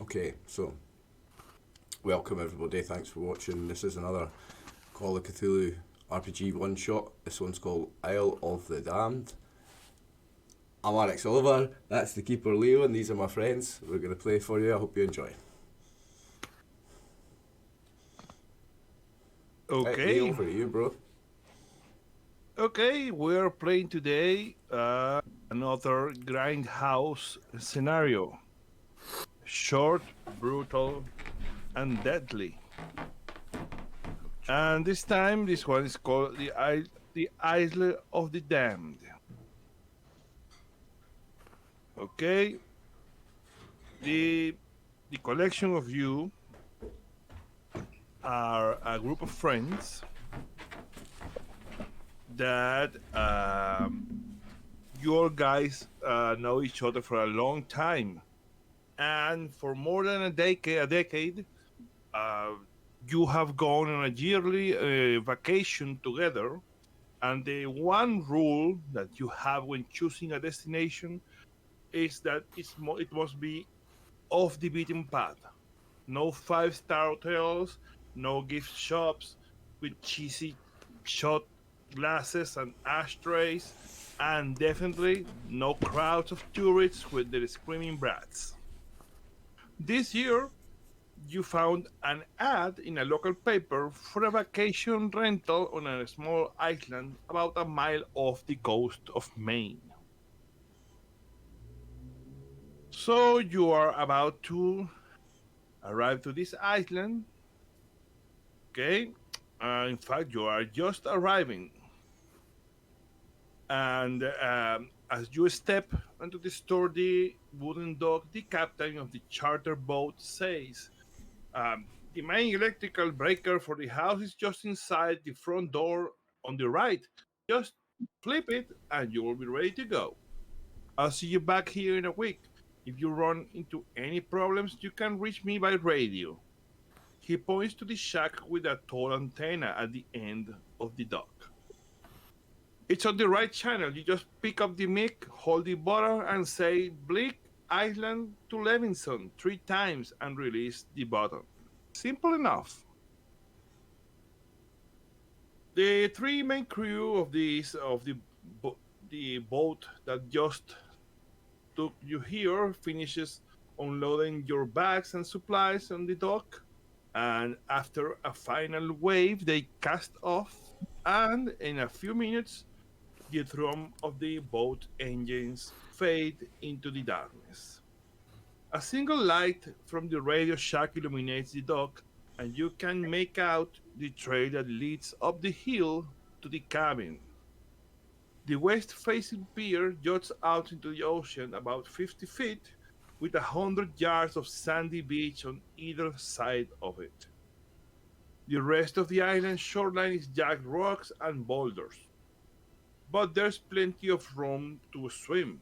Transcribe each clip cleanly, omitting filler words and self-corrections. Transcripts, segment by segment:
Okay, so welcome everybody. Thanks for watching. This is another Call of Cthulhu RPG one shot. This one's called Isle of the Damned. I'm RxOliver. That's the keeper Leo, and these are my friends. We're going to play for you. I hope you enjoy. Hey, Leo, Okay, over to you, bro. okay, we're playing today another grindhouse scenario. Short, brutal, and deadly. And this time, this one is called the Isle of the Damned. Okay, the the collection of you are a group of friends that you all guys know each other for a long time, and for more than a decade, uh, you have gone on a yearly vacation together. And the one rule that you have when choosing a destination is that it must be off the beaten path. No five-star hotels, no gift shops with cheesy shot glasses and ashtrays, and definitely no crowds of tourists with their screaming brats. This year, you found an ad in a local paper for a vacation rental on a small island about a mile off the coast of Maine. So you are about to arrive to this island, okay? In fact, you are just arriving. And as you step into the sturdy wooden dock, the captain of the charter boat says, the main electrical breaker for the house is just inside the front door on the right. Just flip it and you will be ready to go. I'll see you back here in a week. If you run into any problems, you can reach me by radio. He points to the shack with a tall antenna at the end of the dock. It's on the right channel. You just pick up the mic, hold the button, and say Bleak Island to Levinson 3 times and release the button. Simple enough. The three main crew the boat that just took you here finishes unloading your bags and supplies on the dock, and after a final wave, they cast off. And in a few minutes, the thrum of the boat engines fade into the darkness. A single light from the radio shack illuminates the dock, and you can make out the trail that leads up the hill to the cabin. The west-facing pier juts out into the ocean about 50 feet, with 100 yards of sandy beach on either side of it. The rest of the island's shoreline is jagged rocks and boulders, but there's plenty of room to swim,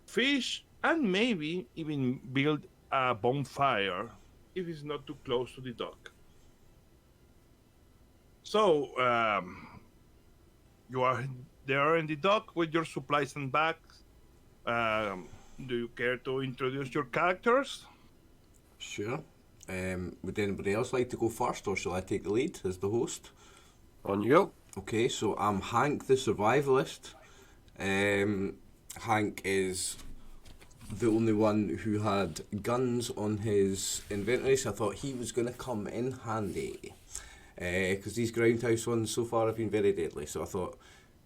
fish, and maybe even build a bonfire if it's not too close to the dock. So, you are there in the dock with your supplies and bags. Um, do you care to introduce your characters? Sure. Would anybody else like to go first, or shall I take the lead as the host? On you go. Okay, so I'm Hank the survivalist. Hank is the only one who had guns on his inventory, so I thought he was going to come in handy. Because these grindhouse ones so far have been very deadly, so I thought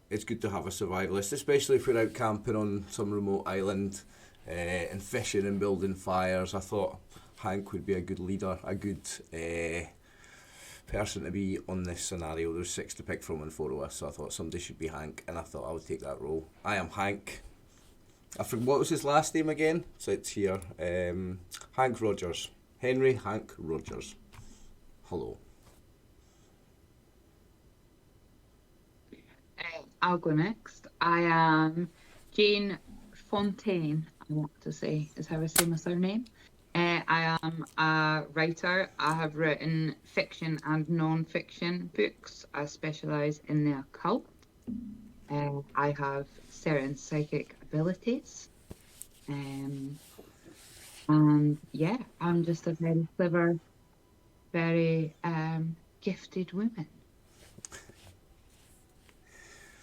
it's good to have a survivalist, especially if we're out camping on some remote island and fishing and building fires. I thought Hank would be a good leader, a good person to be on this scenario. There's 6 to pick from and 4 of us, so I thought somebody should be Hank, and I thought I would take that role. I am Hank. I forgot what was his last name again, so it's here. Hank Rogers. Henry Hank Rogers. Hello. I'll go next. I am Jane Fontaine, I want to say, is how I say my surname. I am a writer. I have written fiction and non-fiction books. I specialise in the occult. I have certain psychic abilities. And yeah, I'm just a very clever, very gifted woman.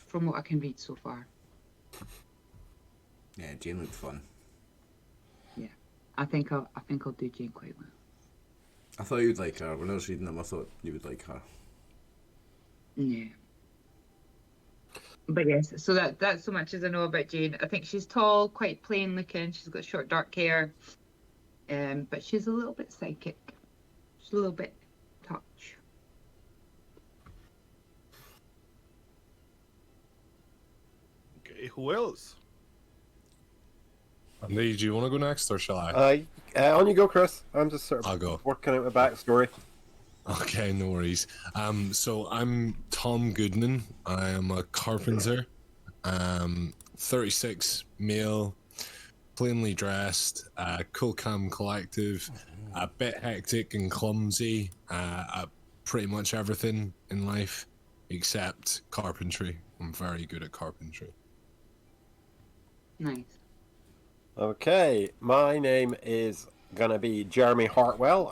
From what I can read so far. Yeah, Jane looked fun. Yeah, I think I'll do Jane quite well. I thought you'd like her. When I was reading them, I thought you would like her. Yeah. But yes, so that's so much as I know about Jane. I think she's tall, quite plain looking. She's got short dark hair, but she's a little bit psychic. She's a little bit touch. Okay, who else? Andy, do you want to go next, or shall I? On you go, Chris. I'm just sort of I'll go. working out my backstory. Okay, no worries. So I'm Tom Goodman. I am a carpenter. 36, male, plainly dressed, cool cam collective, a bit hectic and clumsy at pretty much everything in life except carpentry. I'm very good at carpentry. Nice. Okay, my name is gonna be Jeremy Hartwell.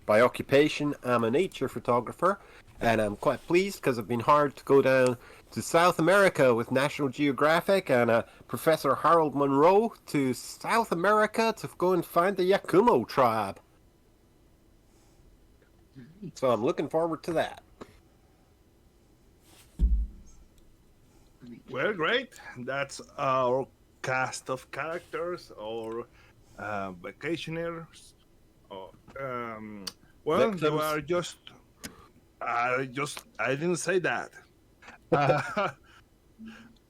By occupation, I'm a nature photographer, and I'm quite pleased because I've been hired to go down to South America with National Geographic and Professor Harold Monroe to South America to go and find the Yakumo tribe. So I'm looking forward to that. Well, great. That's our cast of characters or vacationers. Or, well, Victims. you are just. I didn't say that.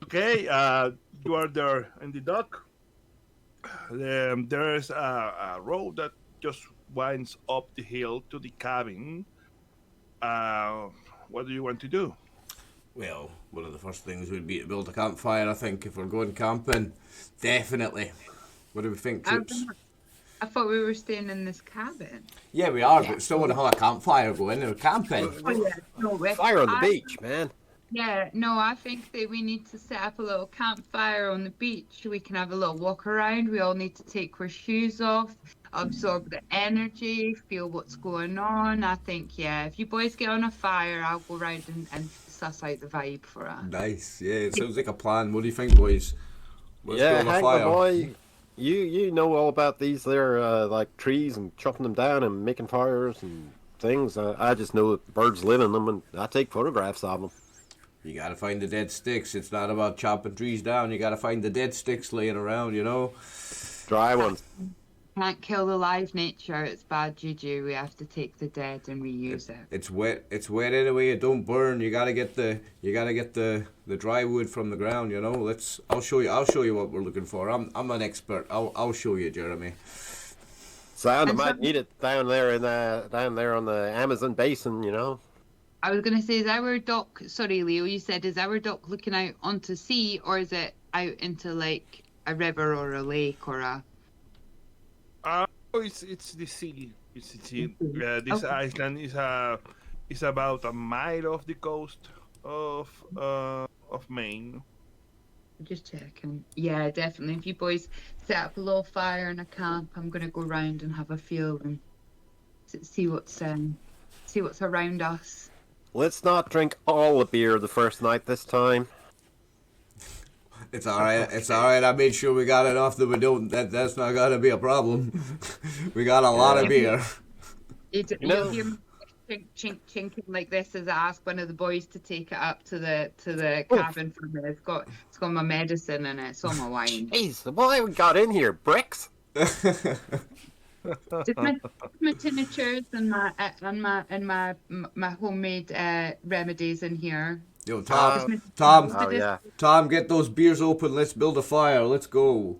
Okay, you are there in the dock. There is a road that just winds up the hill to the cabin. What do you want to do? Well, one of the first things would be to build a campfire, I think, if we're going camping. Definitely. What do we think, troops? I thought we were staying in this cabin. Yeah, we are, but still want to have a campfire going. We're camping. Oh, yeah. No, Fire on the beach, man. Yeah, no, I think that we need to set up a little campfire on the beach. We can have a little walk around. We all need to take our shoes off, absorb the energy, feel what's going on. I think, yeah, if you boys get on a fire, I'll go round and suss out the vibe for us. Nice, yeah, it sounds like a plan. What do you think, boys? Let's Yeah, build a Hank, fire. my boy, you know all about these there like trees and chopping them down and making fires and things. I just know that birds live in them, and I take photographs of them. You gotta find the dead sticks. It's not about chopping trees down. You gotta find the dead sticks laying around, you know? Dry ones. Can't kill the live nature. It's bad juju. We have to take the dead and reuse it. It's wet. It's wet anyway. It don't burn. You gotta get the dry wood from the ground. You know. I'll show you what we're looking for. I'm an expert. I'll show you, Jeremy. Sound I might need it down there on the Amazon basin. You know. I was going to say, is our dock, sorry, Leo, you said, is our dock looking out onto sea, or is it out into like a river or a lake or a... It's the sea. It's the sea. This island is about a mile off the coast of Maine. Just checking. Yeah, definitely. If you boys set up a little fire in a camp, I'm going to go round and have a feel and see what's around us. Let's not drink all the beer the first night this time. It's all right. It's all right. I made sure we got enough that we don't. That's not gonna be a problem. We got a lot of beer. You hear me chinking like this as I ask one of the boys to take it up to the cabin for me. It's got my medicine in it. It's all my wine. Jeez, what have we got in here? Bricks? Just my tinctures and my homemade remedies in here. Yo, Oh, yeah. Tom, get those beers open. Let's build a fire. Let's go.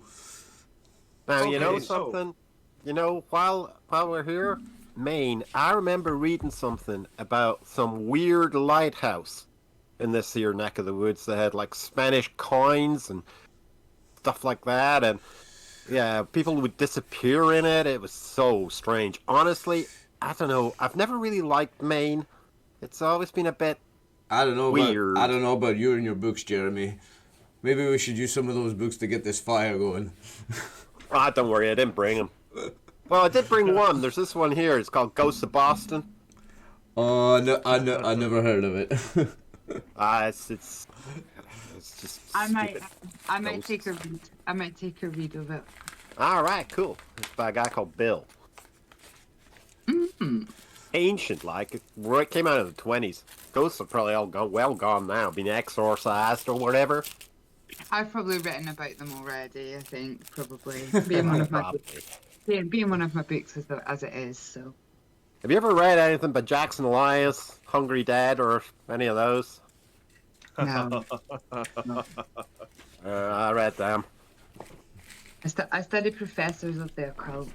Now, you know Okay, so- something? You know, while we're here, Maine, I remember reading something about some weird lighthouse in this here neck of the woods that had like Spanish coins and stuff like that, and yeah, people would disappear in it. It was so strange. Honestly, I don't know. I've never really liked Maine. It's always been a bit weird. I don't know about you and your books, Jeremy. Maybe we should use some of those books to get this fire going. Ah, don't worry, I didn't bring him. Well, I did bring one. There's this one here. It's called Ghosts of Boston. Oh, no, I never heard of it. It's just. I might ghosts. take a read. I might take a read of it. All right, cool. It's by a guy called Bill. Ancient, like it came out in the 20s. Ghosts are probably all gone now, been exorcised or whatever. I've probably written about them already. I think probably being one of my Probably. being one of my books as it is. So Have you ever read anything by Jackson Elias, Hungry Dead, or any of those? no, I read them. I study professors of the occult,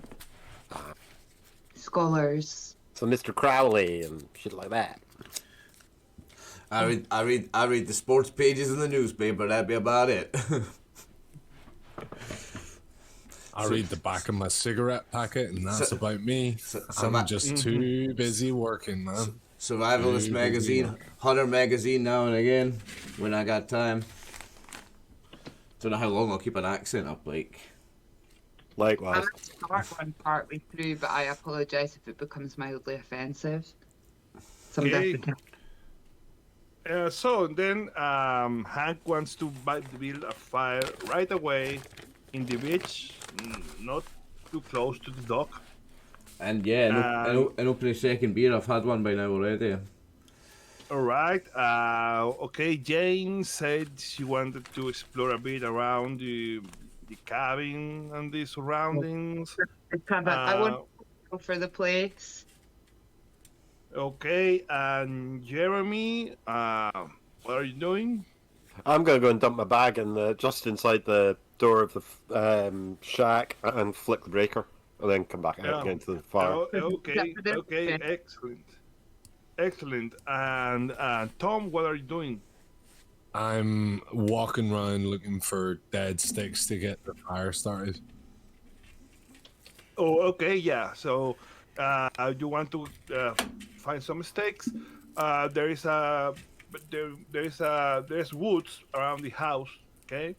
scholars. So Mr. Crowley and shit like that. I read the sports pages in the newspaper. That'd be about it. I read the back of my cigarette packet, and that's about me. I'm I- just too busy working, man. Survivalist magazine, Hunter magazine now and again when I got time. Don't know how long I'll keep an accent up, like. I Likewise. might start one partly through, but I apologise if it becomes mildly offensive. Some Okay. different. So then Hank wants to build a fire right away in the beach, not too close to the dock. And yeah, an opening second beer. I've had one by now already. All right. Okay. Jane said she wanted to explore a bit around the cabin and the surroundings. I want to go for the place. Okay. And Jeremy, what are you doing? I'm gonna go and dump my bag just inside the door of the shack and flick the breaker, and then come back out again to the fire. Oh, okay. Okay. Excellent. And Tom, what are you doing? I'm walking around looking for dead sticks to get the fire started. Oh, okay, yeah. So, you want to find some stakes? There's woods around the house. Okay,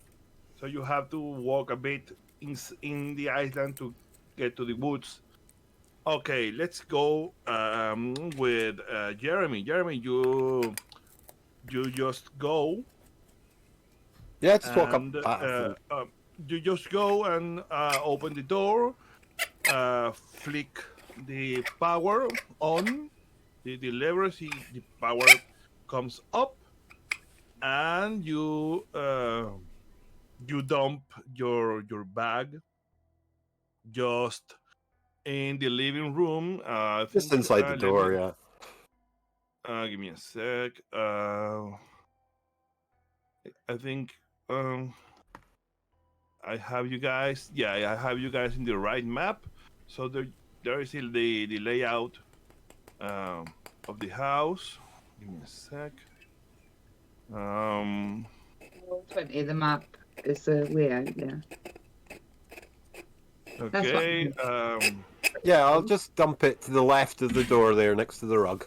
so you have to walk a bit in the island to get to the woods. Okay, let's go with Jeremy. Jeremy, you just go. Yeah, just walk up. And, the path and- you just go and open the door, flick the power on, the lever, see the power comes up, and you dump your bag just in the living room. just inside the door, yeah. Give me a sec. I think I have you guys. Yeah, I have you guys in the right map. So there is the layout of the house. Give me a sec. 20. The map is the layout. Yeah. Okay. Yeah, I'll just dump it to the left of the door there, next to the rug.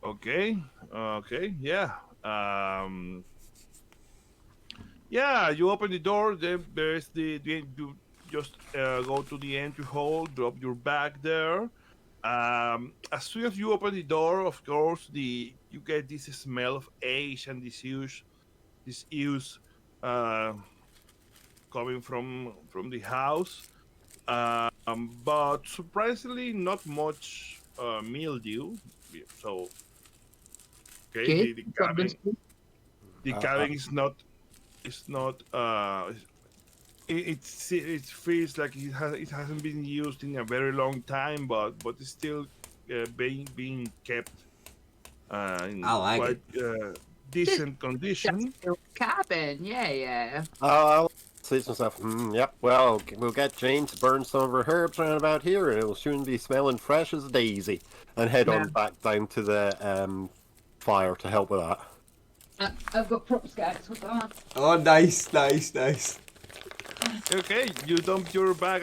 Okay. Okay. Yeah. Yeah. You open the door. There's you just go to the entry hall. Drop your bag there. As soon as you open the door, of course, you get this smell of age and this use coming from the house. But surprisingly, not much mildew. So, okay, Good. the cabin is not. It feels like it hasn't been used in a very long time, but it's still being kept in I like quite decent condition. Cabin. Yeah. I'll say to myself, yep, well, we'll get Jane to burn some of her herbs around about here, and it'll soon be smelling fresh as a daisy. And head on back down to the fire to help with that. I've got props, guys. Hold on. Oh, nice. Okay, you dump your bag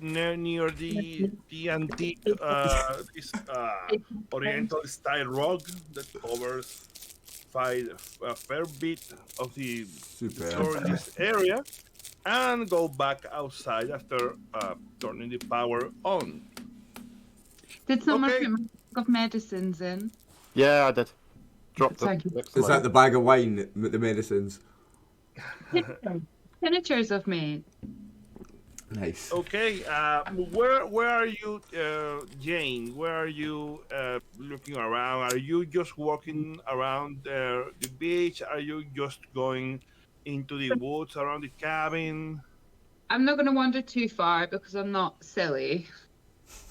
near the antique this Oriental style rug that covers a fair bit of the floor in this area. and go back outside after turning the power on. Did someone Okay. put my bag of medicines in? Yeah, I did. Drop them Thank you. next to Is that mine. the bag of wine, the medicines? Miniatures of me. Nice. Okay, where are you, Jane? Where are you looking around? Are you just walking around the beach? Are you just going into the woods around the cabin? I'm not going to wander too far because I'm not silly.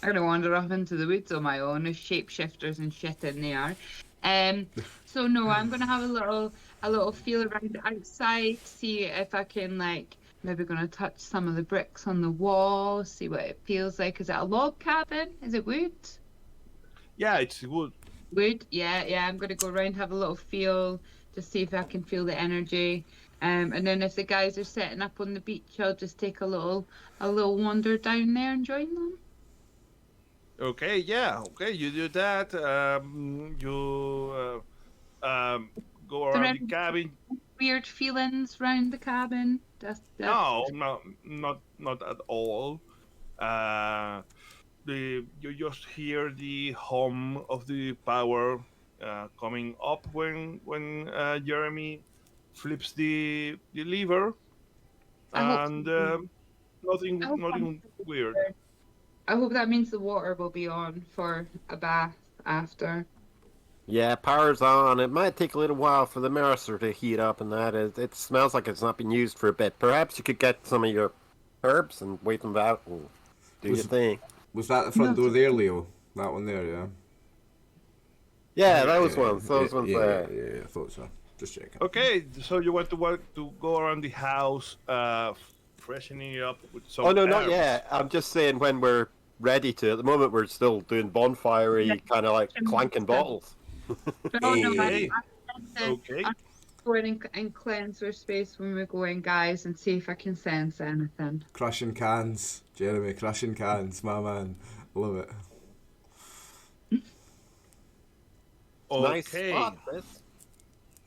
I'm going to wander off into the woods on my own. There's shapeshifters and shit in there. So no, I'm going to have a little feel around outside, see if I can maybe going to touch some of the bricks on the wall, see what it feels like. Is it a log cabin? Is it wood? Yeah, it's wood. Wood? Yeah. I'm going to go around, have a little feel, just see if I can feel the energy. And then if the guys are setting up on the beach, I'll just take a little wander down there and join them. Okay, yeah, okay, you do that. You go there around the any cabin. Weird feelings round the cabin? No, not at all. You just hear the hum of the power coming up when Jeremy flips the lever, I hope. and I hope nothing weird. I hope that means the water will be on for a bath after. Yeah, power's on. It might take a little while for the Mercer to heat up and that. It smells like it's not been used for a bit. Perhaps you could get some of your herbs and wait them out and do your thing. Was that the front door there, Leo? That one there, yeah. Yeah, those ones. Those ones there. Yeah, I thought so. Just checking. Okay, so you want to go around the house, freshening it up with some. Oh no, not herbs. yet. I'm just saying when we're ready to. At the moment, we're still doing bonfire-y, kind of like clanking bottles. No, Hey. I'm Okay. going and cleanse our space when we're going, guys, and see if I can sense anything. Crushing cans, Jeremy. Crushing cans, my man. Love it. Nice Okay. spot, this.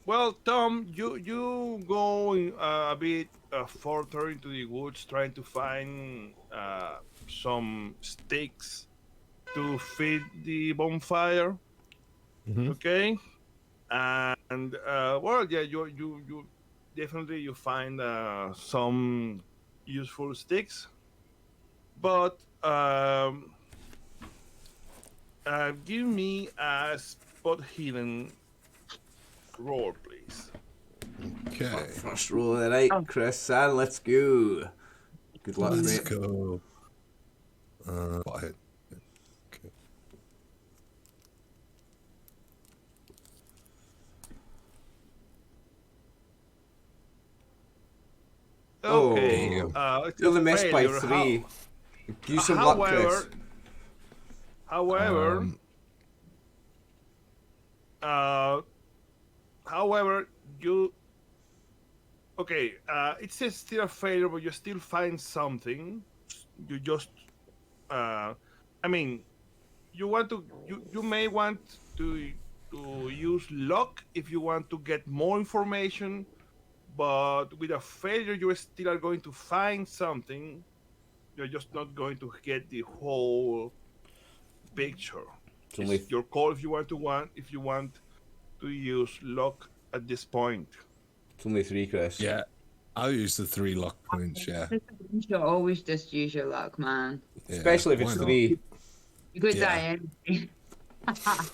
Well, Tom, you go a bit further into the woods, trying to find some sticks to feed the bonfire. Mhm. Okay, and well, yeah, you definitely you find some useful sticks, but give me a spot hidden roll, please. Okay. First roll of the night, Chris, and let's go. Good luck, Let's mate. go. Okay. Okay, it's You a only missed by failure. 3. Use some luck, Chris. However, you okay? It says still a failure, but you still find something. You just, I mean, you may want to use luck if you want to get more information, but with a failure, you still are going to find something. You're just not going to get the whole picture. It's your call if you want to use luck at this point. It's only 3, Chris. Yeah, I'll use the 3 luck points. Yeah. You should always just use your luck, man. Yeah, Especially if it's why not? 3. You could Yeah. die anyway.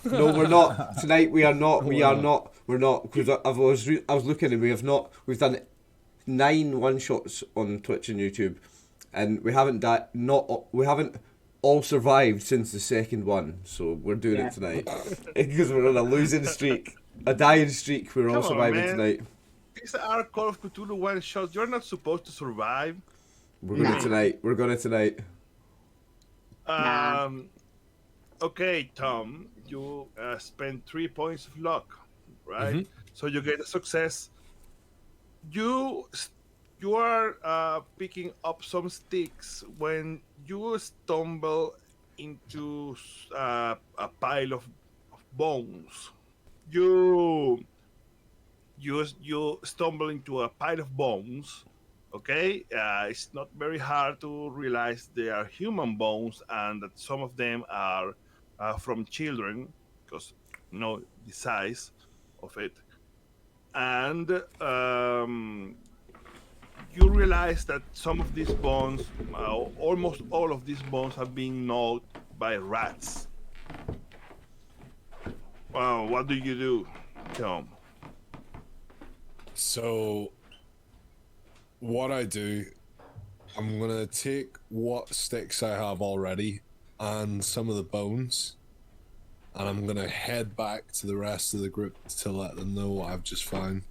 No, we're not. Tonight we are not. We are not. We're not. Because I was looking and we have not. We've done 9 one-shots on Twitch and YouTube, and we haven't died. We haven't all survived since the second one. So we're doing it tonight because we're on a losing streak, a dying streak. We're all Come on, surviving man. tonight. These are Call of Cthulhu one shots. You're not supposed to survive. We're gonna tonight. We're gonna tonight. Nah. Okay, Tom, you spend 3 points of luck, right? So you get a success. You are picking up some sticks when you stumble into a pile of bones. You stumble into a pile of bones, Okay, it's not very hard to realize they are human bones and that some of them are from children because the size of it. And you realize that some of these bones, almost all of these bones, have been gnawed by rats. What do you do, Tom? So, what I do, I'm gonna take what sticks I have already and some of the bones, and I'm gonna head back to the rest of the group to let them know what I've just found.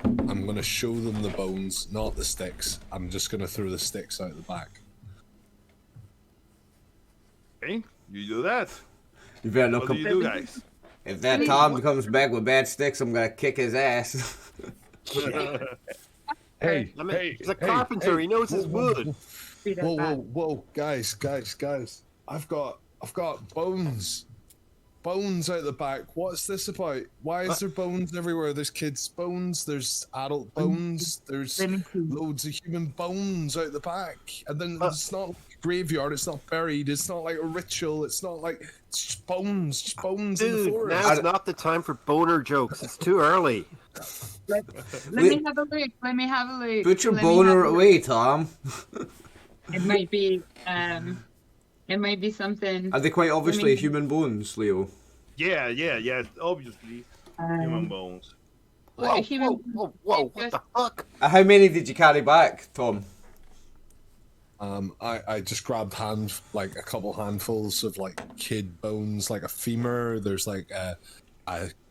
I'm gonna show them the bones, not the sticks. I'm just gonna throw the sticks out the back. Okay, you do that. You better not What do you do, guys? If that Tom comes back with bad sticks, I'm gonna kick his ass. Hey, I mean, he's a carpenter. He knows his wood. Whoa, guys! I've got bones out the back. What's this about? Why is there bones everywhere? There's kids' bones, there's adult bones, there's loads of human bones out the back, and then it's not like a graveyard. It's not buried. It's not like a ritual. It's not like it's just bones in the Dude, forest. now's not the time for boner jokes. It's too early. Let me have a look. Put your Let me boner have a look. away, Tom. It might be something. Are they quite obviously mean- human bones, Leo? Yeah. Obviously, human bones. Like a Whoa, human. whoa, what the fuck? How many did you carry back, Tom? I just grabbed a couple handfuls of like kid bones, like a femur. There's like a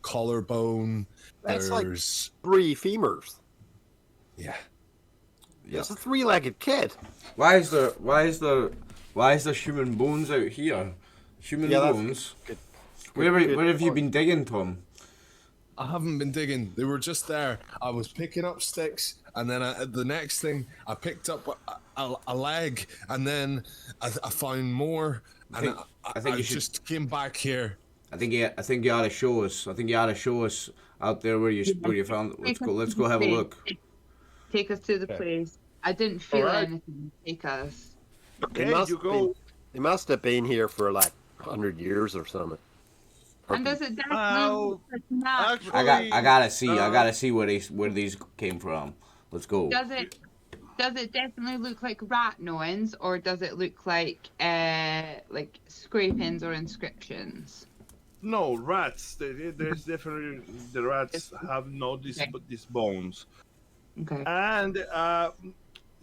collarbone. That's like There's 3 femurs. yeah. It's a 3-legged kid. Why is there human bones out here? Human Yeah, that's bones. good. Where good have you point. been digging, Tom? I haven't been digging. They were just there. I was picking up sticks, and then the next thing I picked up a leg, and then I found more, and I think you should- just came back here. I think you ought to show us. I think you ought to show us out there where you found. Let's go have a look. Take us to the place. I didn't feel Alright. anything. Take us. Okay, They must you have go. They must have been here for like 100 years or something. And does it definitely Well, look like that? actually, I gotta see where these came from. Let's go. Does it definitely look like rat gnawings, or does it look like scrapings or inscriptions? No, rats. There's definitely the rats have gnawed these bones. Okay. And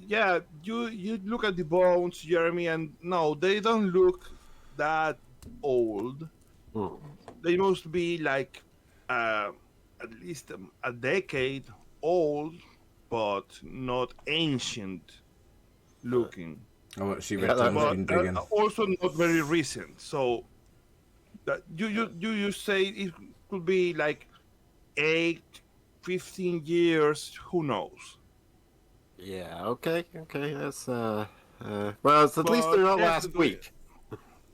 yeah, you look at the bones, Jeremy, and no, they don't look that old. Hmm. They must be like at least a decade old, but not ancient looking. I want to see Yeah, where Tom's But been digging. also not very recent. So that you say it could be like 8, 15 years. Who knows? Yeah, okay. That's well, it's at least they're not last definitely- week.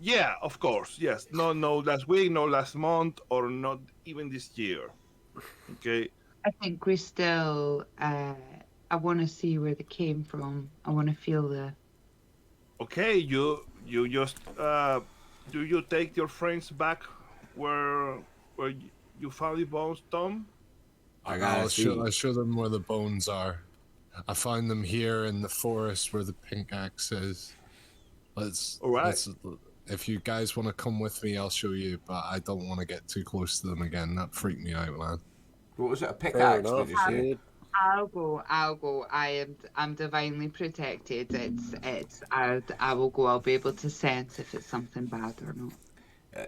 Yeah, of course. Yes. No last week, no last month, or not even this year. Okay. I think we still. I want to see where they came from. I want to feel the. Okay. You just do you take your friends back where you found the bones, Tom? I gotta see. I'll show them where the bones are. I found them here in the forest where the pink axe is. All right. If you guys want to come with me, I'll show you. But I don't want to get too close to them again. That freaked me out, man. What was it? A Fair pickaxe? enough, Did you say? dude. I'll go. I'm divinely protected. I will go. I'll be able to sense if it's something bad or not.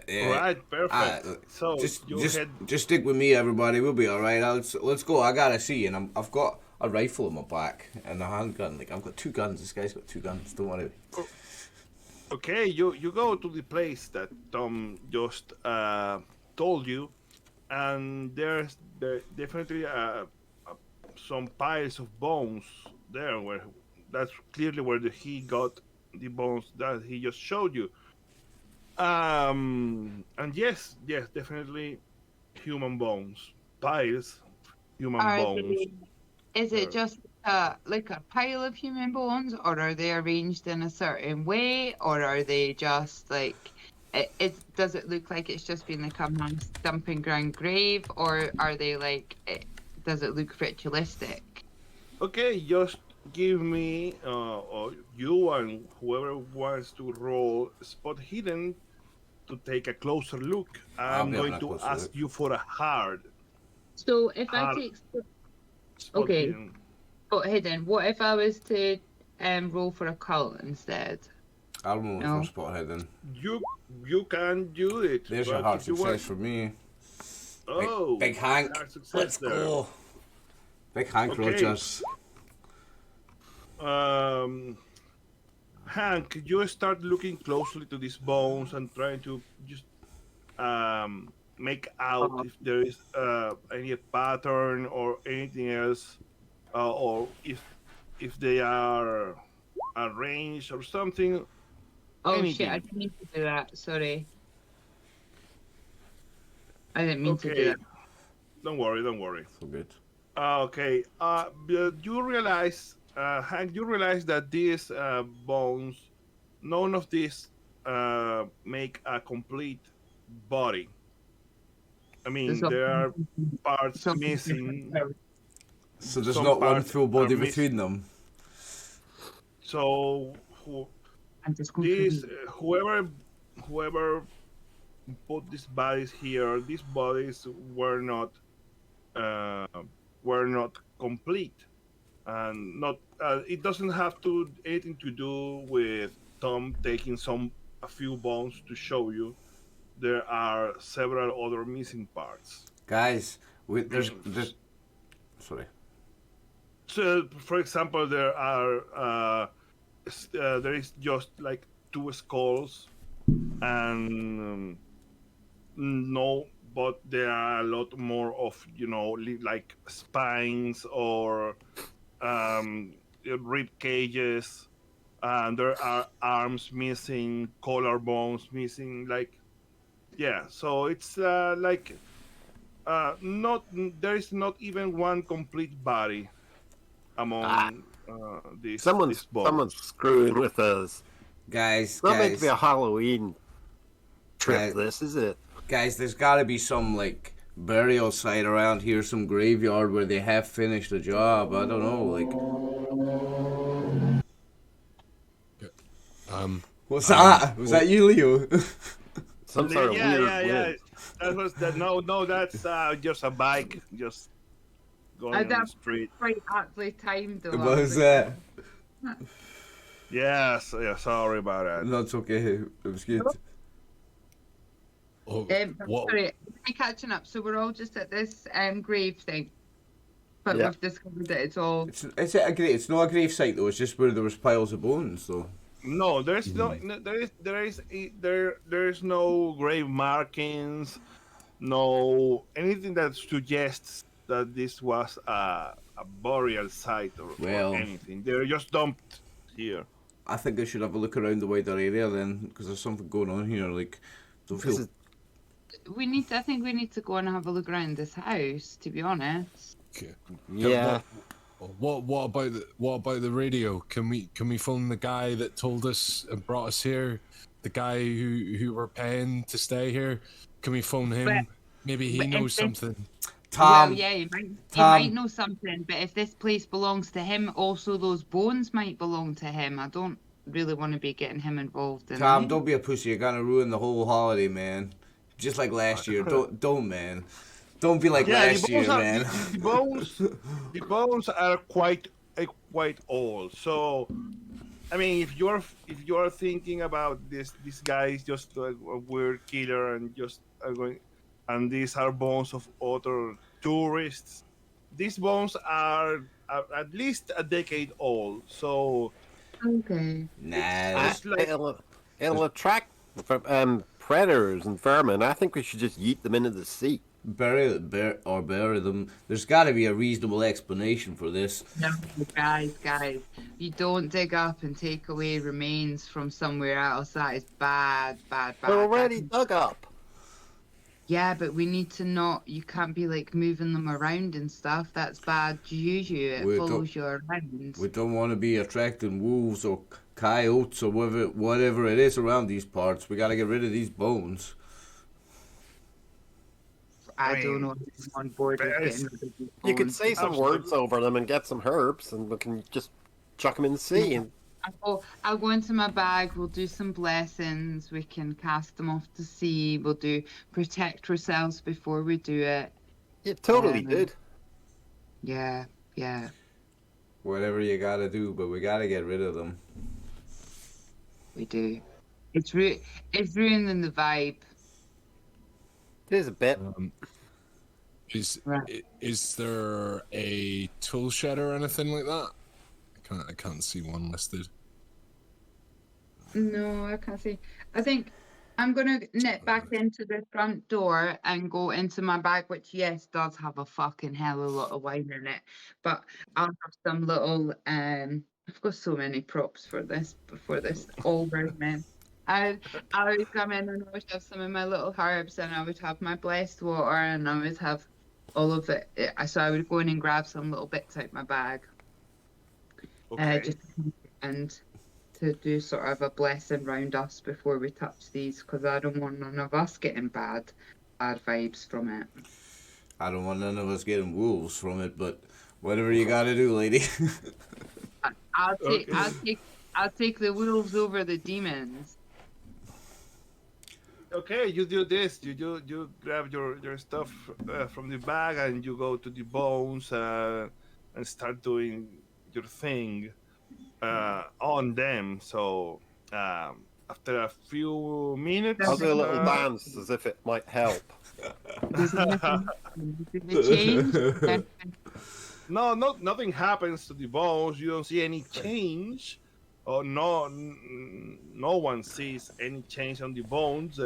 All right. Perfect. So you head. Just stick with me, everybody. We'll be all right. Let's go. I gotta see, and I've got a rifle in my back and a handgun. Like I've got 2 guns. This guy's got 2 guns. Don't worry. Okay, you go to the place that Tom just told you, and there's definitely some piles of bones there. Where that's clearly where he got the bones that he just showed you. And yes, definitely human bones, piles, human bones. Is it Sure. just a pile of human bones, or are they arranged in a certain way, or are they just like does it look like it's just been like a mass dumping ground grave, or are they like does it look ritualistic? Okay, just give me, or you and whoever wants to roll spot hidden to take a closer look. I'll I'm be on going a to closer ask look. you for a hard So if I Hard. take spot Okay. hidden. spot hidden, what if I was to roll for a cult instead? I'll roll No. for spot hidden. You can do it. There's but your hard if you success want- for me. Oh, Big Hank, hard success let's there. go. Big Hank Okay. Rogers. Hank, you start looking closely to these bones and trying to just make out if there is any pattern or anything else, or if they are arranged or something. Oh shit! Anything. I didn't mean to do that. Sorry. I didn't mean to do Okay, that. don't worry. So good. Okay. You realize, Hank, you realize that these bones, none of these make a complete body. I mean, There's there are something- parts something missing. different. So there's Some not one parts full body are missing. between them. So I'm just going to these, whoever put these bodies here, these bodies were not complete, and not. It doesn't have to anything to do with Tom taking a few bones to show you. There are several other missing parts. Guys, there's sorry. So, for example, there is just like 2 skulls, and no, but there are a lot more of like spines or rib cages, and there are arms missing, collarbones missing, like So it's like not there is not even one complete body among these. Someone's screwing with us. Guys, It's not meant to guys, be a Halloween trip. Guys. This is it. guys, there's gotta be some like burial site around here, some graveyard where they have finished the job. I don't know, like what's that? Was that you, Leo? Some sort of weird wind. That was that. No, that's just a bike, just going on the That's street. quite aptly timed though. What was that? Yes, yeah. Sorry about that. That's okay. It was good. Oh, what? Sorry, I'm catching up. So we're all just at this grave thing, but Yeah. we've discovered that it's all. It's not a grave site though. It's just where there was piles of bones though. No, there's there's no grave markings, no anything that suggests that this was a burial site or anything. They're just dumped here. I think I should have a look around the wider area then, because there's something going on here. Like, don't feel. I think we need to go and have a look around this house. To be honest. Okay. Yeah. What about the radio? Can we phone the guy that told us and brought us here? The guy who we're paying to stay here? Can we phone him? Maybe he knows something. Tom. Well, yeah, he might know something. But if this place belongs to him, also those bones might belong to him. I don't really want to be getting him involved in. Tom, it. don't be a pussy. You're gonna ruin the whole holiday, man. Just like last year. Don't, man. Don't be like last year, man. The bones are quite old. So, I mean, if you're thinking about this guy is just a weird killer and just going, and these are bones of other tourists. These bones are at least a decade old. So, Okay. Nah. It'll attract predators and vermin. I think we should just yeet them into the sea. Bury them. There's got to be a reasonable explanation for this. No, guys, you don't dig up and take away remains from somewhere else. That is bad. They're already dug up. Yeah, but we need to not. You can't be like moving them around and stuff. That's bad juju. It We don't- follows you around. We don't want to be attracting wolves or coyotes or whatever it is around these parts. We got to get rid of these bones. I I don't mean, know if I'm on board with there's- getting rid of these You could bones. say some Absolutely. words over them and get some herbs, and we can just chuck them in the sea. And I'll go into my bag. We'll do some blessings. We can cast them off to sea. We'll do protect ourselves before we do it. you totally Um, did. Yeah, yeah, Whatever you got to do, but we got to get rid of them. we do. It's ruining the vibe. It is a bit. Right. Is there a tool shed or anything like that? I can't see one listed. No, I can't see. I think I'm gonna nip back into the front door and go into my bag, which yes does have a fucking hell of a lot of wine in it. But I'll have some little I've got so many props for this over man. I would come in and I would have some of my little herbs and I would have my blessed water and I would have all of it. So I would go in and grab some little bits out my bag. Okay. Just and to do sort of a blessing round us before we touch these, because I don't want none of us getting bad vibes from it. I don't want none of us getting wolves from it, but whatever you got to do, lady. I'll take Okay. I'll take the wolves over the demons. Okay, you do this. You grab your stuff from the bag and you go to the bones and start doing your thing on them. So after a few minutes, I'll do a little dance as if it might help. Does it change? nothing happens to the bones. You don't see any change, or no one sees any change on the bones.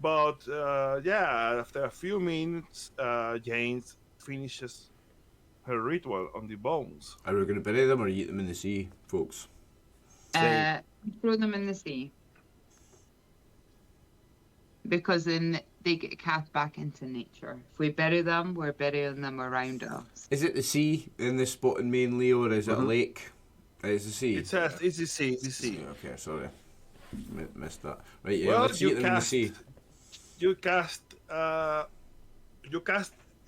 But yeah, after a few minutes, Jane finishes her ritual on the bones. Are we going to bury them or eat them in the sea, folks? Throw them in the sea. Because then they get cast back into nature. If we bury them, we're burying them around us. Is it the sea in this spot in Mainley, or is it a lake? It's the sea. It's the sea. The sea. Okay, sorry. Missed that. Right, yeah, Well, let's eat them in the sea. You cast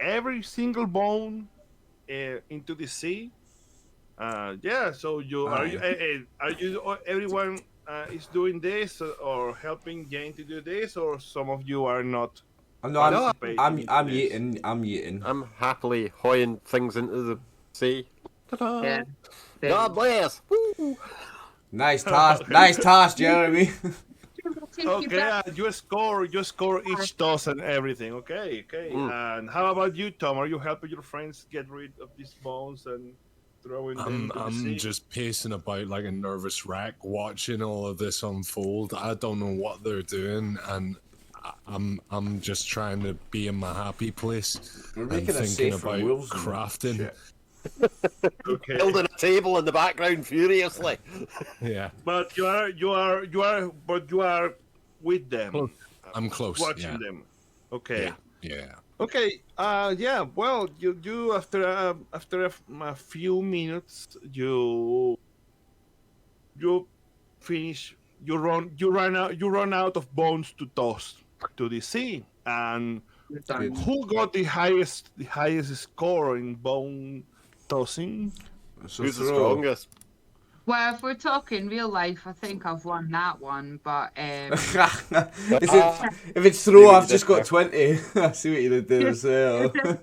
every single bone into the sea. Yeah. So everyone is doing this or helping Jane to do this, or some of you are not. No, I'm eating. I'm eating. I'm happily hoying things into the sea. Ta-da! Yeah. God bless! Woo! Nice toss, Jeremy. Okay, you score each toss and everything. Okay. And how about you, Tom? Are you helping your friends get rid of these bones and throwing them into the sea? I'm just pacing about like a nervous wreck, watching all of this unfold. I don't know what they're doing, and I'm just trying to be in my happy place We're and making a thinking safe from about wolves and crafting. shit. Okay. Building a table in the background furiously. Yeah, But you are with them. Close. I'm close. Watching Yeah, them. Okay. yeah. Okay. Yeah. Well, you after a few minutes, you finish. You run out of bones to toss to the sea. And who got the highest score in bone tossing? So Who's the throw. strongest? Well, if we're talking real life, I think I've won that one. But If it's throw, I've just got 20. I see what you did as well. about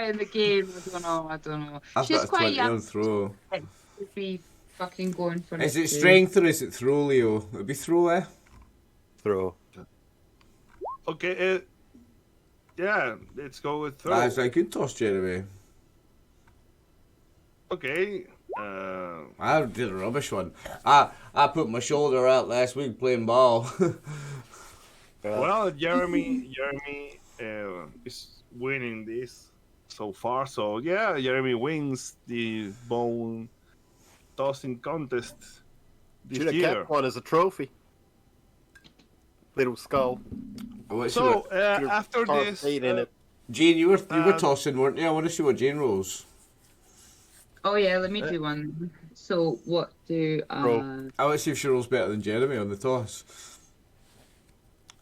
in the game, I don't know. I've She's got a quite 20 young on throw. to be fucking going for Is it it too. strength or is it throw, Leo? It'd be throw, eh? Throw. Okay. Yeah. Let's go with throw. That's a good toss, Jeremy. Okay. I did a rubbish one. I put my shoulder out last week playing ball. Well, Jeremy is winning this so far. So yeah, Jeremy wins the bone tossing contest this Should have year. kept one as a trophy. little skull. So Your after carved this, fate in it. Jane, you were um, tossing, weren't you? I want to see what Jane rolls. Oh yeah, let me do one. So what do Roll. I want to see if she rolls better than Jeremy on the toss.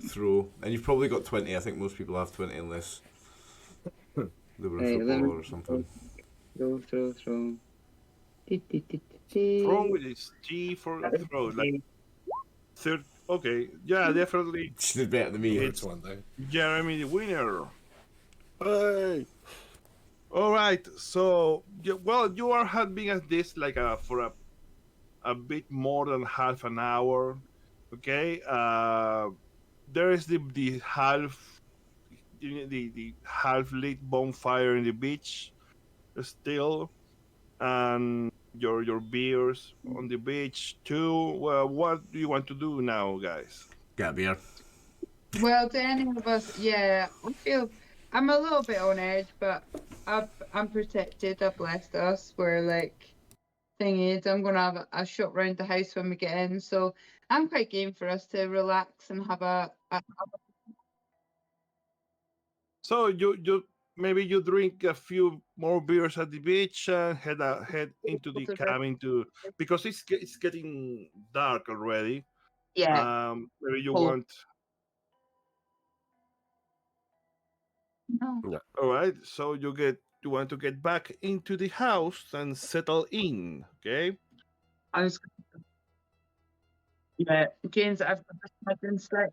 Throw. And you've probably got 20. I think most people have 20 unless they were a Right, let me- footballer or something. throw? throw with his G for throw. Like third. Okay, yeah, definitely. She did better than me. It's Jeremy the winner. Hey! All right, so well, you are having at this like for a bit more than half an hour. Okay, there is the half lit bonfire in the beach still, and your beers on the beach too. Well, what do you want to do now, guys? Get a beer. Well, do any of us? Yeah, I'm a little bit on edge, but I'm protected. I've blessed us. We're like, thing is, I'm gonna have a shot round the house when we get in. So I'm quite game for us to relax and have a So you maybe you drink a few more beers at the beach and head into the cabin because it's getting dark already. yeah. Maybe you Cool. want. No. All right, so you want to get back into the house and settle in, okay? I was. Yeah, Jane's. I've been slick.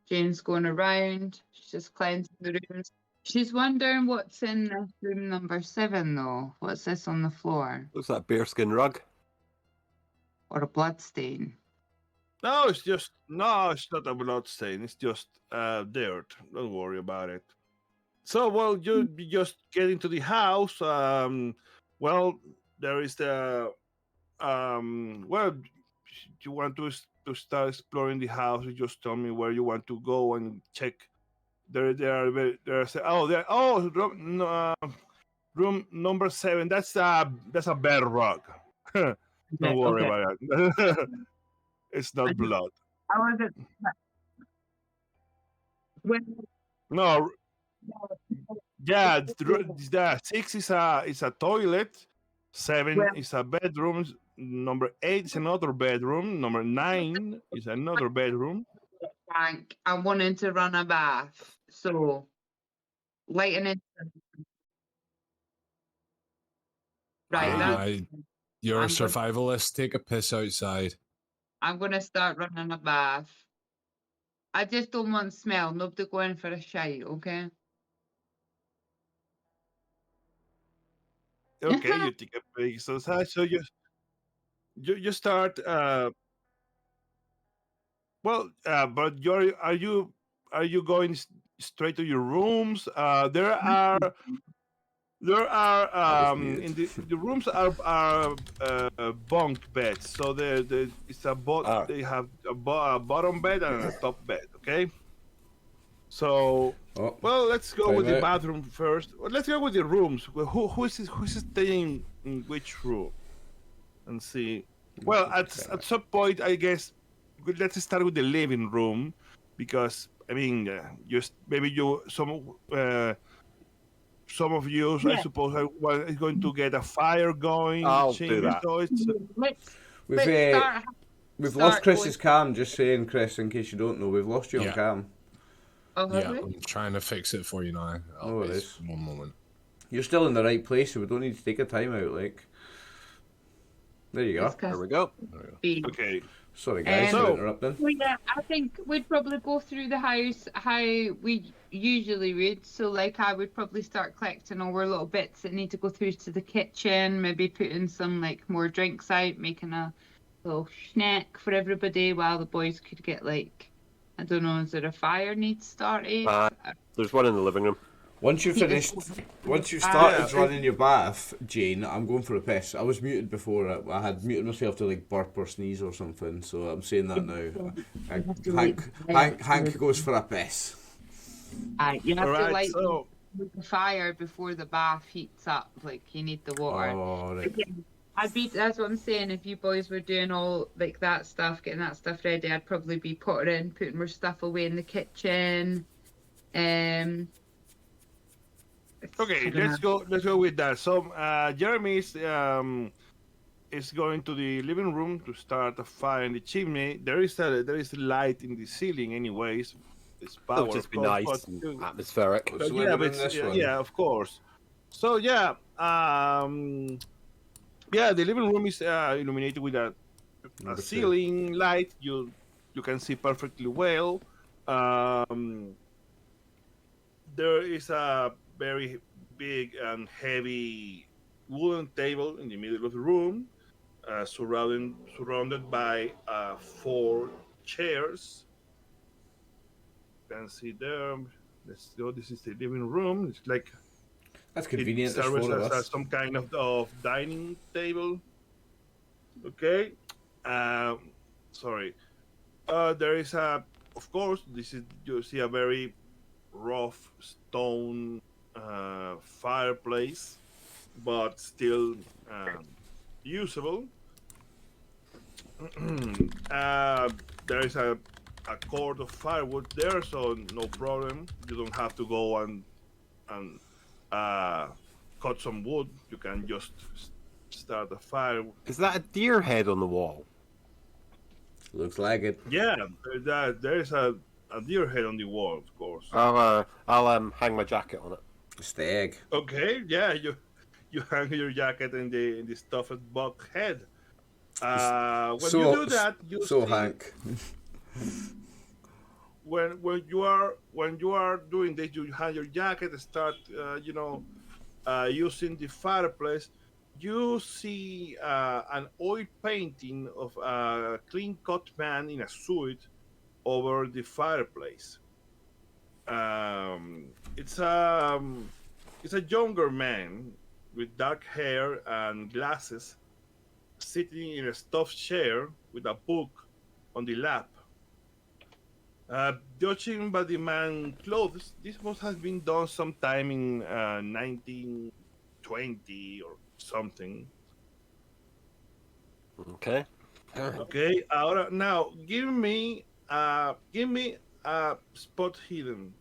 Jane's going around. She's just cleansing the rooms. She's wondering what's in room number 7, though. What's this on the floor? Looks like a bearskin rug. Or a blood stain? No, it's not a blood stain. It's just dirt. Don't worry about it. So, well, you just get into the house. Well, there is the well, you want to start exploring the house. You just tell me where you want to go and check. Room number 7. That's a bed rug. Don't worry about it. It's not blood. I wasn't. No. Yeah, the 6 is a toilet. 7 is a bedroom. Number 8 is another bedroom. Number 9 is another bedroom. Frank, I'm wanting to run a bath. So, lightning. Right, you're a I'm survivalist. Take a piss outside. I'm going to start running a bath. I just don't want smell. Nobody going for a shite, okay? Okay, you take a big exercise. So you start. But are you going straight to your rooms? There are in the rooms are bunk beds. So they have a bottom bed and a top bed. Okay. So well, let's go with the bathroom first. Well, let's go with the rooms. Who's staying in which room? And see. Well, at some point, I guess let's start with the living room because I mean, some of you, I suppose, are going to get a fire going. I'll do that. We've lost Chris's cam, just saying, Chris, in case you don't know, we've lost you on cam. I'm trying to fix it for you now. No worries. One moment. You're still in the right place, so we don't need to take a time out, like. There you go. There we go. Okay. Sorry, guys, for interrupting. Well, yeah, I think we'd probably go through the house how we usually would. So, like, I would probably start collecting all our little bits that need to go through to the kitchen, maybe putting some, like, more drinks out, making a little snack for everybody while the boys could get, like, I don't know, is there a fire needs started? There's one in the living room. Once you started running your bath, Jane, I'm going for a piss. I was muted before. I had muted myself to like burp or sneeze or something, so I'm saying that now. Hank goes for a piss. You have to light the fire before the bath heats up. Like, you need the water. Oh, right. That's what I'm saying. If you boys were doing all like that stuff, getting that stuff ready, I'd probably be pottering, putting more stuff away in the kitchen. I Okay, don't know. let's go with that. So Jeremy is going to the living room to start a fire in the chimney. There is a light in the ceiling, anyways. It's It'll power, just of be course, nice and atmospheric. What's the yeah, weather but in this one? yeah, of course. So yeah, yeah, the living room is illuminated with a Number two. ceiling light. You can see perfectly well. There is a very big and heavy wooden table in the middle of the room, surrounded by 4 chairs. You can see there. Let's go. This is the living room. It's like That's it convenient. There's serves 4 of as us. some kind of dining table. Okay. Sorry. There is of course, you see a very rough stone fireplace, but still usable. There is a cord of firewood there, so no problem. You don't have to go and cut some wood. You can just start a fire. Is that a deer head on the wall? Looks like it. Yeah, there is a deer head on the wall, of course. I'll hang my jacket on it. Stag. Okay, yeah, you hang your jacket in the stuffed buck head. When you do that, you so see, Hank. when you are doing this, you hang your jacket and start using the fireplace. You see an oil painting of a clean-cut man in a suit over the fireplace. It's a younger man with dark hair and glasses, sitting in a stuffed chair with a book on the lap. Judging by the man's clothes, this must have been done sometime in 1920 or something. Okay. Okay. Ahora, now give me a spot hidden.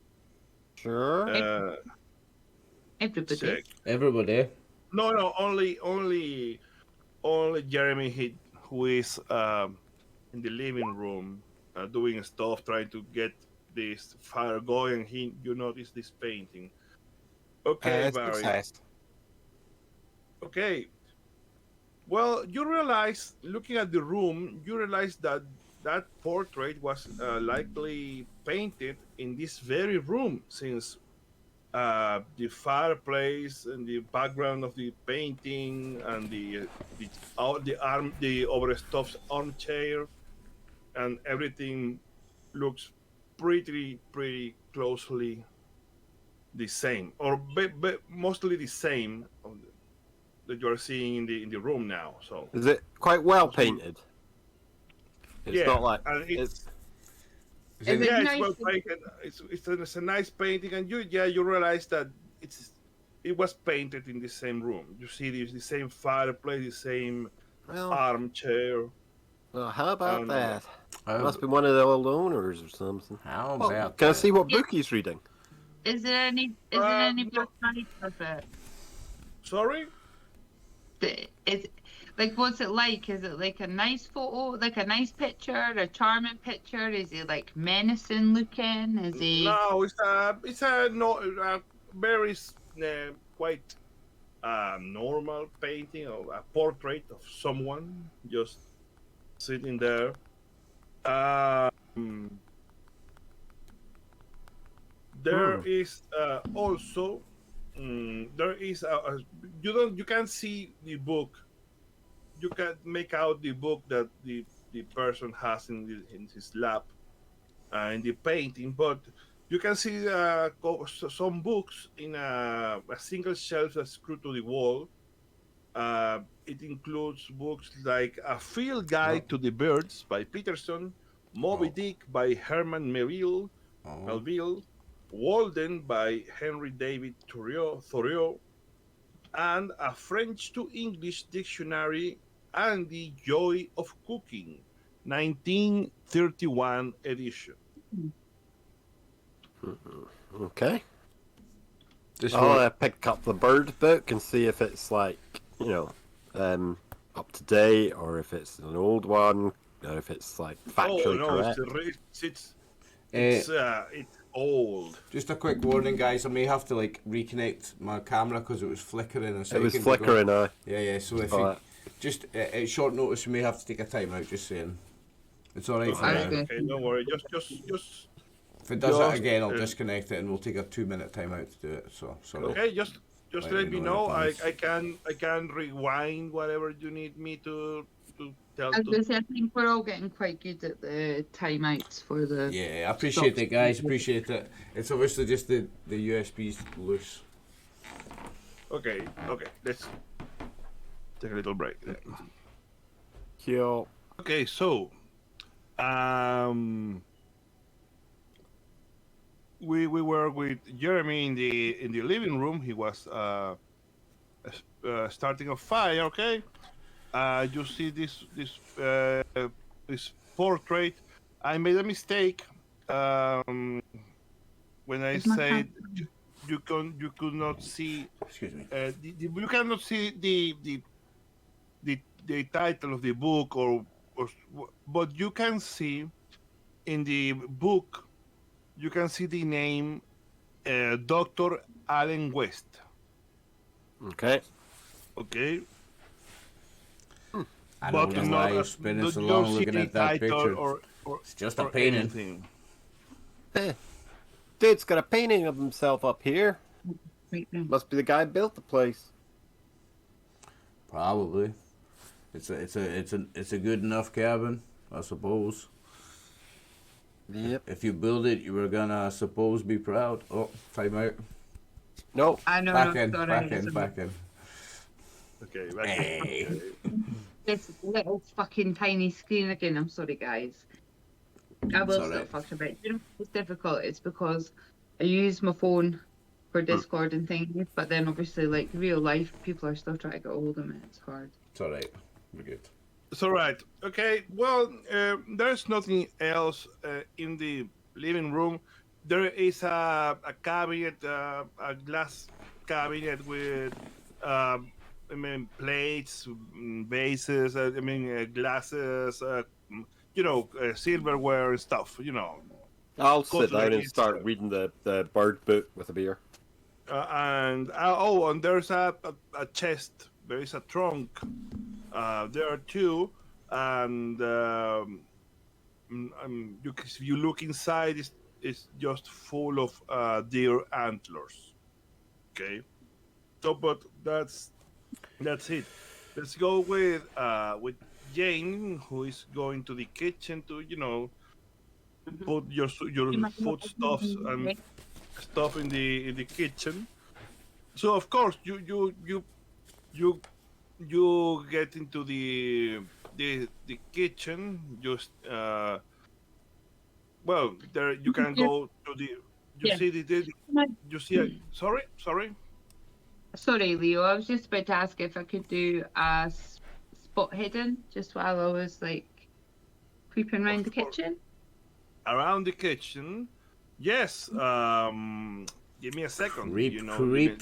Sure. Everybody. Check. Everybody. No, only Jeremy, who is in the living room doing stuff, trying to get this fire going. You notice this painting. Okay, Barry. Success. Okay. Well, you realize, looking at the room, you realize that that portrait was likely painted in this very room, since the fireplace and the background of the painting and the overstuffed armchair and everything looks pretty closely the same, or mostly the same that you are seeing in the room now. So Is it quite well painted? It's yeah, not like and it's Is it yeah, it's nice? well painted. It's a nice painting, and you realize that it was painted in the same room. You see the same fireplace, the same well. armchair. Well, how about Um, that? Oh, Must be one of the old owners or something. how Oh, about can I that? see what book he's reading? Is there any black light of it? Sorry. Is like, what's it like? Is it like a nice photo, like a nice picture, a charming picture? Is he like menacing looking? Is he? No, it's a very quite normal painting of a portrait of someone just sitting there. There is also there is you can see the book. You can make out the book that the person has in his lap in the painting, but you can see some books in a single shelf that's screwed to the wall. It includes books like A Field Guide to the Birds by Peterson, Moby Dick by Herman Melville, Walden by Henry David Thoreau, and a French to English dictionary and the Joy of Cooking, 1931 edition. Okay. Just I'll pick up the bird book and see if it's like, up to date, or if it's an old one, or if it's like factually correct. It's old. Just a quick warning, guys. I may have to like reconnect my camera because it was flickering a second It was flickering. Yeah. So if you just at short notice, you may have to take a time out. Just saying, it's all right for now. Okay, don't worry. Just. If it does it again, I'll disconnect it and we'll take a 2-minute time out to do it. So sorry. Okay, just let me know. in I can rewind whatever you need me to tell. I was gonna say, I think we're all getting quite good at the timeouts for the. Yeah, I appreciate it, guys. Appreciate it. It's obviously just the USB's loose. Okay. Let's take a little break. Kill. Okay, so we were with Jeremy in the living room. He was starting a fire. Okay, you see this portrait. I made a mistake when I said you could not see. Excuse me. You cannot see the title of the book but you can see in the book. You can see the name Dr. Allen West. Okay. I don't know why you're spending so long looking at that picture. It's just a painting. Dude's got a painting of himself up here. Right now. Must be the guy who built the place. Probably. It's a good enough cabin, I suppose. Yep. If you build it, you were gonna, I suppose, be proud. Oh, time out. Nope. I know. Back sorry, in. Okay, back Hey. This little fucking tiny screen again. I'm sorry, guys. I will It's stop alright. fucking about it. You know what's difficult? It's because I use my phone for Discord and things, but then obviously, like real life, people are still trying to get hold of me. It's hard. It's alright. We're good. It's all right. Okay. Well, there's nothing else in the living room. There is a cabinet, a glass cabinet with, plates, vases. Glasses. Silverware and stuff. I'll sit down and Cutlery start stuff. reading the bird book with a beer. And there's a chest. There is a trunk. There are two, and if you look inside, it's just full of deer antlers. Okay, so but that's it. Let's go with Jane, who is going to the kitchen to put your foodstuffs and stuff in the kitchen. So of course you get into the kitchen. Just there you can go to the. You see. Sorry. Sorry, Leo. I was just about to ask if I could do a spot hidden just while I was like creeping around the kitchen. Around the kitchen, yes. Give me a second. Creeping. Let me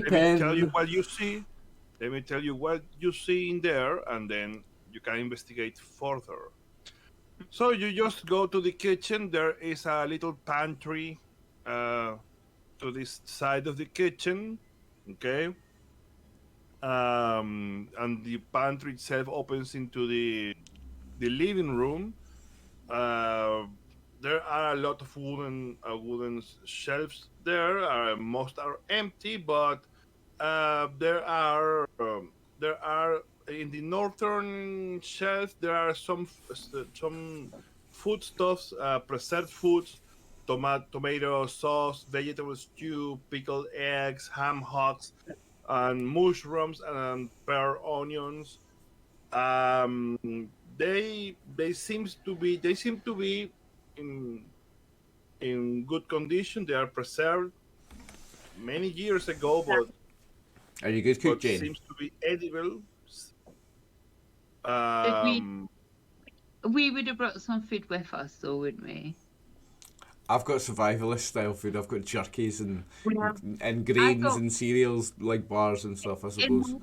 tell you what you see. Let me tell you what you see in there, and then you can investigate further. So you just go to the kitchen. There is a little pantry to this side of the kitchen. Okay. And the pantry itself opens into the living room. There are a lot of wooden shelves there. Most are empty, but there are in the northern shelf. There are some foodstuffs, preserved foods, tomato sauce, vegetable stew, pickled eggs, ham hocks, and mushrooms and pear onions. They seem to be in good condition. They are preserved many years ago, but Are you good cook, but Jane? seems to be edible. We would have brought some food with us, though, wouldn't we? I've got survivalist style food. I've got jerkies and I grains got and cereals like bars and stuff, I suppose.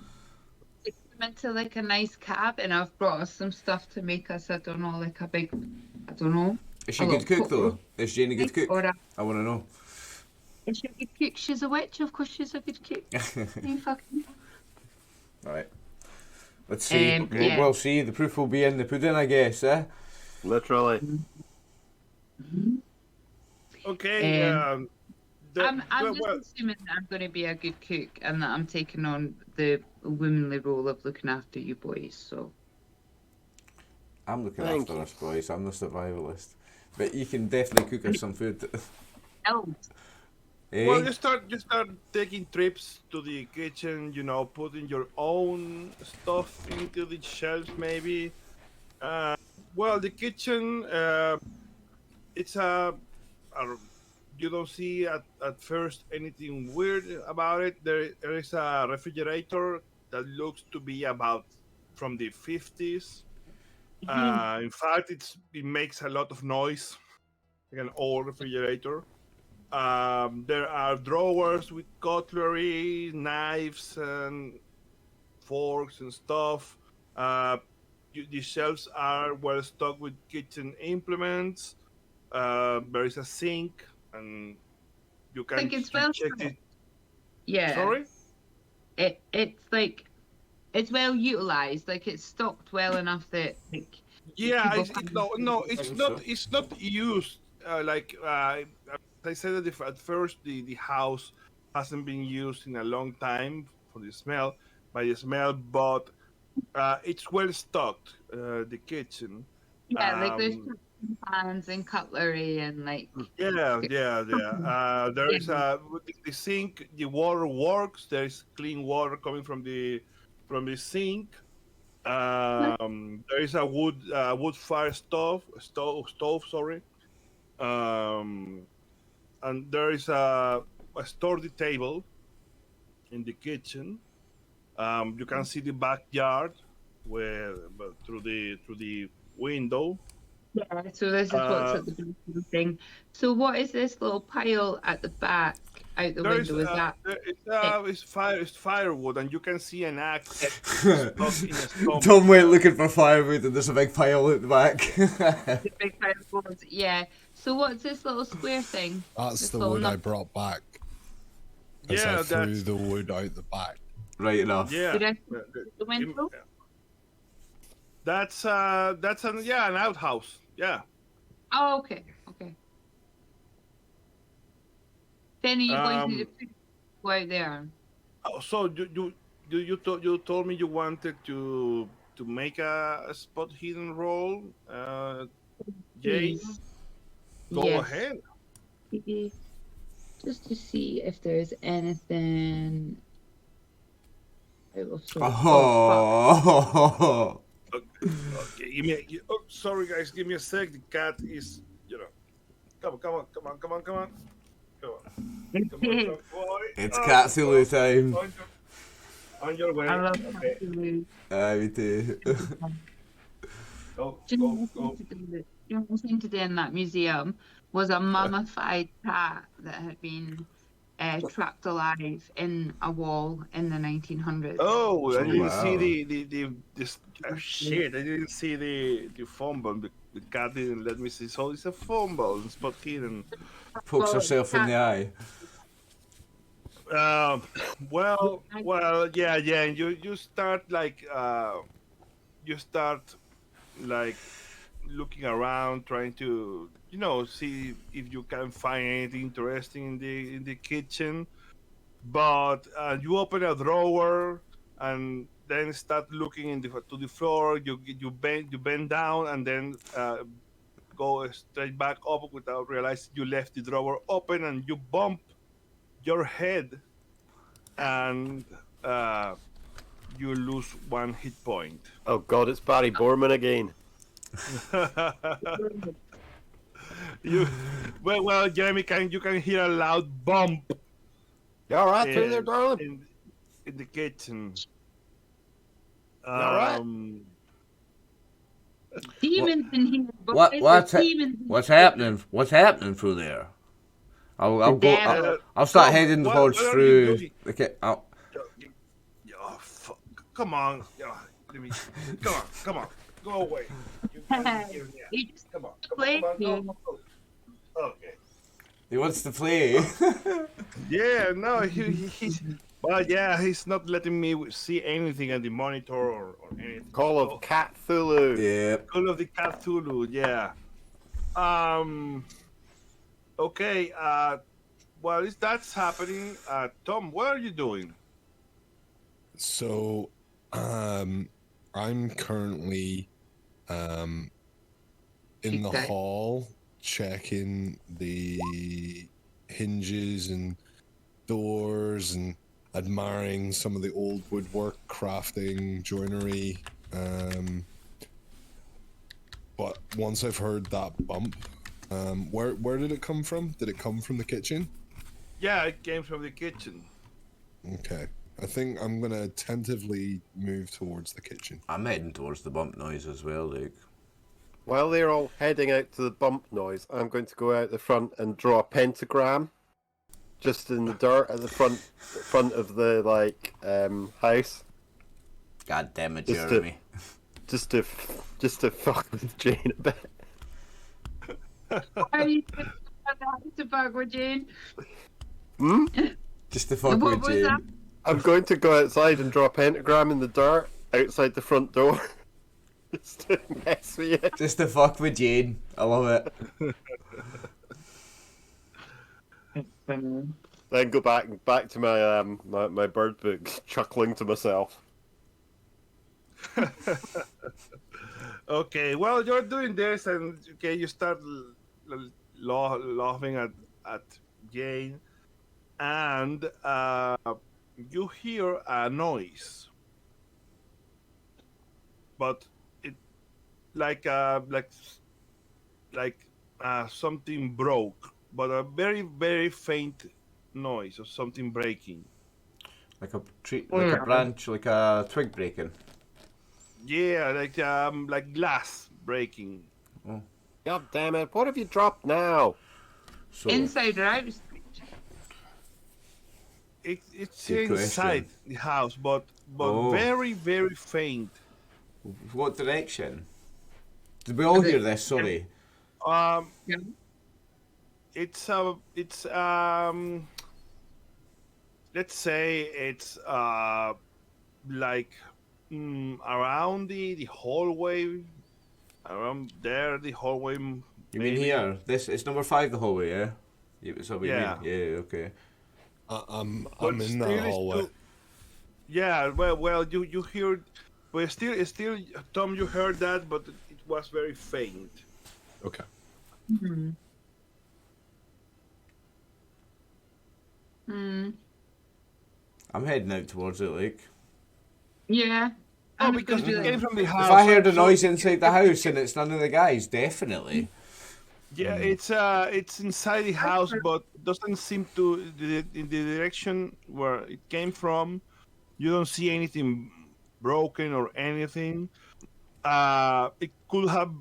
into like a nice cab, and I've brought us some stuff to make us. I don't know, like a big. I don't know. Is she a good cook though? Is Jane a good cook? I want to know. Is she a good cook? She's a witch. Of course, she's a good cook. You fucking. Right. Let's see. Yeah. We'll see. The proof will be in the pudding, I guess, eh? Literally. Okay. I'm just assuming that I'm going to be a good cook and that I'm taking on the womanly role of looking after you boys. So. I'm looking after us, boys. I'm the survivalist. But you can definitely cook us some food. Oh. Eh? Well, you start taking trips to the kitchen. You know, putting your own stuff into the shelves, maybe. Well, the kitchen, it's you don't see at first anything weird about it. There is a refrigerator that looks to be about from the 50s. In fact, it makes a lot of noise, like an old refrigerator. There are drawers with cutlery, knives, and forks and stuff. The shelves are well stocked with kitchen implements. There is a sink, and you can check it. Yeah. Sorry? It's like it's well utilized. Like it's stocked well enough that like. Yeah, it's not used. I said that at first the house hasn't been used in a long time for the smell, but it's well stocked. The kitchen. Yeah, like there's pans and cutlery and like. Yeah. There is the sink. The water works. There is clean water coming from the sink. There is a wood fire stove. Sorry. And there is a sturdy table in the kitchen. You can see the backyard through the window. Yeah, so this is what's at the back of the thing. So what is this little pile at the back out the window? Is that? It's firewood, and you can see an axe stuck in a stump. Tom went looking for firewood, and there's a big pile at the back. The big pile of wood, yeah. So what's this little square thing? That's the wood I brought back. As I threw the wood out the back. Right enough. Yeah. Did I the window? That's an outhouse. Yeah. Oh, okay. Then you going to go out there. So you told me you wanted to make a spot hidden roll, Jane. Go ahead. Just to see if there's anything. Okay, sorry guys, give me a sec. The cat is, come on. It's Cthulhu time. On your way. I love okay. Me too. Go. You know what thing today in that museum was a mummified cat that had been trapped alive in a wall in the 1900s. Oh, I didn't see shit. I didn't see the fumble. The cat didn't let me see. So it's a fumble. Spot hidden. Pokes herself in the eye. Well, yeah. And you start looking around, trying to see if you can find anything interesting in the kitchen. But you open a drawer and then start looking to the floor. You bend down and then go straight back up without realizing you left the drawer open, and you bump your head and you lose 1 hit point. Oh God, it's Barry Borman again. Jeremy, you can hear a loud bump. You all right through there, darling? in the kitchen. All right. Demons in here. What? boys, What's there's it? demons in What's here. happening? What's happening through there? I'll The go. devil. I'll start Tom, heading what towards are you through doing? the kit. Oh, Oh, fuck. Come on. Let me. Come on. Go away. You can't be here yet. You just Come on. play Go. Okay. he wants to play. Yeah, no, he's. But yeah, he's not letting me see anything on the monitor or anything. Call of Cthulhu. Yeah. Call of the Cthulhu, yeah. Okay. While that's happening, Tom, what are you doing? So, I'm currently in the Okay. hall checking the hinges and doors and admiring some of the old woodwork, crafting, joinery. But once I've heard that bump, where did it come from? Did it come from the kitchen? Yeah, it came from the kitchen. Okay. I think I'm gonna tentatively move towards the kitchen. I'm heading towards the bump noise as well, Luke. While they're all heading out to the bump noise, I'm going to go out the front and draw a pentagram, just in the dirt at the front of the house, God damn it, Just to- Jeremy. just to fuck with Jane a bit. Are you to fuck with Jane? Hmm? Just to fuck What with was Jane. that? I'm going to go outside and draw a pentagram in the dirt outside the front door, just to mess with you. Just to fuck with Jane. I love it. Then go back to my my bird book, chuckling to myself. Okay, well, you're doing this, and okay, you start laughing at Jane, and you hear a noise, but it like something broke, but a very very faint noise of something breaking. Like a tree, like a branch, like a twig breaking. Yeah, like glass breaking. God damn it! What have you dropped now? So Inside or outside? It's Good inside question. the house, but Oh. very very faint. what direction? Did we all hear this? Sorry. Um, Yeah. it's let's say it's like around the hallway, around there the hallway. You maybe. mean here? This it's number 5, the hallway, yeah. Yeah, that's what we Yeah. mean. Yeah, okay. I'm But in still that it's hallway. too- Yeah, well, you hear, but still, Tom, you heard that, but it was very faint. Okay. Hmm. Hmm. I'm heading out towards it, like. Yeah. Oh, I was because gonna it do came that. from the house. If I heard a so- noise inside the house and it's none of the guys, definitely. Yeah, it's inside the house, but doesn't seem to in the direction where it came from. You don't see anything broken or anything. It could have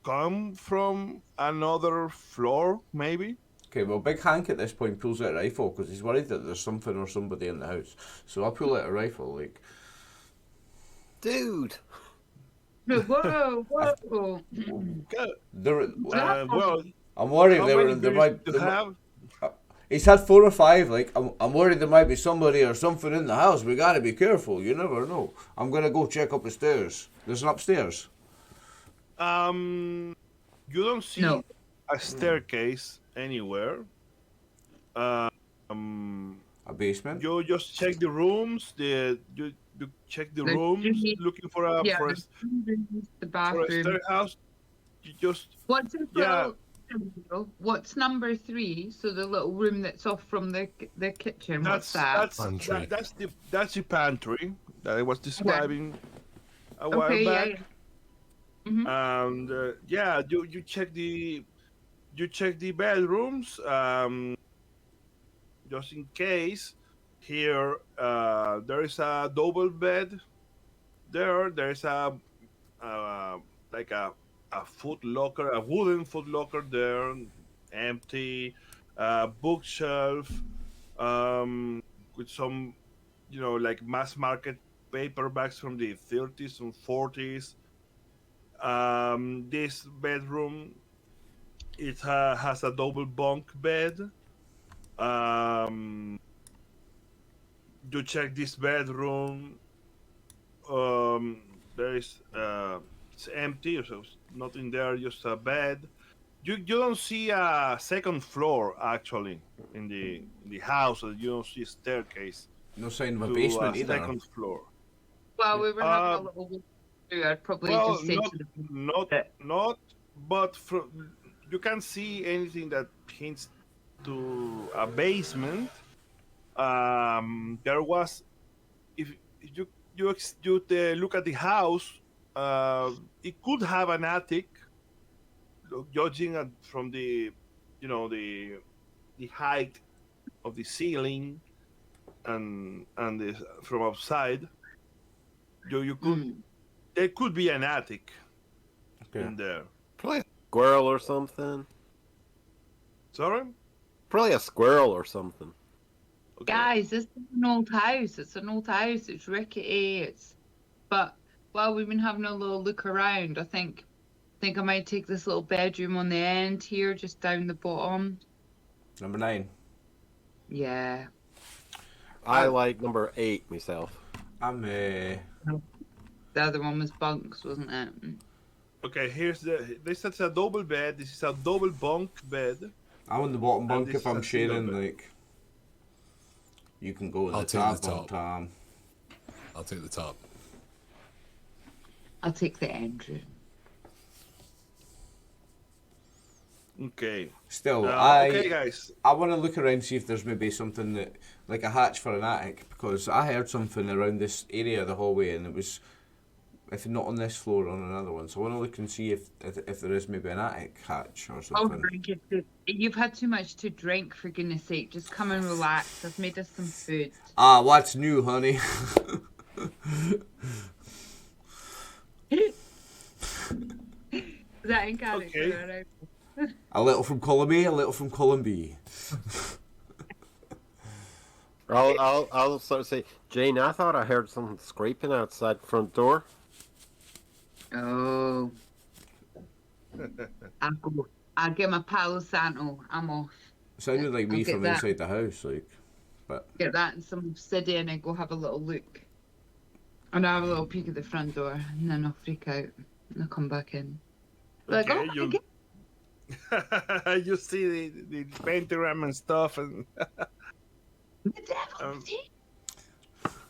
come from another floor, maybe. Okay, well, Big Hank at this point pulls out a rifle because he's worried that there's something or somebody in the house. So I pull out a rifle, like. Dude! Whoa, whoa. There, Well, I'm worried how there, many there beers might. do you There, have? he's had 4 or 5. Like, I'm worried there might be somebody or something in the house. We gotta be careful. You never know. I'm gonna go check up the stairs. There's an upstairs. You don't see No. a staircase anywhere. A basement. You just check the rooms. You check the Like, rooms, you need- looking for a Yeah, for a, the for a bathroom. stairhouse. You just What's the Yeah. little, what's number 3? So the little room that's off from the kitchen. What's that? Pantry. That's the pantry that I was describing a while Okay, yeah, back. yeah. Mhm. And you check the bedrooms just in case, Here, there is a double bed. There's like a foot locker, a wooden foot locker there, empty. Bookshelf, with some, like mass market paperbacks from the 30s and 40s. This bedroom, it has a double bunk bed. Um, you check this bedroom. There is it's empty, so it's nothing there, just a bed. You don't see a second floor actually in the house. You don't see a staircase No sign of a to basement a either. second floor. Well, we were having a little look through. I'd probably Well, just say to not, but you can't see anything that hints to a basement. There was, if you look at the house, it could have an attic. Judging from the, the height of the ceiling and from outside, you could there could be an attic in there. Probably a squirrel or something. Sorry? Probably a squirrel or something. Okay. Guys, this is an old house. It's an old house. It's rickety. But while we've been having a little look around, I think I might take this little bedroom on the end here, just down the bottom. Number 9. Yeah. I like number 8 myself. I'm The other one was bunks, wasn't it? Okay, this is a double bed. This is a double bunk bed. I'm on the bottom bunk this if I'm is a single sharing. bed. Like, you can go on I'll the take top the bunk, top. Tom. I'll take the top. I'll take the end room. Okay. Still, okay, guys. I want to look around, see if there's maybe something that, like a hatch for an attic, because I heard something around this area of the hallway, and it was, if not on this floor, on another one. So I want to look and see if there is maybe an attic hatch or Oh, something. drink it. You've had too much to drink, for goodness sake. Just come and relax. I've made us some food. Ah, what's new, honey? Is that in character? Okay. Alright. A little from column A, a little from column B. I'll sort of say, Jane, I thought I heard something scraping outside the front door. Oh. I'll get my Palo Santo. I'm off. Sounded like me I'll get from that. inside the house, like. Get that and some obsidian and go have a little look. And I'll have a little peek at the front door, and then I'll freak out. And I'll come back in. Like, Okay, oh, you- You see the pentagram and stuff, and the devil! Um,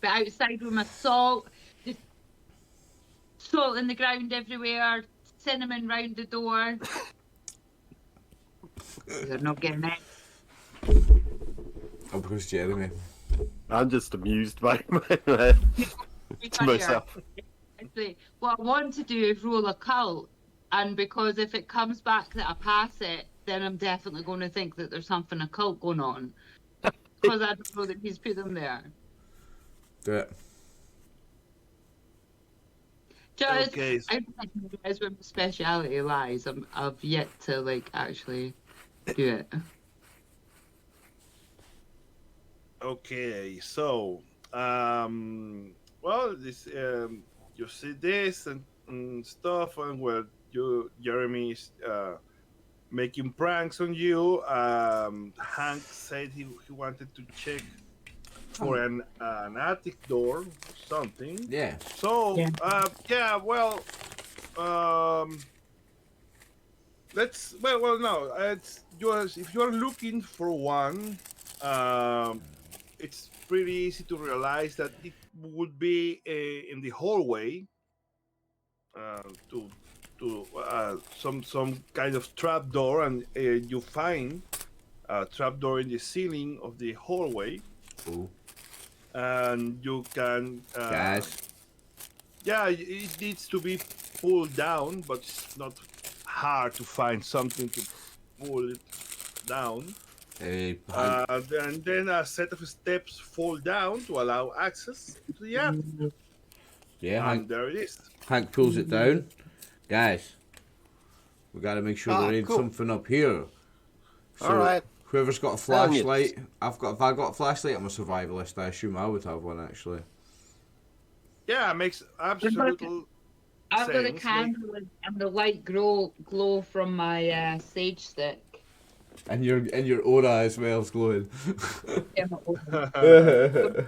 But outside with my salt, just salt in the ground everywhere, cinnamon round the door. They're not getting it. Oh, because Jeremy. I'm just amused by to myself. Actually, what I want to do is roll a cult, and because if it comes back that I pass it, then I'm definitely going to think that there's something occult going on. Because I don't know that he's put them there. Do it. Just, Okay. I don't know where my speciality lies. I've yet to actually do it. okay, so well, this you see this and stuff, and well, Jeremy's making pranks on you. Hank said he wanted to check for an attic door or something. Yeah. So well, let's no, it's if you are looking for one, it's pretty easy to realize that it would be in the hallway to some kind of trap door, and you find a trap door in the ceiling of the hallway, Cool. and you can Guys. yeah, it needs to be pulled down, but it's not hard to find something to pull it down. And then a set of steps fall down to allow access to the attic. Yeah, And Hank, there it is. Hank pulls it down. Guys, we gotta make sure there ain't Cool. something up here. So, All right. whoever's got a Telling you. flashlight, Have I got a flashlight? I'm a survivalist. I assume I would have one actually. Yeah, it makes absolute I've got a sense. candle and the light glow from my sage stick. And your aura as well is glowing. Yeah, my aura.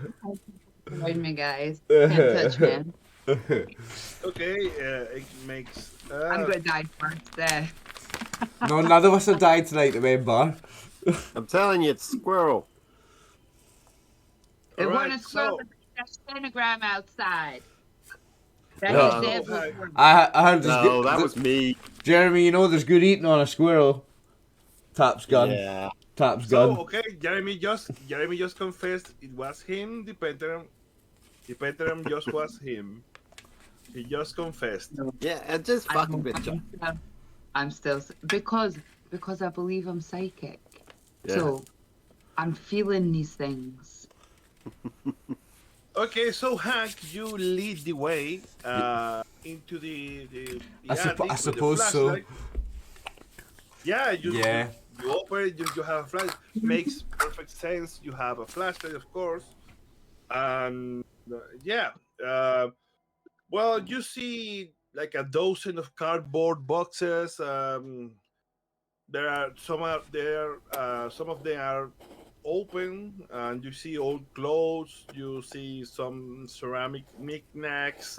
Avoid me, guys. Can't touch me. Okay, it makes. I'm gonna die first there. No, none of us have died tonight, remember? I'm telling you, it's squirrel. There Alright, wasn't a squirrel, so- but a stenogram outside. That No. is dead So, before. I heard No, that was me. Jeremy, you know there's good eating on a squirrel. Taps gun. Yeah. Taps So gun. okay, Jeremy just confessed it was him. The pentagram just was him. He just confessed. Yeah, and just fucking with you. I'm still because I believe I'm psychic. Yeah. So I'm feeling these things. Okay, so Hank, you lead the way into the attic I with the suppose so. flashlight. Yeah, Yeah. You open it, you have a flash. Makes perfect sense. You have a flashlight, of course. And well, you see like a dozen of cardboard boxes. There are some of them are open, and you see old clothes. You see some ceramic knickknacks.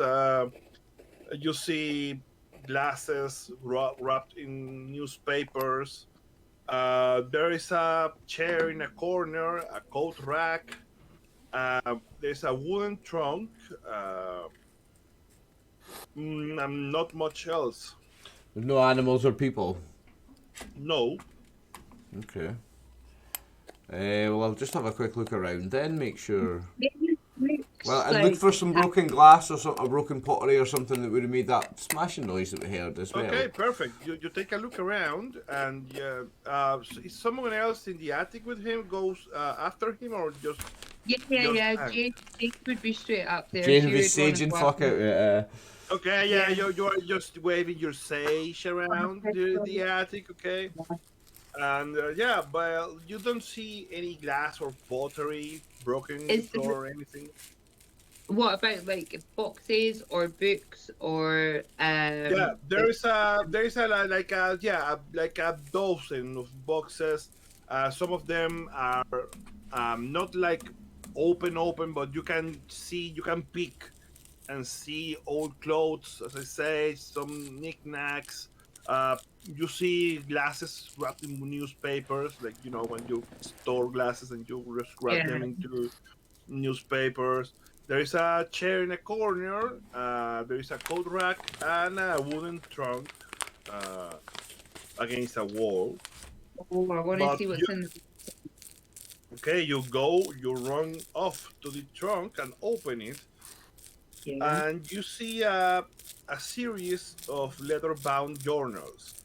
You see glasses wrapped in newspapers. There is a chair in a corner, a coat rack. There's a wooden trunk. And not much else. There's no animals or people. No. Okay. Well, I'll just have a quick look around then, make sure. Well, I'd look for some broken glass or a broken pottery or something that would have made that smashing noise that we heard as well. Okay, perfect. You take a look around, and is someone else in the attic with him goes after him, or just? Yeah. Jane would be straight up there. Jane She be would wanna saging go fuck up. out of it. Okay, yeah, you are just waving your sage around the attic, okay? And but you don't see any glass or pottery broken Is- or anything. What about like boxes or books or Yeah, there is a like a dozen of boxes. Some of them are not like open, but you can peek and see old clothes, as I say, some knickknacks. You see glasses wrapped in newspapers, like when you store glasses and you just wrap them into newspapers. There is a chair in a corner. There is a coat rack and a wooden trunk against a wall. Oh, I want to But see what's in. Okay, you run off to the trunk and open it, and you see a series of leather-bound journals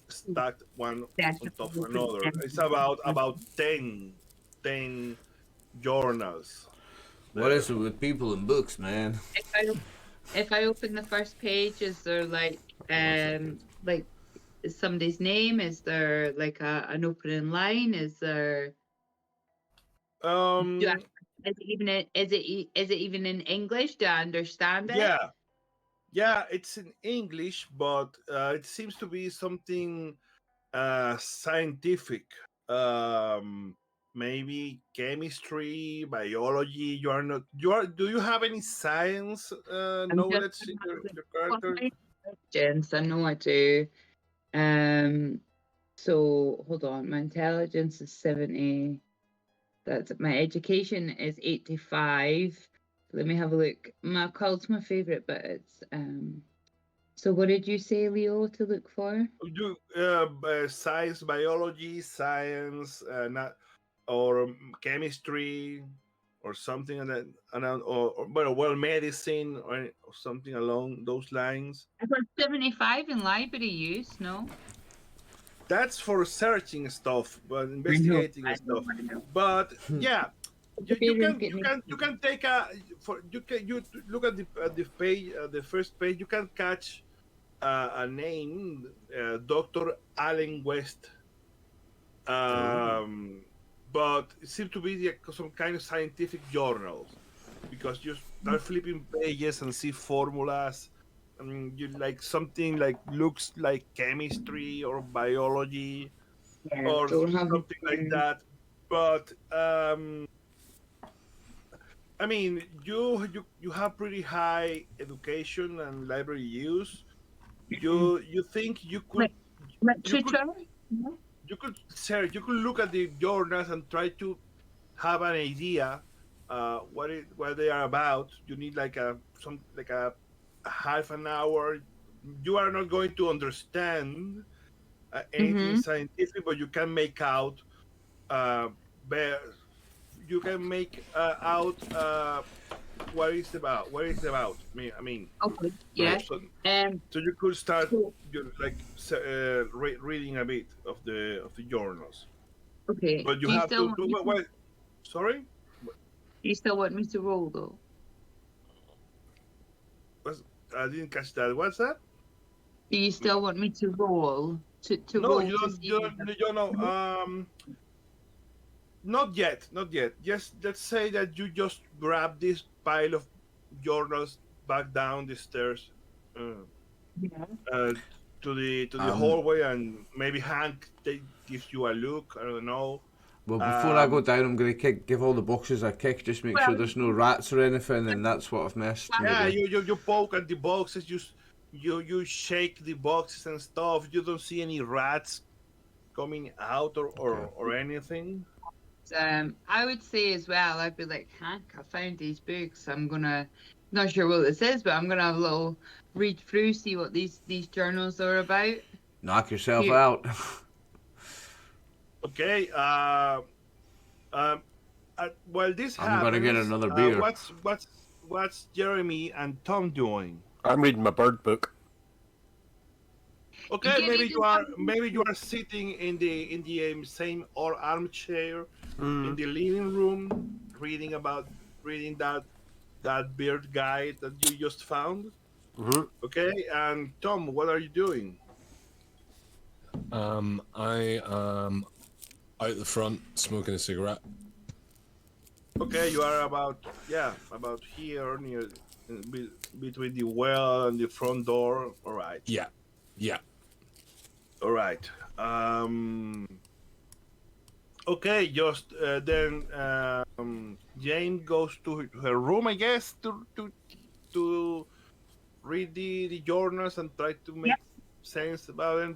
stacked one on top of another. It's about 10 journals. What is it with people and books, man? If I open the first page, is there like is somebody's name? Is there like an opening line? Is there? Is it even in English? Do I understand it? Yeah, it's in English, but it seems to be something scientific. Maybe chemistry, biology. Do you have any science knowledge in your character? Intelligence, I know I do. So hold on, my intelligence is 70. That's my education is 85. Let me have a look. My occult's my favorite, but it's So what did you say, Leo, to look for? Do science, biology, science, or chemistry, or something like that, or medicine, or something along those lines. I got 75 in library use, no? that's for searching stuff, but investigating stuff. But yeah, you can take you look at the page, the first page. You can catch a name, Dr. Allen West. But it seems to be some kind of scientific journals, because you start flipping pages and see formulas. You like something like looks like chemistry or biology or something like that. But I mean, you have pretty high education and library use. You think you could Literature? you could search, you could look at the journals and try to have an idea what they are about. You need like a half an hour. You are not going to understand anything scientific, but you can make out you can make out what it's about. I mean, Okay, yeah. so you could start reading a bit of the journals. Okay. But you have to do what? Sorry? You still want me to roll though? I didn't catch that. What's that? Do you still want me to roll? To No, roll you to don't. see You know. Not yet. Just let's say that you just grab this pile of journals back down the stairs to the hallway, and maybe Hank gives you a look. I don't know. Well, before I go down, I'm going to give all the boxes a kick, just make sure there's no rats or anything, and that's what I've missed. Yeah, maybe. you poke at the boxes, you shake the boxes and stuff. You don't see any rats coming out or anything. I would say as well, I'd be like, Hank, I found these books. Not sure what this is, but I'm gonna have a little read through, see what these journals are about. Knock yourself out. Okay. While this happens, I'm gonna get another beer. What's Jeremy and Tom doing? I'm reading my bird book. Okay, maybe you are sitting in the same armchair in the living room, reading that bird guide that you just found. Mm-hmm. Okay, and Tom, what are you doing? I am out the front smoking a cigarette. Okay, you are about here near between the well and the front door. All right. Yeah. All right. Okay, just then Jane goes to her room, I guess, to read the journals and try to make sense about them.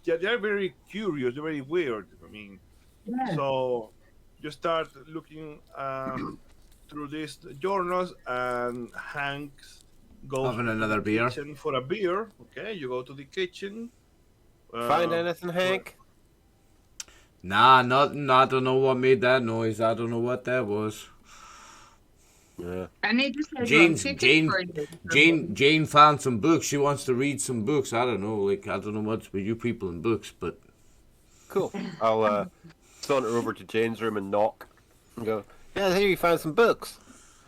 They're very curious. They're very weird. I mean, so you start looking through these journals, and Hanks goes Having another to the beer. kitchen for a beer. Okay, you go to the kitchen. Find anything, Hank? Nah, nothing. I don't know what made that noise. I don't know what that was. Yeah. And they just had Jane found some books. She wants to read some books. I don't know. I don't know what's with you people in books, but Cool. I'll saunter over to Jane's room and knock and go, yeah, here you found some books.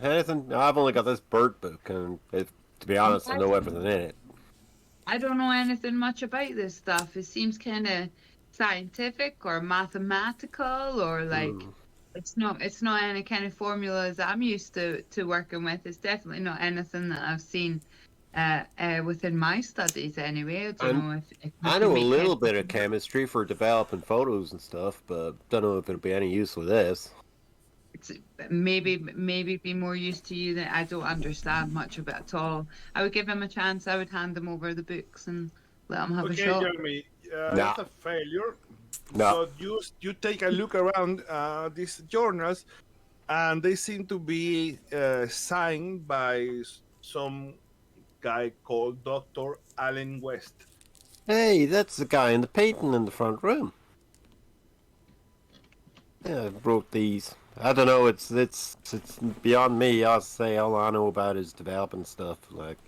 Anything? No, I've only got this bird book, and to be honest, I know everything in it. I don't know anything much about this stuff. It seems kind of scientific or mathematical, or like it's not any kind of formulas I'm used to working with. It's definitely not anything that I've seen within my studies anyway. I don't know if I know a little bit of chemistry for developing photos and stuff, but don't know if it'll be any use with this. It's maybe be more used to you. That I don't understand much of it at all. I would give him a chance. I would hand him over the books and let him have a shot. Okay, Jeremy, that's a failure. No. So you take a look around these journals, and they seem to be signed by some guy called Dr. Allen West. Hey, that's the guy in the painting in the front room. Yeah, I wrote these. I don't know, it's beyond me. I'll say all I know about is developing stuff like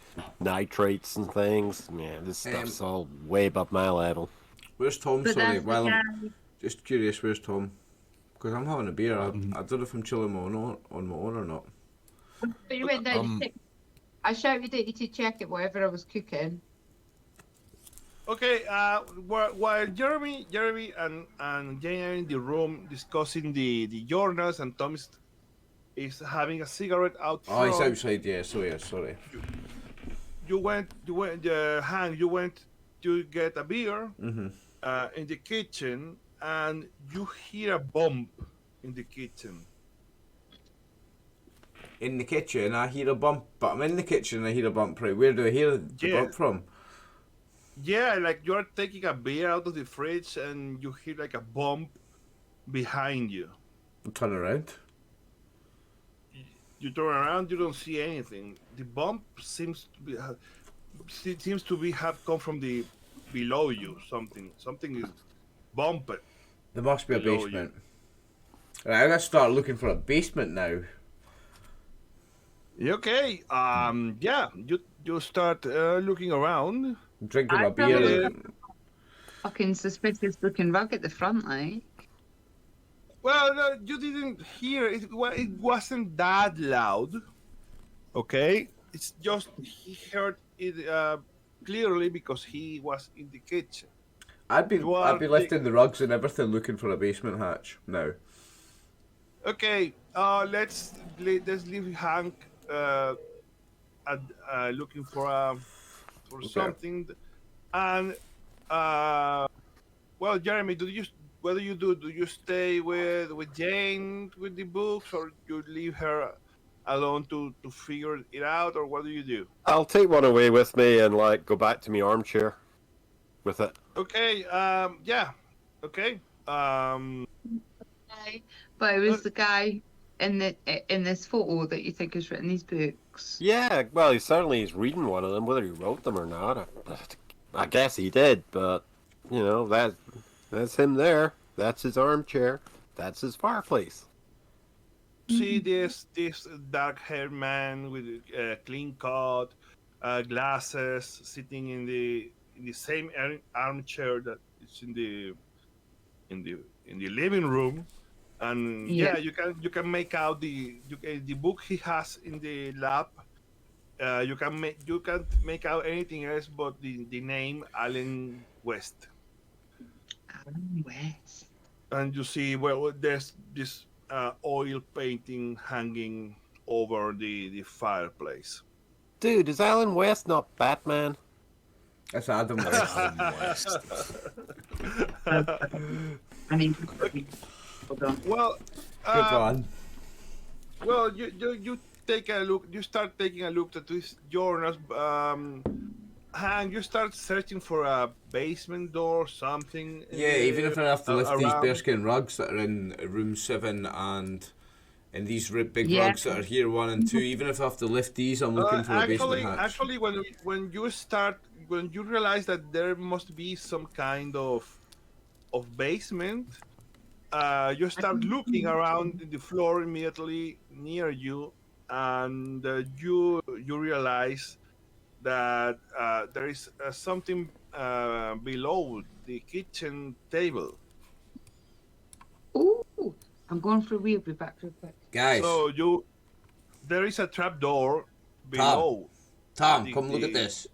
nitrates and things. Yeah, this stuff's all way above my level. Where's Tom? But Sorry, that's the well, I'm guy. just curious. Where's Tom? Because I'm having a beer. I don't know if I'm chilling on my own or not. But you went down. Um, I shouted at you to check it whatever I was cooking. Okay, while Jeremy and Jane are in the room discussing the journals, and Tom is having a cigarette out Oh, he's front. outside. Yeah, sorry. You went, Hank, you went to get a beer Mhm. in the kitchen, and you hear a bump in the kitchen. In the kitchen, I hear a bump, but I'm in the kitchen. I hear a bump. Right, where do I hear the Yeah. bump from? Yeah, like you're taking a beer out of the fridge, and you hear like a bump behind you. Turn around. You turn around, you don't see anything. The bump seems to be have come from the below you. Something is bumped. There must be a Below basement. Right, I gotta start looking for a basement now. Okay. Yeah. You start looking around. I'm drinking I my beer. probably- and- Fucking suspicious looking rug at the front, like. Well, no, you didn't hear it. It wasn't that loud. Okay. It's just he heard it clearly because he was in the kitchen. I'd be You are lifting the rugs and everything, looking for a basement hatch now. Okay, let's leave Hank looking for something, and well, Jeremy, do you stay with Jane with the books, or you leave her alone to figure it out, or what do you do? I'll take one away with me and like go back to my armchair with it. Okay, yeah, okay, But it was the guy in this photo that you think has written these books. Yeah, well, he certainly is reading one of them, whether he wrote them or not. I guess he did, but you know that's him there. That's his armchair. That's his fireplace. see this dark-haired man with a clean cut, glasses, sitting in the same armchair that is in the living room, and Yeah. you can make out the book he has in the lap. You can't make out anything else but the name Allen West. West. And you see, well, there's this oil painting hanging over the fireplace. Dude, is Alan West not Batman? That's Adam West. Adam West. I mean, hold on. Well, Good one. well, you take a look. You start taking a look at these journals, and you start searching for a basement door, something. Yeah, even if I have to lift these around. bearskin rugs that are in room 7 and these big Yeah. rugs that are here 1 and 2, even if I have to lift these, I'm looking for a basement hatch. Actually, when you realize that there must be some kind of basement, you start looking around the floor immediately near you, and you realize that there is something below the kitchen table. Ooh, I'm going for a wee. I'll be back real quick. Guys, So there is a trap door below. Tom, come look at this.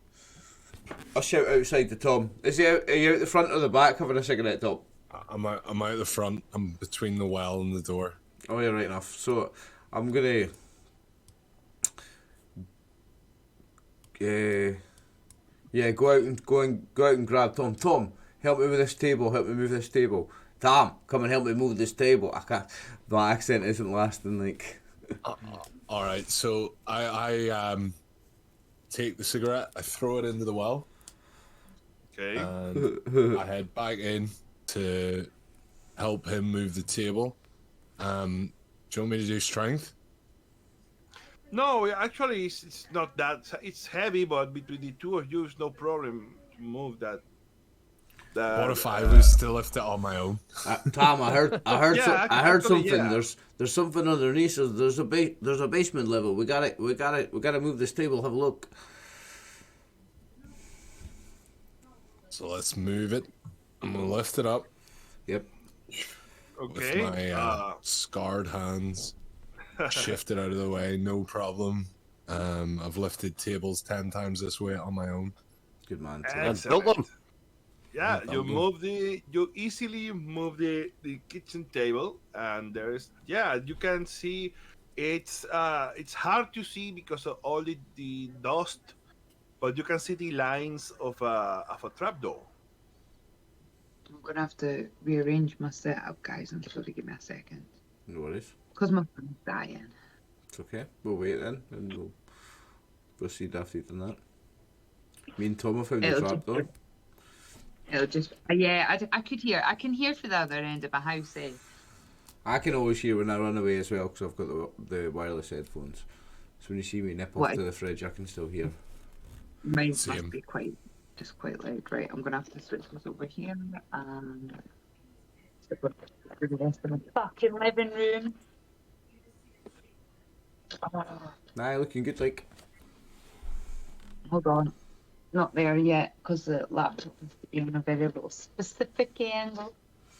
I'll shout outside to Tom. Is he out, are you out the front or the back having a cigarette, Tom? I'm out the front. I'm between the well and the door. Oh, yeah, right enough. So, I'm gonna... yeah, go out and grab Tom. Tom, help me with this table. Help me move this table. Tom, come and help me move this table. I can't. My accent isn't lasting. Like, All right, so I take the cigarette, I throw it into the well, Okay. and I head back in to help him move the table. Do you want me to do strength? No, actually, it's not that. It's heavy, but between the two of you, it's no problem to move that. What if I was to lift it on my own? Tom, I heard Yeah, I heard actually, something. yeah. There's something underneath. So there's a basement level. We gotta move this table. Have a look. So let's move it. I'm gonna lift it up Yep. Okay. with my scarred hands. Shift it out of the way, no problem. I've lifted tables 10 times this weight on my own. Good man. Tim. And built them. Yeah, Yeah, you Bumble. you easily move the kitchen table, and you can see it's hard to see because of all the dust, but you can see the lines of a trapdoor. I'm gonna have to rearrange my setup, guys. I'm sorry, give me a second. No worries. Because my phone's dying. It's okay. We'll wait then, and we'll proceed after you've done that. Me and Tom have found the It'll trapdoor. It'll just, yeah, I could hear. I can hear through the other end of my house, eh? I can always hear when I run away as well because I've got the wireless headphones. So when you see me nip off What? to the fridge, I can still hear. Mine Same. must be quite loud. Right, I'm gonna have to switch this over here and stick with the rest of the fucking living room. Nah, looking good, like. Hold on, not there yet because the laptop is in a very little specific angle.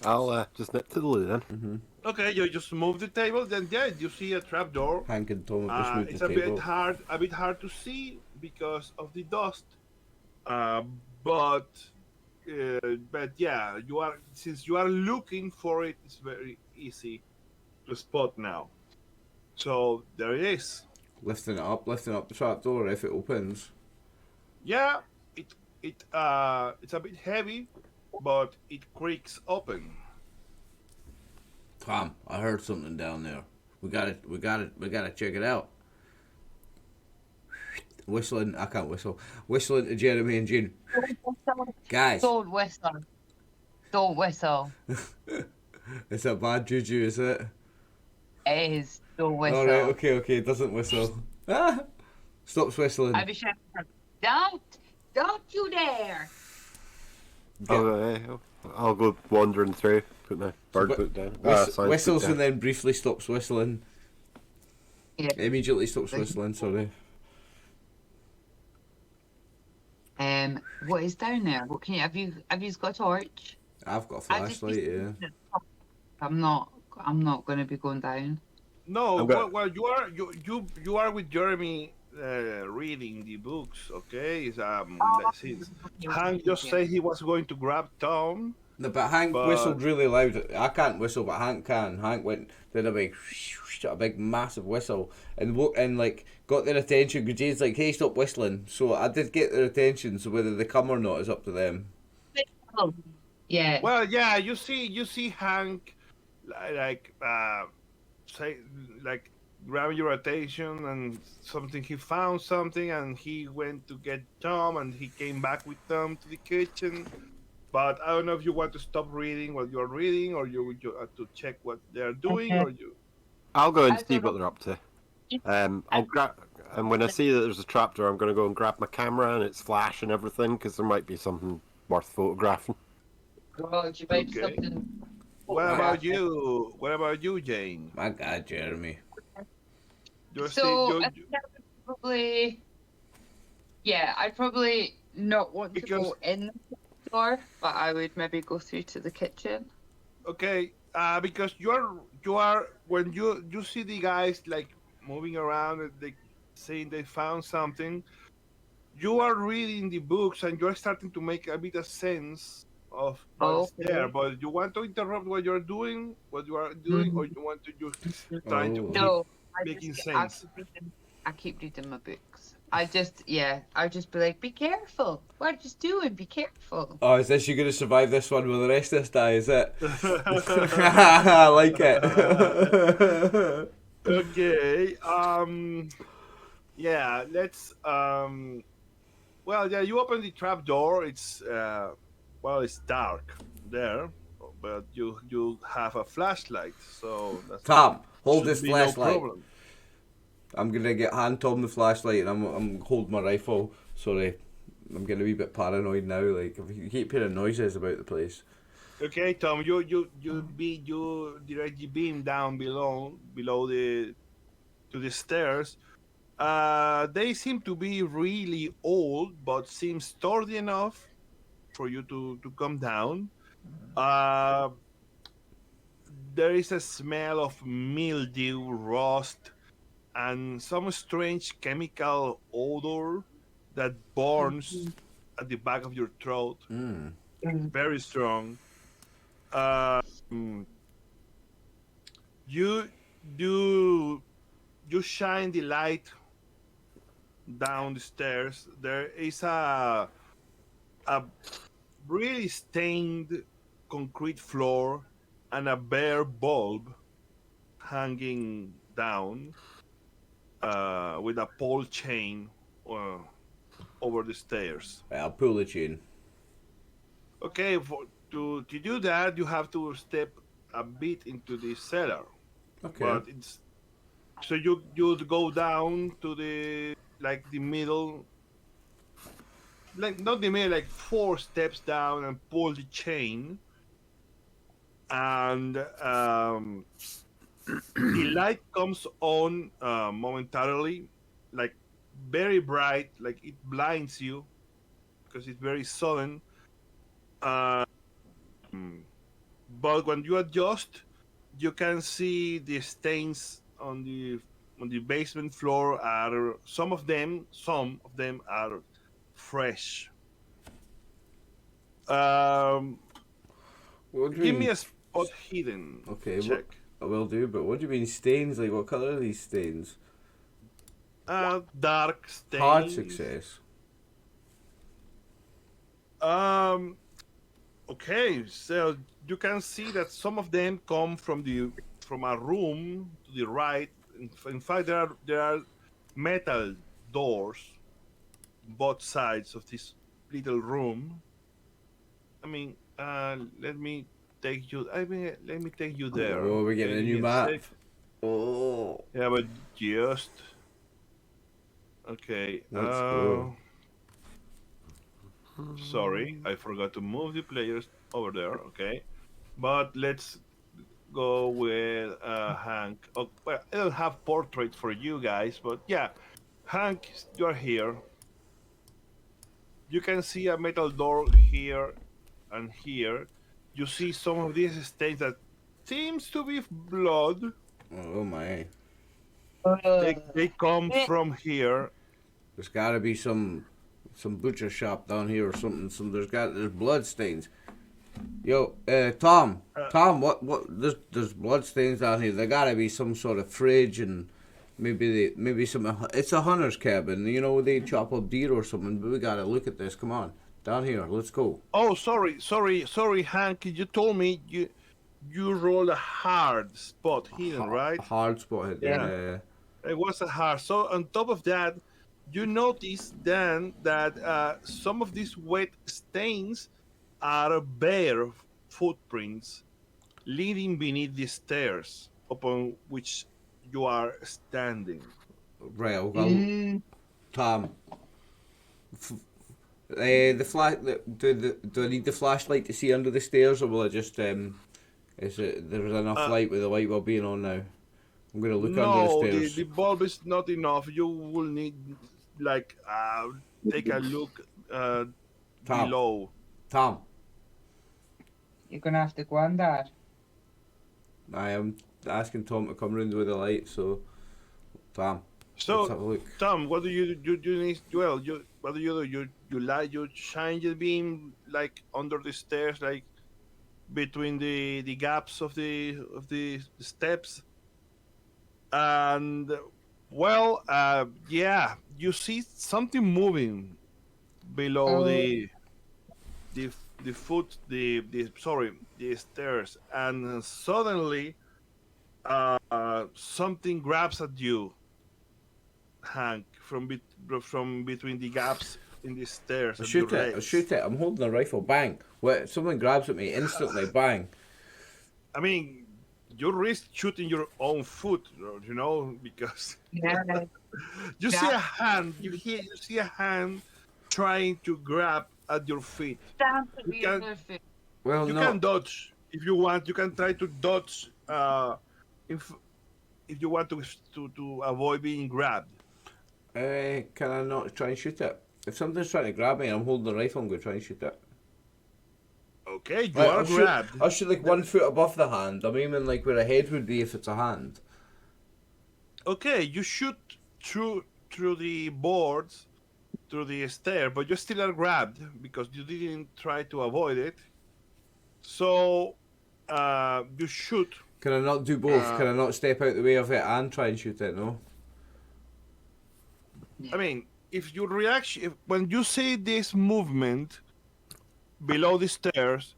I'll just nip to the loo then. Okay, you just move the table, then you see a trapdoor. Hank and Tom have just moved It's the a table. bit hard to see because of the dust. But yeah, since you are looking for it, it's very easy to spot now. So there it is. Lifting up the trapdoor if it opens. Yeah, it's a bit heavy, but it creaks open. Tom, I heard something down there. We gotta check it out. Whistling, I can't whistle. Whistling to Jeremy and Jean. Guys, Don't whistle. Don't whistle. it's a bad juju, is it? It is. Don't whistle. Alright, okay, it doesn't whistle. Ah! Stops whistling. I'll be shouting. Don't you dare! Okay, I'll go wandering through. Put my bird book down. Science book Whistles down. and then briefly stops whistling. Yeah. Immediately stops whistling, sorry. What is down there? What can you have you got a torch? I've got a I just flashlight, yeah. I'm not going to be going down. No, I'm go- well, you are with Jeremy reading the books, okay? Since Hank just said he was going to grab Tom. No, but Hank whistled really loud. I can't whistle, but Hank can. Hank did a big massive whistle and like got their attention. Because Jane's like, "Hey, stop whistling." So I did get their attention. So whether they come or not is up to them. Yeah. Well, yeah, you see Hank like say like grab your attention and something. He found something and he went to get Tom and he came back with Tom to the kitchen. But I don't know if you want to stop reading what you're reading or you have to check what they're doing or you. I'll go and I see don't what know. they're up to. I'll grab, and when I see that there's a trapdoor, I'm going to go and grab my camera and its flash and everything because there might be something worth photographing. God, you might Okay. something. What about you? What about you, Jane? My God, Jeremy. You're So I think I would probably, yeah, I'd probably not want to Because- go in the door, but I would maybe go through to the kitchen. Okay, because you are when you see the guys like moving around and they saying they found something, you are reading the books and you're starting to make a bit of sense of what's Okay. there. But you want to interrupt what you are doing, or you want to just try to Oh. keep No, making I sense. keep reading my books. I'll just be like, be careful. What are you doing? Be careful. Oh, is this you going to survive this one while the rest of us die? Is it? I like it. Okay. Yeah. Let's. Well, yeah. You open the trap door. It's it's dark there, but you have a flashlight, so that's Tom, hold should this be no flashlight. problem. I'm gonna hand Tom the flashlight, and I'm holding my rifle. Sorry, I'm getting a wee bit paranoid now. Like if you keep hearing noises about the place. Okay, Tom. You direct the beam down below to the stairs. They seem to be really old, but seem sturdy enough for you to come down. Uh, there is a smell of mildew, rust, and some strange chemical odor that burns at the back of your throat. Mm. Very strong. Um, you do you shine the light down the stairs. There is a really stained concrete floor and a bare bulb hanging down with a pole chain uh, over the stairs. Right, I'll pull the chain. Okay, to do that, you have to step a bit into the cellar. Okay. But it's so you go down to the middle, like not the middle, like 4 steps down and pull the chain, and the light comes on momentarily, like very bright, like it blinds you because it's very sudden. Um, but when you adjust, you can see the stains on the basement floor are some of them are fresh. Um, What do you give mean? me a spot hidden Okay, check. I will do, but what do you mean stains? Like, what colour are these stains? Dark stains. Hard success. Um. Okay, so you can see that some of them come from a room to the right. In fact, there are metal doors both sides of this little room. I mean, let me take you. Let me take you there. Oh, we're getting a Give new me map. sec. Oh, Yeah, but just okay. let's go. Sorry, I forgot to move the players over there. Okay, but let's go with Hank. Oh, well, I don't have portrait for you guys, but yeah, Hank, you're here. You can see a metal door here and here. You see some of these stains that seems to be blood. Oh my. They come from here. There's gotta be some butcher shop down here or something. There's blood stains. Yo, Tom, what? There's blood stains down here. There gotta be some sort of fridge and maybe some. It's a hunter's cabin. You know they chop up deer or something. But we gotta look at this. Come on, down here. Let's go. Oh, sorry, Hank. You told me you rolled a hard spot hidden, right? Hard spot. Yeah. It was a hard. So on top of that, you notice then that some of these wet stains are bare footprints leading beneath the stairs upon which you are standing. Right. Well, Tom. The flash. Do I need the flashlight to see under the stairs, or will I just Is it there's enough light with the light bulb being on now? I'm gonna look under the stairs. The bulb is not enough. You will need like take a look Tom. below. Tom, You're gonna have to go on that. I am asking Tom to come round with the light. So, Tom, So let's have a look. Tom, what do you need? Well, what do? You shine the beam like under the stairs, like between the gaps of the steps, and well, yeah, you see something moving below the foot the stairs, and suddenly something grabs at you, Hank, from between the gaps in the stairs. I and shoot your it. I legs. shoot it. I'm holding a rifle. Bang! What? Someone grabs at me instantly. Bang! I mean, you risk shooting your own foot, you know, because Yeah. you see a hand. You see a hand trying to grab at your feet. Stand to You be can- perfect. Well, You no. can dodge if you want. You can try to dodge if you want to avoid being grabbed. Can I not try and shoot it? If something's trying to grab me and I'm holding the rifle, I'm going to try and shoot it. Okay, you Like, are grabbed. I should like 1 foot above the hand. I'm aiming like where a head would be if it's a hand. Okay, you shoot through the boards, through the stair, but you still are grabbed because you didn't try to avoid it. So you shoot. Can I not do both? Can I not step out the way of it and try and shoot it? No. I mean, if your reaction, when you see this movement below the stairs,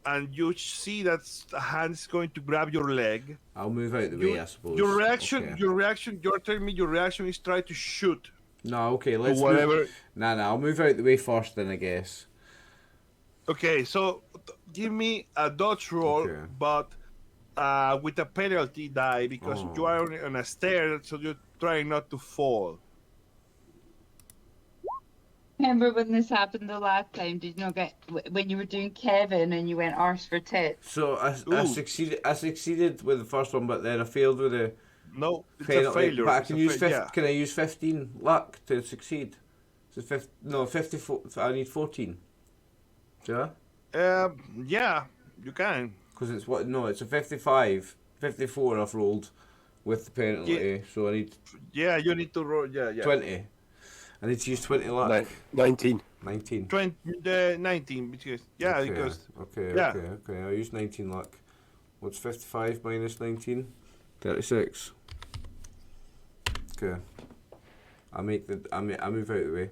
and you see that a hand is going to grab your leg, I'll move out the way, I suppose. your reaction, Okay. you're telling me your reaction is try to shoot. No, okay, let's whatever. move. Nah, I'll move out the way first then, I guess. Okay, so give me a dodge roll, Okay. but with a penalty die because you are on a stair, so you're trying not to fall. Remember when this happened the last time? Did you not get when you were doing Kevin and you went arse for tits? So I Ooh. succeeded with the first one, but then I failed with the No, it's penalty. a failure. But I It's can a use yeah. Can I use 15 luck to succeed? So 54. I need 14. Yeah. Yeah, you can. Because it's what? No, it's a 55. 54 I've rolled with the penalty, so I need Yeah, you need to roll. Yeah. 20. I need to use 20 luck. 19. 19. 19 because because Okay, yeah. okay. I'll use 19 luck. What's 55 minus 19? 36. Okay. I move out of the way.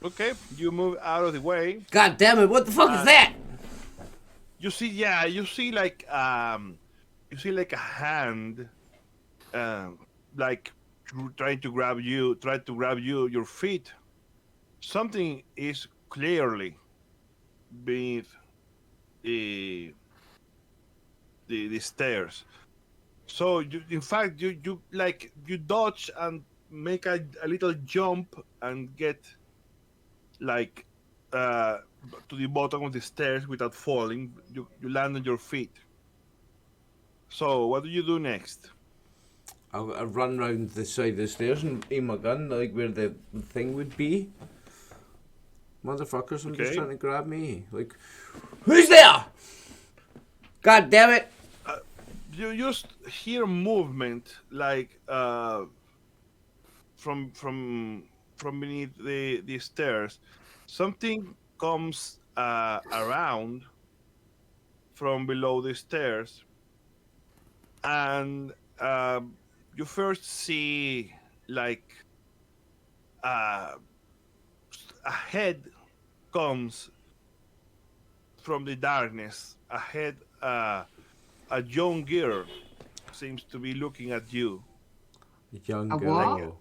Okay, you move out of the way. God damn it! What the fuck is that? You see like a hand, like trying to grab you, your feet. Something is clearly beneath the stairs. So in fact, you dodge and make a little jump and get like to the bottom of the stairs without falling. You land on your feet. So what do you do next? I run round the side of the stairs and aim my gun like where the thing would be. Motherfuckers, I'm just Okay. trying to grab me. Like, who's there? God damn it! You just hear movement like from beneath the stairs. Something comes around from below the stairs, and you first see like a head comes from the darkness. A head, a young girl seems to be looking at you. Young A girl.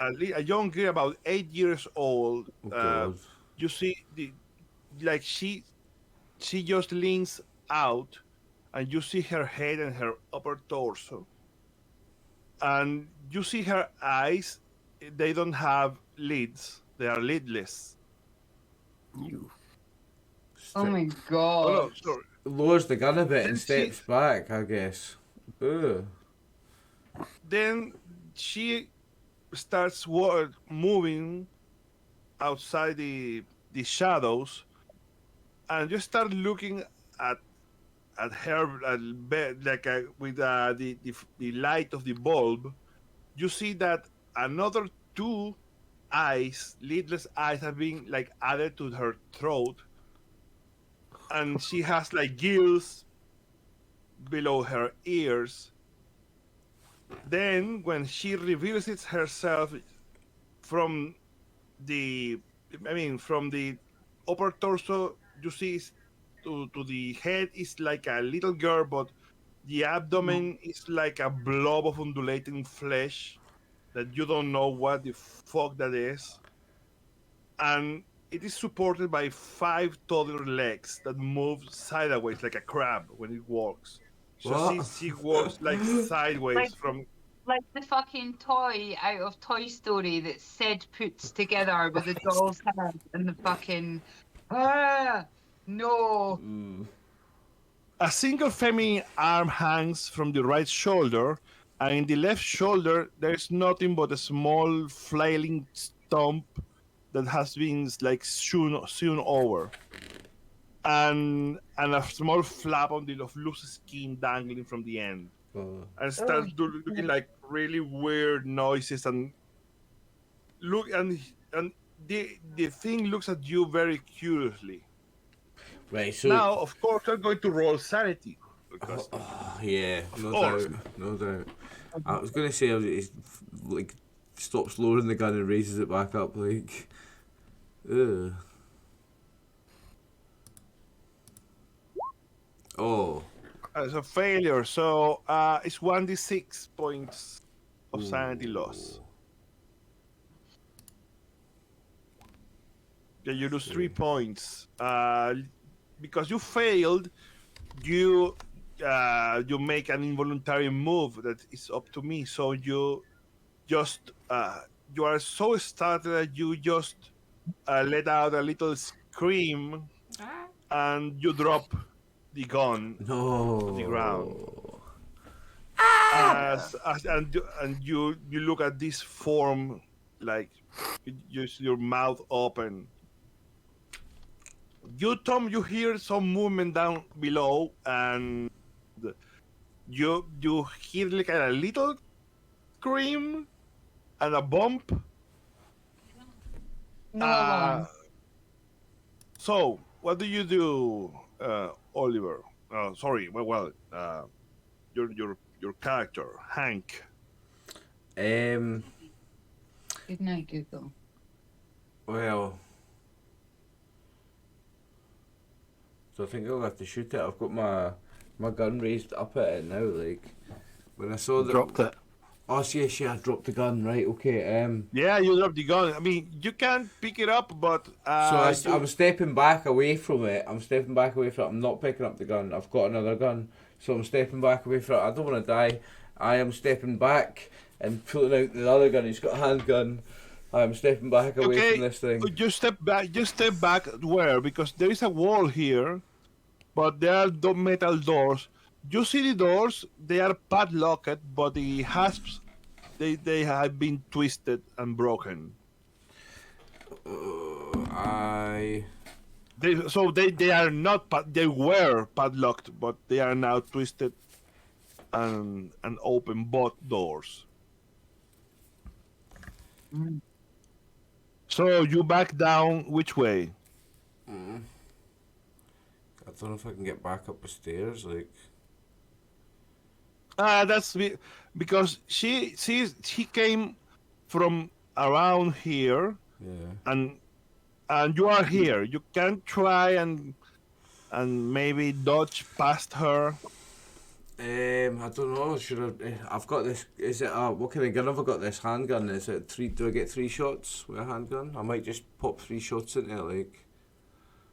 A young girl about 8 years old. Oh, God. You see she just leans out, and you see her head and her upper torso, and you see her eyes. They don't have lids. They are lidless. Oh my Oh god! no, sorry. Lowers the gun a bit and Then steps back, I guess. Ugh. Then she starts moving outside the shadows, and you start looking at her with the light of the bulb. You see that another two eyes, lidless eyes, have been like added to her throat, and she has like gills below her ears. Then, when she reveals herself from the upper torso, you see to the head is like a little girl, but the abdomen is like a blob of undulating flesh that you don't know what the fuck that is. And it is supported by 5 taller legs that move sideways like a crab when it walks. So What? she walks like sideways Like- from. Like the fucking toy out of Toy Story that Sid puts together with the doll's head and the fucking no. A single feminine arm hangs from the right shoulder, and in the left shoulder there's nothing but a small flailing stump that has been like sewn over. and a small flap on of loose skin dangling from the end, and starts looking like really weird noises and look and the thing looks at you very curiously. Right, so Now, of course, I'm going to roll sanity because yeah, no course. doubt, no doubt. I was gonna say he like stops lowering the gun and raises it back up, like. Ugh. Oh. It's a failure. So it's 1d6 points of sanity loss. Yeah, you lose 3 points. Because you failed, you make an involuntary move that is up to me. So you just you are so startled that you just let out a little scream, and you drop the gun No. to the ground. And you look at this form like just your mouth open. You, Tom, you hear some movement down below, and you hear like a little scream and a bump. No alarm. So, what do you do, Oliver? Sorry, your character, Hank. Good night, Google. Well. So I think I'll have to shoot it. I've got my gun raised up at it now, like when I saw that. Dropped it. Oh yes, yeah, I dropped the gun. Right, okay. Yeah, you dropped the gun. I mean, you can't pick it up, but So I'm stepping back away from it. I'm not picking up the gun. I've got another gun, so I'm stepping back away from it. I don't want to die. I am stepping back and pulling out the other gun. He's got a handgun. I'm stepping back away from this thing. You step back. You step back where? Because there is a wall here, but there are metal doors. You see the doors? They are padlocked, but the hasps they have been twisted and broken. They are not they were padlocked, but they are now twisted and open both doors. So you back down which way? I don't know if I can get back up the stairs, like. That's because she came from around here, Yeah. and you are here. You can try and maybe dodge past her. I don't know. Should I've got this. Is it what kind of gun have I got? This handgun. Is it 3? Do I get 3 shots with a handgun? I might just pop 3 shots into it, like.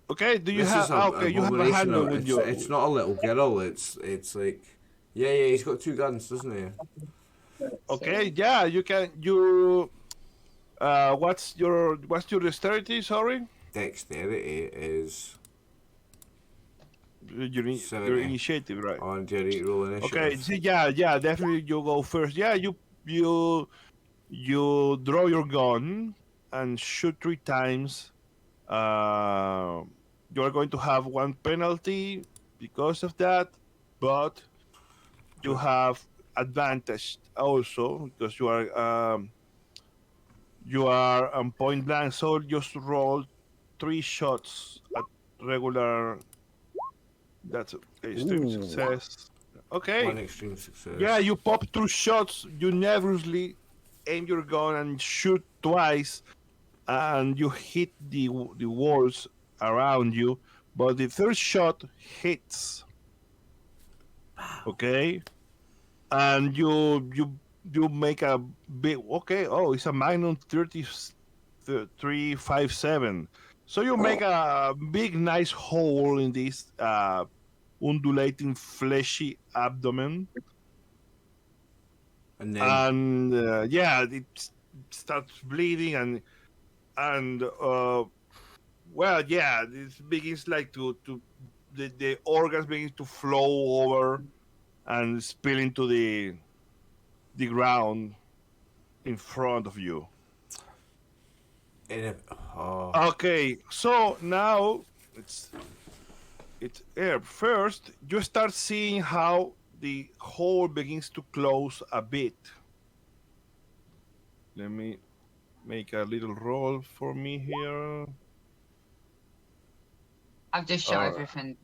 Okay. Do you This have? is a Okay, you have a handgun with you. It's not a little girl. It's like. Yeah. He's got 2 guns, doesn't he? Okay. Yeah. You can. You. What's your dexterity? Sorry. Dexterity is. Your initiative, right? On Jerry roll initiative. Okay. See, yeah. Definitely, you go first. Yeah. You draw your gun and shoot 3 times. You are going to have 1 penalty because of that, but you have advantage also because you are on point blank. So just roll 3 shots at regular. That's extreme success. Okay. 1 extreme success. Yeah, you pop 2 shots. You nervously aim your gun and shoot twice, and you hit the walls around you. But the 3rd shot hits. Okay, and you make a big. Okay, oh, it's a magnum 357. So you make a big, nice hole in this undulating, fleshy abdomen. And then. It starts bleeding and it begins like to the organs begin to flow over and spill into the ground in front of you. Okay, so now it's air. First, you start seeing how the hole begins to close a bit. Let me make a little roll for me here. I've just shut Alright. everything.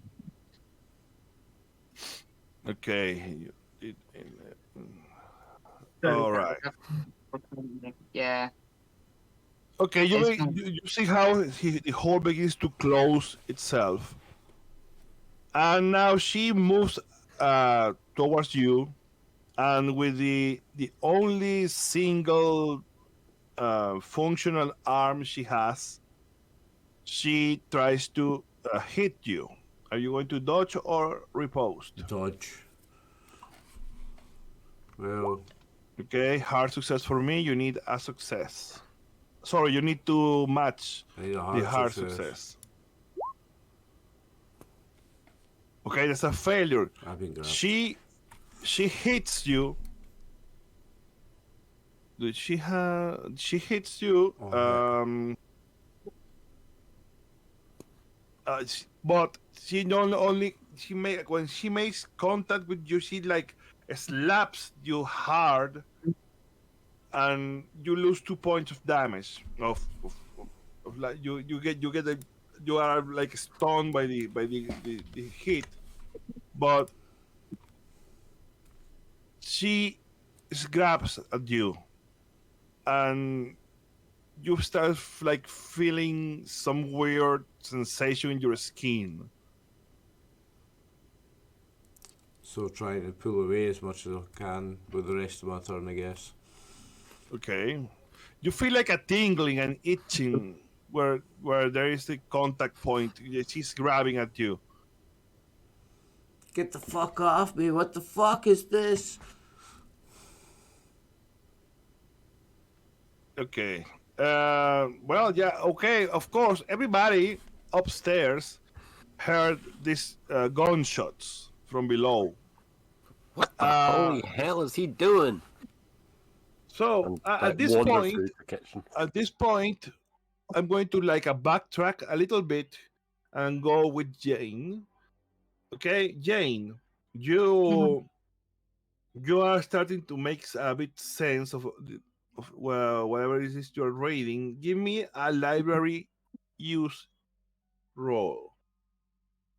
Okay. All right. Yeah. Okay, It's not- you see how the hole begins to close itself. And now she moves towards you, and with the only single functional arm she has, she tries to hit you. Are you going to dodge or riposte? Dodge. Well, Okay, hard success for me. You need a success. Sorry, you need to match I need a the hard hard success. success. Okay, that's a failure. I've been grabbed. She hits you. She hits you. Oh, But she not only when she makes contact with you, she like slaps you hard, and you lose 2 points of damage. Of like you are like stunned by the hit, but she grabs at you, and you start like feeling some weird sensation in your skin. So trying to pull away as much as I can with the rest of my turn, I guess. Okay, you feel like a tingling and itching where there is the contact point. She's grabbing at you. Get the fuck off me, what the fuck is this? Okay. Well, yeah. Okay. Of course, everybody upstairs heard these gunshots from below. What the holy hell is he doing? So And at that this wander point, through the kitchen. I'm going to like backtrack a little bit and go with Jane. Okay, Jane, you are starting to make a bit sense of well, whatever it is you're reading. Give me a library use roll.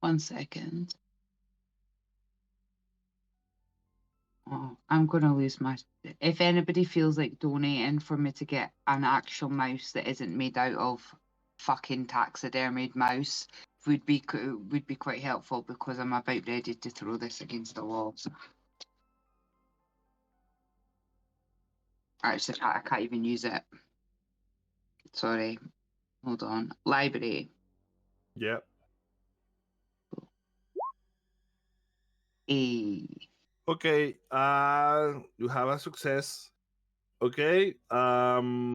1 second. Oh, I'm gonna lose my. If anybody feels like donating for me to get an actual mouse that isn't made out of fucking taxidermied mouse, would be quite helpful, because I'm about ready to throw this against the wall. So. Actually, I can't even use it. Sorry. Hold on. Library. Yeah. A. Okay. You have a success. Okay. I'm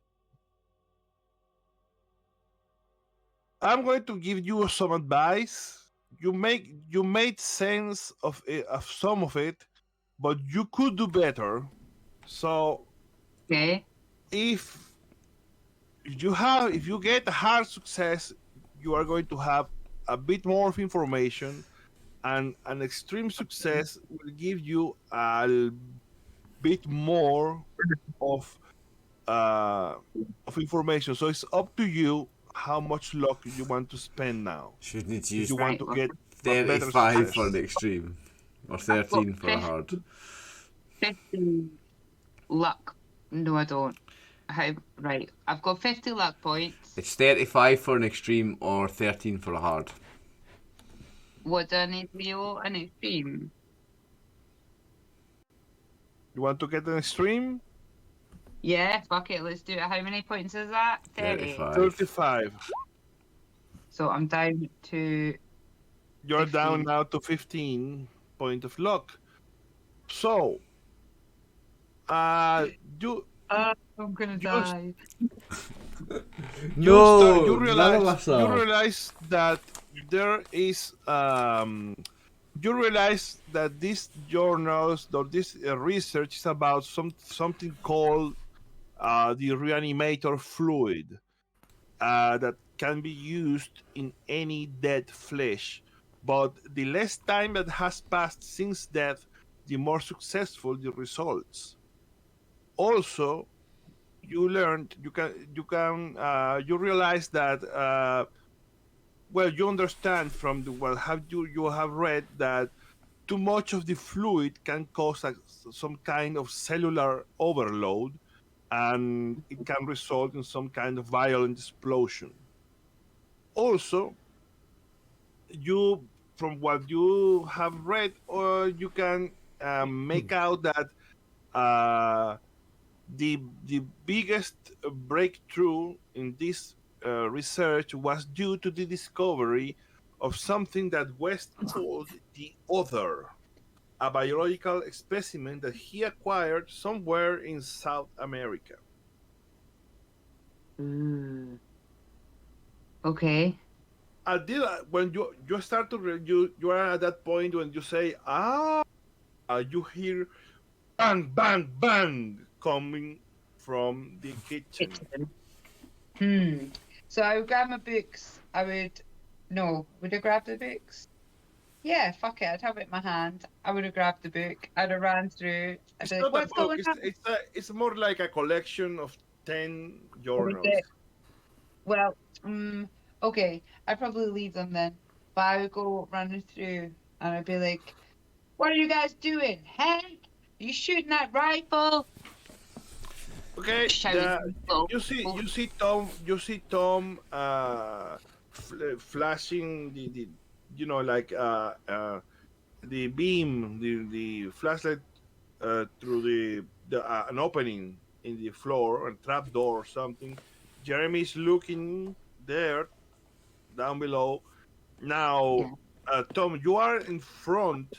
going to give you some advice. You made sense of some of it, but you could do better. So Okay. if you get a hard success, you are going to have a bit more of information, and an extreme success will give you a bit more of information. So it's up to you how much luck you want to spend now. Should need to If use you want to get a better 35 success. for the extreme. Or 13 for a hard. 50 luck. No, I don't. Right. I've got 50 luck points. It's 35 for an extreme or 13 for a hard. What do I need to be an extreme? You want to get an extreme? Yeah, fuck it, let's do it. How many points is that? 35. 35. So I'm down to. You're 15. down now to 15 point of luck. So, you I'm gonna die. No, you none of us are. realize that there is you realize that these journals or this research is about something called the reanimator fluid that can be used in any dead flesh but the less time that has passed since death, the more successful the results. Also, you learned you realize that well, you understand from the well have you have read that too much of the fluid can cause some kind of cellular overload, and it can result in some kind of violent explosion. Also, you from what you have read, or you can make out that uh, the biggest breakthrough in this research was due to the discovery of something that West called the other, a biological specimen that he acquired somewhere in South America. Okay. When you start to you are at that point when you say you hear bang bang bang coming from the kitchen. So I would grab my books. Would I grab the books? Yeah, fuck it. I'd have it in my hand. I would have grabbed the book. I'd have ran through. I'd It's be not like, a what's book. going on? It's more like a collection of 10 journals. Well, okay. I'd probably leave them then. But I would go running through and I'd be like, what are you guys doing? Hank? Are you shooting that rifle? Okay, Shouting. you see Tom flashing the like the beam, the flashlight through an opening in the floor, a trap door or something. Jeremy's looking there down below. Now, Tom, you are in front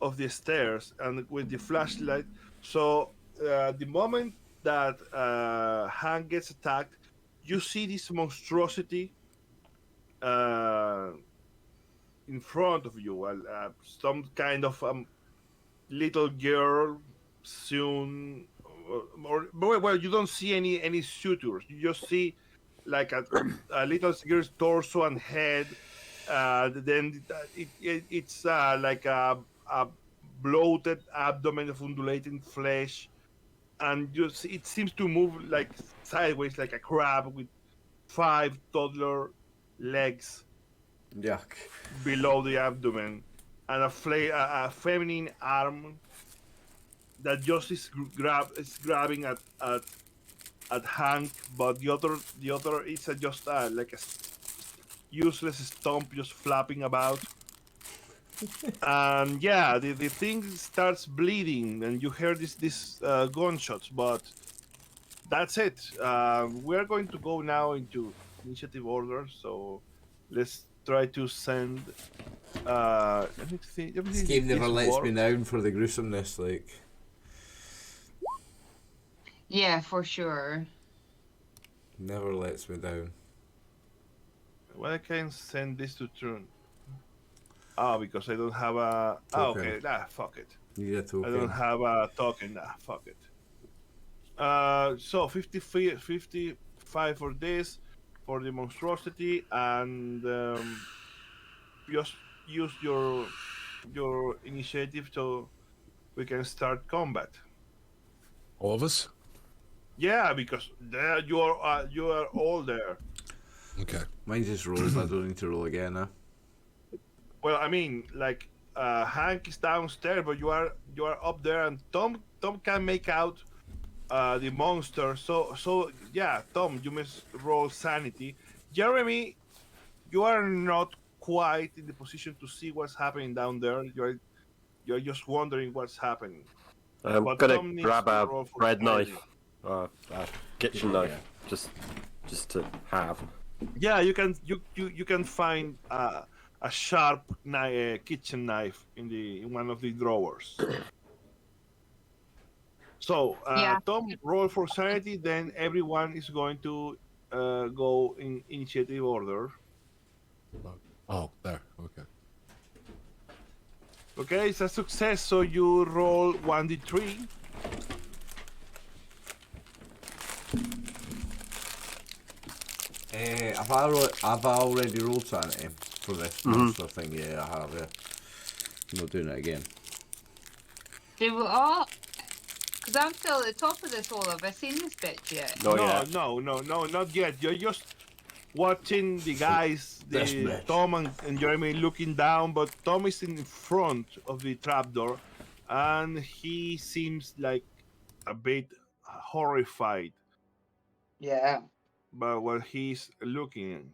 of the stairs and with the flashlight. So the moment that Hank gets attacked, you see this monstrosity in front of you. Some kind of little girl soon, well, you don't see any suitors. You just see like a little girl's torso and head. Then it's like a bloated abdomen of undulating flesh, and it seems to move like sideways like a crab with 5 toddler legs. Yuck. Below the abdomen, and a feminine arm that just is grabbing at Hank, but the other is just like a useless stump just flapping about. And yeah, the thing starts bleeding, and you hear this gunshots, but that's it. We're going to go now into initiative order, so let's try to send. Let me see. This game never lets me down for the gruesomeness, like. Yeah, for sure. Never lets me down. Well, I can send this to Trun. Because I don't have a. Token. Okay. Fuck it. Need a token. I don't have a token. Fuck it. So 55 for this, for the monstrosity, and just use your initiative so we can start combat. All of us? Yeah, because there you are all there. Okay. Mine just rolls. I don't need to roll again, huh? Well, I mean, like Hank is downstairs, but you are up there, and Tom can make out the monster. So yeah, Tom, you must roll sanity. Jeremy, you are not quite in the position to see what's happening down there. You're just wondering what's happening. I'm But gonna Tom needs grab to a roll for bread sanity. knife, a kitchen knife, just to have. Yeah, you can find a sharp kitchen knife in one of the drawers. So Yeah. Tom, roll for sanity. Then everyone is going to go in initiative order. Oh, there. Okay. Okay, it's a success. So you roll 1d3. I've already rolled sanity. For this monster thing, yeah, I have. I'm not doing it again. Do we all? Because I'm still at the top of this hole. Have I seen this bitch yet? No, not yet. You're just watching the guys, This bitch. Tom and Jeremy looking down, but Tom is in front of the trapdoor, and he seems like a bit horrified Yeah. by what he's looking.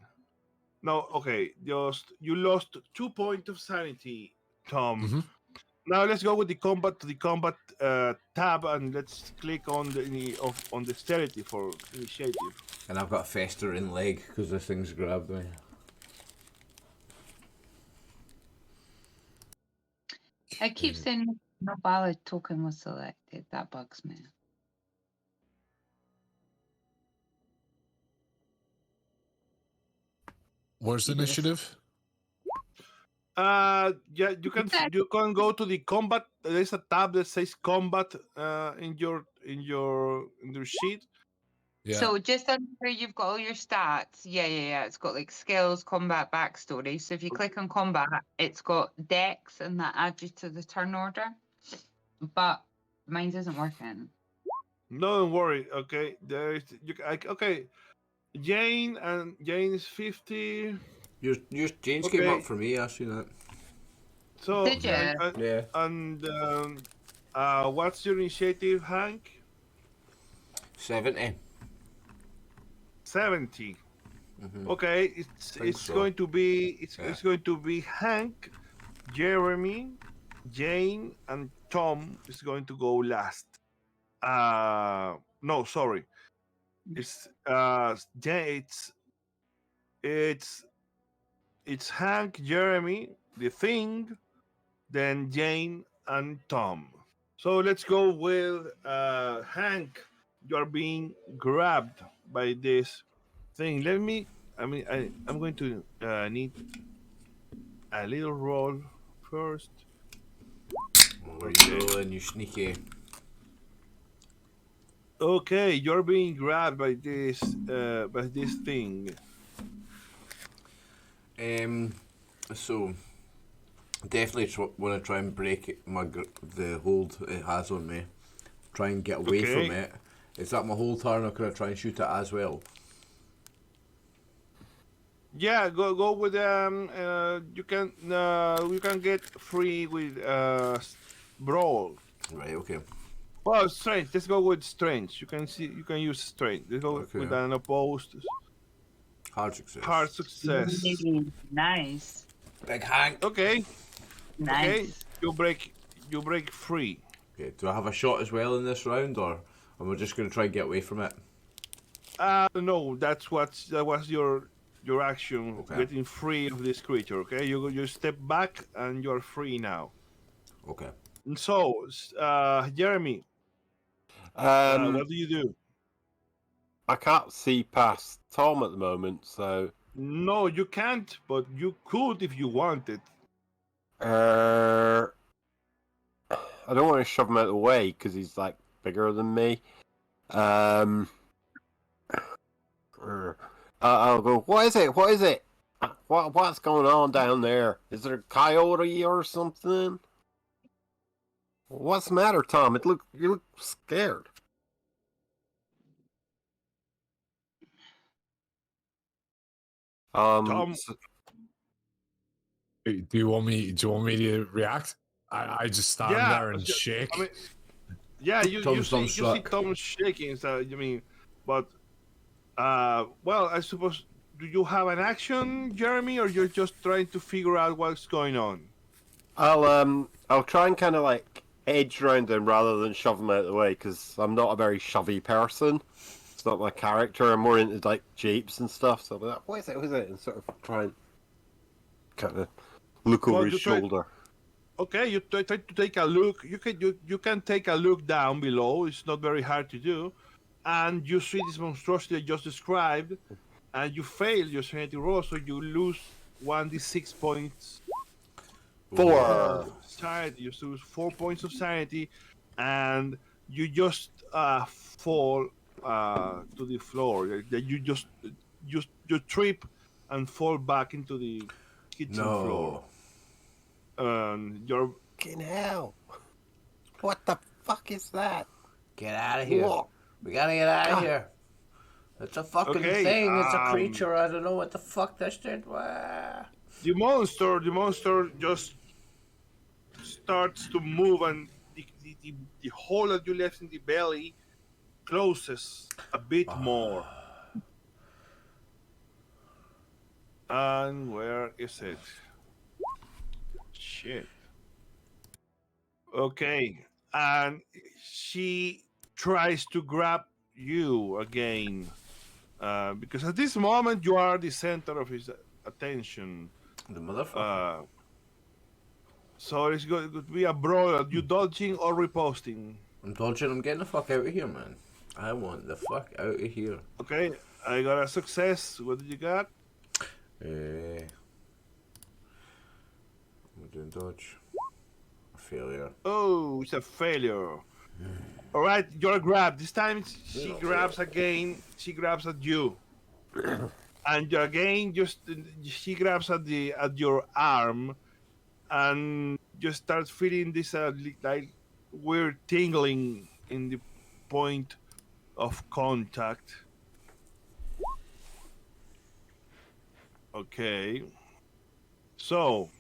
No, okay, just you lost 2 points of sanity, Tom. Mhm. Now let's go with the combat tab, and let's click on on dexterity for initiative. And I've got a festering leg because this thing's grabbed me. It keeps saying no valid token was selected. That bugs me. Where's the initiative? Yeah, you can go to the combat. There's a tab that says combat in your sheet. Yeah. So just under where you've got all your stats, yeah. It's got like skills, combat, backstory. So if you click on combat, it's got dex, and that adds you to the turn order. But mine isn't working. No, don't worry. Okay, okay. Jane is 50. Your James came up for me. I seen that. So Did ya? Yeah. And what's your initiative, Hank? 70. 70. Mhm. Okay, it's so. going to be Yeah. it's going to be Hank, Jeremy, Jane, and Tom is going to go last. No, sorry. It's it's Hank, Jeremy, the Thing, then Jane and Tom. So let's go with Hank. You are being grabbed by this thing. I'm going to need a little roll first. What are you rolling, you sneaky? Okay, you're being grabbed by this thing. So definitely want to try and break the hold it has on me. Try and get away Okay. from it. Is that my whole turn, or can I try and shoot it as well? Yeah, go with you can get free with brawl. Right. Okay. Well, strength. Let's go with strength. You can use strength. Let's go Okay. with an opposed Hard success. hard success. Nice. Big Hank. Okay. Nice. Okay. You break free. Okay. Do I have a shot as well in this round, or am I just going to try and get away from it? No, that was your action, Okay. getting free of this creature. Okay, you step back and you're free now. Okay. And so, Jeremy, what do you do? I can't see past Tom at the moment, so No, you can't, but you could if you wanted. I don't want to shove him out of the way because he's like bigger than me. I'll go. What is it? What is it? What's going on down there? Is there a coyote or something? What's the matter, Tom? You look scared. Tom, Do you want me to react? I just stand Yeah, there and shake. I mean, yeah, you Tom's see Tom shaking. So but well, I suppose. Do you have an action, Jeremy, or you're just trying to figure out what's going on? I'll try and kind of like edge around him rather than shove him out of the way because I'm not a very shovey person. It's not my character. I'm more into like japes and stuff. So I'll be like, what is it? What is it? And sort of try and kind of look over his shoulder. Okay, you try to take a look. You can take a look down below. It's not very hard to do, and you see this monstrosity I just described, and you fail your sanity roll, so you lose 1d6 points. 4. Sanity. You lose 4 points of sanity, and you just fall to the floor. You trip and fall back into the kitchen floor. Your Fucking hell. What the fuck is that? Get out of here. Whoa. We gotta get out of God. here. It's a fucking Okay, thing. It's a creature. I don't know what the fuck this did. Wah. the monster just starts to move, and the hole that you left in the belly closes a bit more. And where is it? Shit. Okay, and she tries to grab you again, because at this moment you are the center of his attention. The motherfucker. So it's going to be a brawl. Are you dodging or riposting? I'm dodging. I'm getting the fuck out of here, man. I want the fuck out of here. Okay, I got a success. What did you got? I'm doing dodge. A failure. Oh, it's a failure. All right, you're grabbed. This time she grabs again. She grabs at you, and again, she grabs at your arm, and you start feeling this like weird tingling in the point of contact. Okay. So,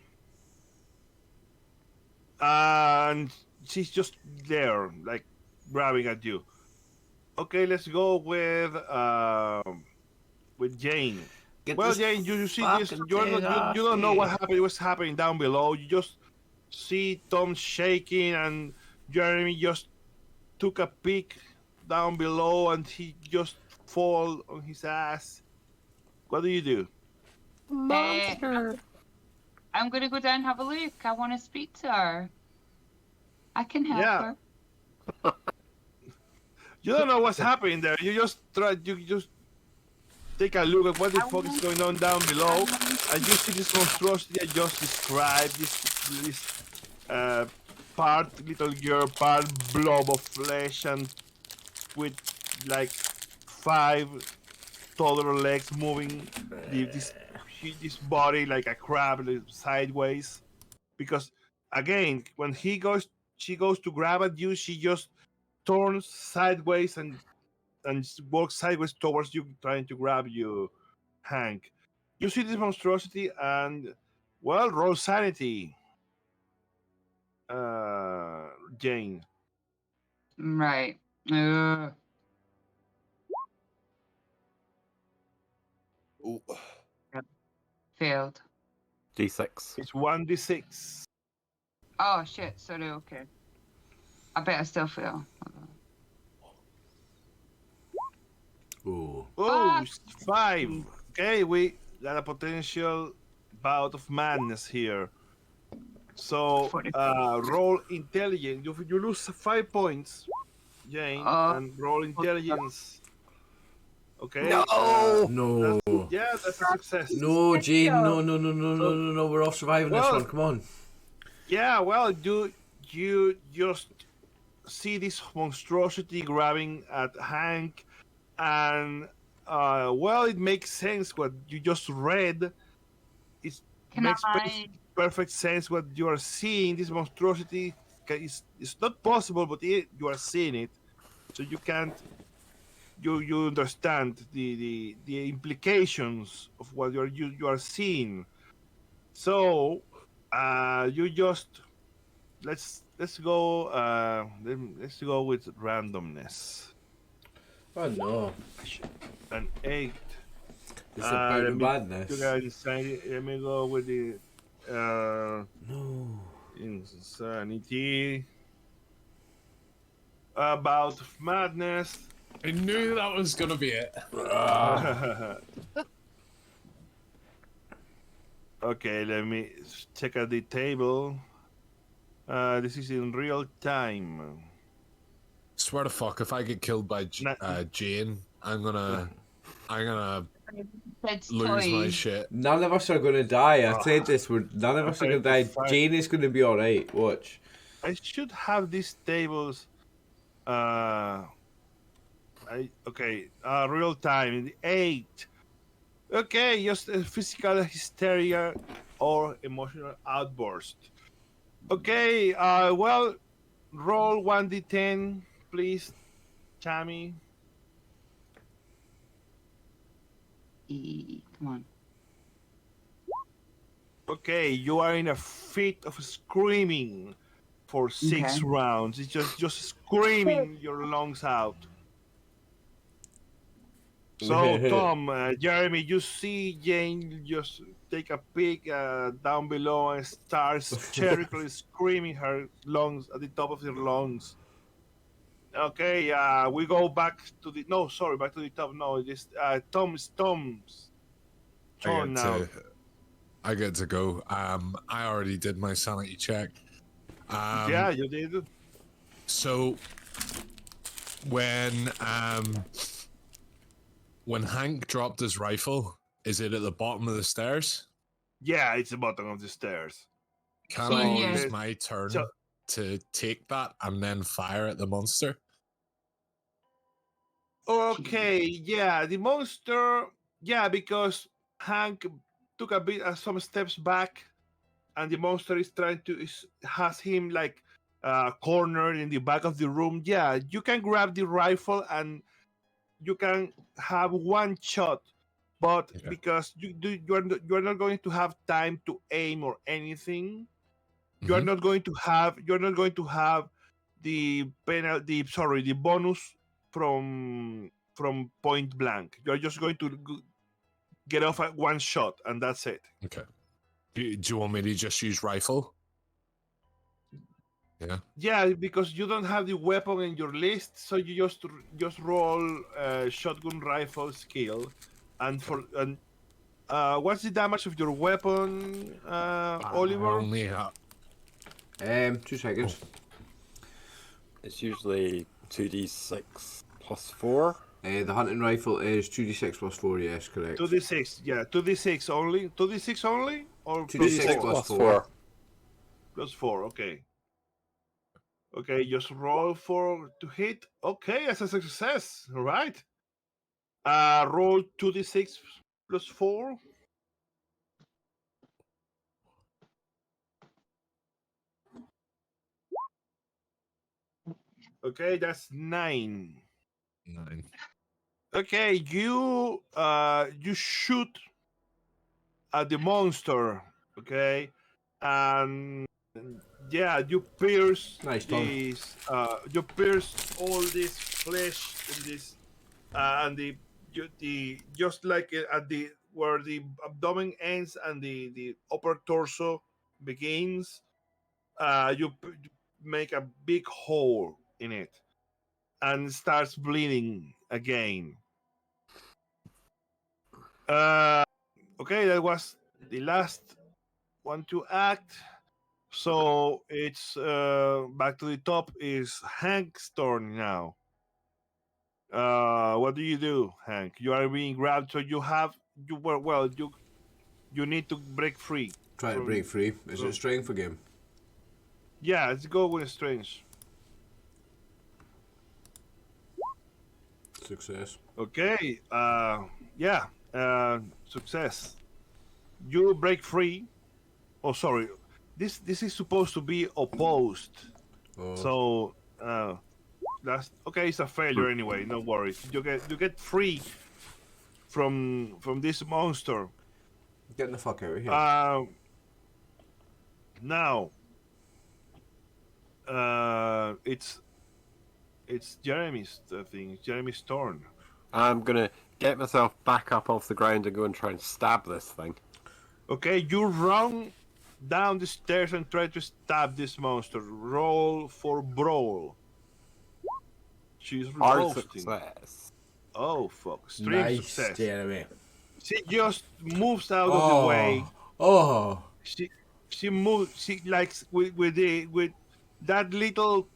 and she's just there, like grabbing at you. Okay, let's go with Jane. Get Well, this Jane, you see this? fucking You thing off don't know me. what's happening down below. You just see Tom shaking, and Jeremy just took a peek down below, and he just fall on his ass. What do you do? Monster. I'm gonna go down and have a look. I want to speak to her. I can help Yeah. her. You don't know what's happening there. You just take a look at what the fuck is going on down below, and you see this monstrosity I just described. This part little girl, part blob of flesh, and with like 5 toddler legs moving this body like a crab, like, sideways. Because again, when she goes to grab at you, she just turns sideways and walks sideways towards you, trying to grab you, Hank. You see this monstrosity, and well, roll sanity, Jane. Right. Ooh. Failed. D6. It's 1d6. Oh shit. Sorry. Okay. I bet I still fail. Ooh. Oh, 5. Okay, we got a potential bout of madness here. So, roll intelligence. You lose 5 points, Jane, and roll intelligence. Okay. No. That's a success. No, Jane. No. We're all surviving this one. Come on. Yeah, well, you just see this monstrosity grabbing at Hank, and well, it makes sense what you just read. It makes perfect sense what you are seeing. This monstrosity is not possible, but you are seeing it, so you can't. You understand the implications of what you are seeing. So you just let's go with randomness. Oh no. An 8. It's about madness. Let me go with the No. insanity. About madness. I knew that was gonna be it. Okay, let me check out the table. This is in real time. Swear to fuck, if I get killed by Jane, I'm gonna lose my shit. None of us are gonna die. I said this. None of us are gonna die. Jane is gonna be all right. Watch. I should have these tables. Real time. 8. Okay, just a physical hysteria or emotional outburst. Okay, well, roll 1d10, please, Tammy. Come on. Okay, you are in a fit of screaming for 6 Okay. rounds. It's just screaming your lungs out. So, Tom, Jeremy, you see Jane just take a peek down below and starts hysterically screaming her lungs at the top of her lungs. Okay, we go back to the no, sorry, back to the top. No, this Tom's turn now. I get to go. I already did my sanity check. Yeah, you did. So when Hank dropped his rifle, is it at the bottom of the stairs? Yeah, it's the bottom of the stairs. Can So, I use there's- my turn so- to take that and then fire at the monster? Okay, yeah, the monster. Yeah, because Hank took a bit some steps back, and the monster is has him like cornered in the back of the room. Yeah, you can grab the rifle and you can have one shot, but Okay. because you are not going to have time to aim or anything. You are Mhm. not going to have the penalty. Sorry, the bonus from point blank. You are just going to get off at one shot, and that's it. Okay. Do you want me to just use rifle? Yeah. Yeah, because you don't have the weapon in your list, so you just roll shotgun rifle skill, and what's the damage of your weapon, Oliver? Only 2 seconds. It's usually 2d6 plus 4. The hunting rifle is 2d6 plus 4, yes, correct. 2d6, yeah, 2d6 only. 2d6 only, or 2d6 plus 4? plus 4. Plus 4, okay. Okay, just roll 4 to hit. Okay, that's a success. All right. Roll 2d6 plus 4. Okay, that's 9. 9. Okay, you shoot at the monster. Okay, and yeah, you pierce Nice, Tom. you pierce all this flesh in this, and the just like at the where the abdomen ends and the upper torso begins. You make a big hole in it and starts bleeding again. Okay, that was the last one to act. So it's back to the top is Hank's turn now. What do you do, Hank? You are being grabbed, so you need to break free. Try to break free. Is it a strength for game? Yeah, let's go with strange. Success. Okay. Yeah. Success. You break free. Oh, sorry. This is supposed to be opposed. Oh. So that's okay. It's a failure anyway. No worries. You get free from this monster. Getting the fuck out of here. Now. It's Jeremy's thing. It's Jeremy's turn. I'm gonna get myself back up off the ground and go and try and stab this thing. Okay, you run down the stairs and try to stab this monster. Roll for brawl. She's Hard roasting. success. Oh fuck! Extreme Nice, success. Jeremy. She just moves out of the way. Oh. She moves. She likes with that little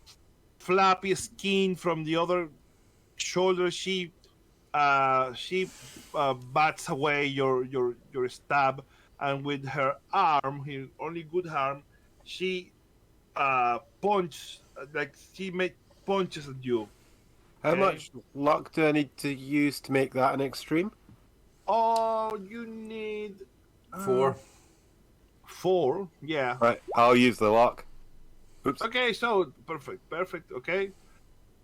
flappy skin from the other shoulder. She bats away your stab, and with her arm, her only good arm, she punches punches at you. How Okay. much luck do I need to use to make that an extreme? Oh, you need 4. 4. Yeah. Right, I'll use the lock. Oops. Okay, so perfect. Okay,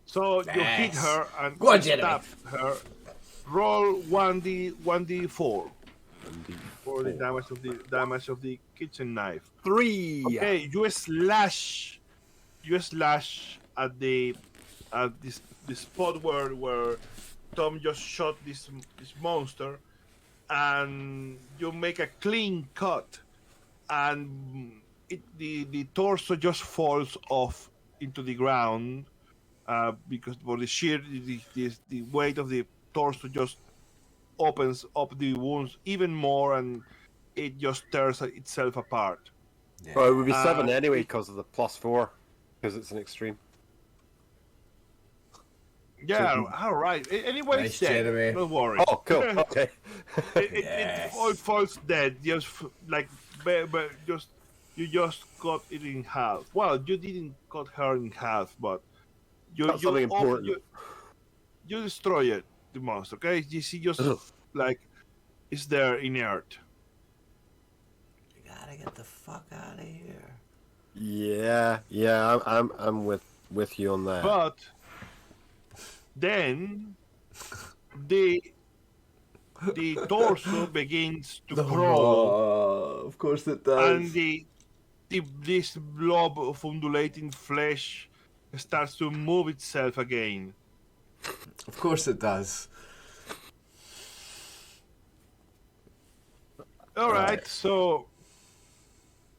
so you hit Yes. her and Go on, you Jeremy. stab her. Roll 1d4 for the damage of the kitchen knife. 3. Okay, you slash at the spot where Tom just shot this monster, and you make a clean cut, and the torso just falls off into the ground, because for the sheer the weight of the torso just opens up the wounds even more, and it just tears itself apart. Yeah. Well, it would be 7 anyway it- because of the +4, because it's an extreme. Yeah, all right. Anyway, Nice, it's dead. Jeremy. Don't worry. Oh, cool. Okay. It all falls dead. Just like, just you just cut it in half. Well, you didn't cut her in half, but Cut something important. you destroy it, the monster. Okay, you see, just Ugh. like it's there inert. You gotta get the fuck out of here. Yeah, I'm with you on that. But then the torso begins to crawl, Of course it and this blob of undulating flesh starts to move itself again. Of course it does. All right, so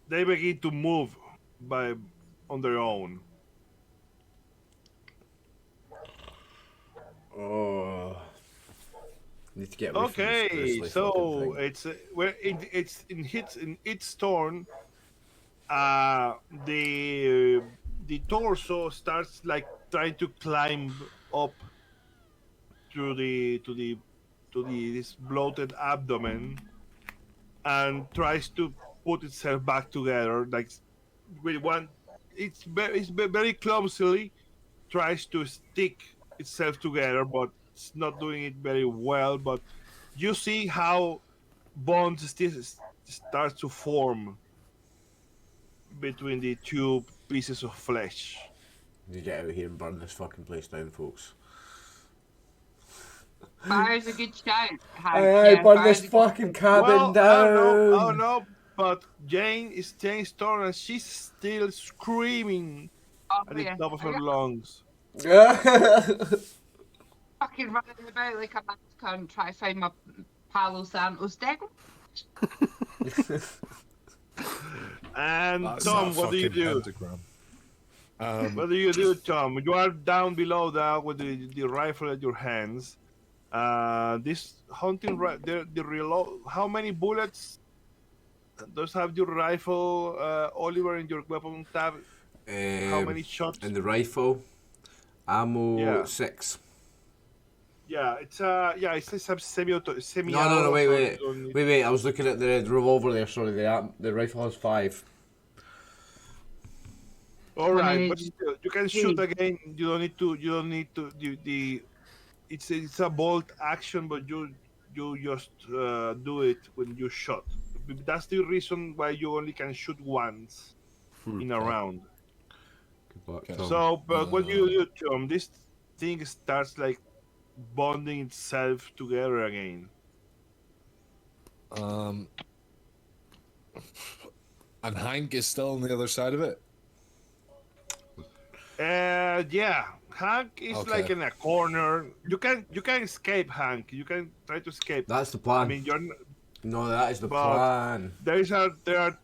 they begin to move on their own. Oh. Need to get away from this Okay, grizzly so fucking thing. it's where it's in its turn. The torso starts like trying to climb up through this bloated abdomen, and tries to put itself back together, like with one. It's very clumsily tries to stick itself together, but it's not doing it very well. But you see how bonds still start to form between the two pieces of flesh. You get out here and burn this fucking place down, folks. Fire's a good shout. Aye, burn fire's this a good fucking shout. cabin Oh down. no, but Jane's turn, and she's still screaming Oh, at the yeah. top of her lungs. Fucking running about like a mad cunt, try to find my Palo Santos deck. And That's Tom, not what do you fucking do? pentagram. What do you do, Tom? You are down below there with the rifle at your hands. This hunting the reload. How many bullets does have your rifle, Oliver, in your weapon tab? How many shots? In the rifle, ammo Yeah. 6. Yeah, it's a semi. No, wait. I was looking at the revolver there. Sorry, the rifle has 5. All right, When but still, you can shoot again. You don't need to. It's a bolt action, but you just do it when you shot. That's the reason why you only can shoot once in a round. Good luck, Okay. Tom. So, but what you do, Tom? This thing starts like bonding itself together again. And Hank is still on the other side of it. Yeah. Hank is Okay. like in a corner. You can escape, Hank. You can try to escape. That's the plan. I mean, No, that is the But- plan. there are.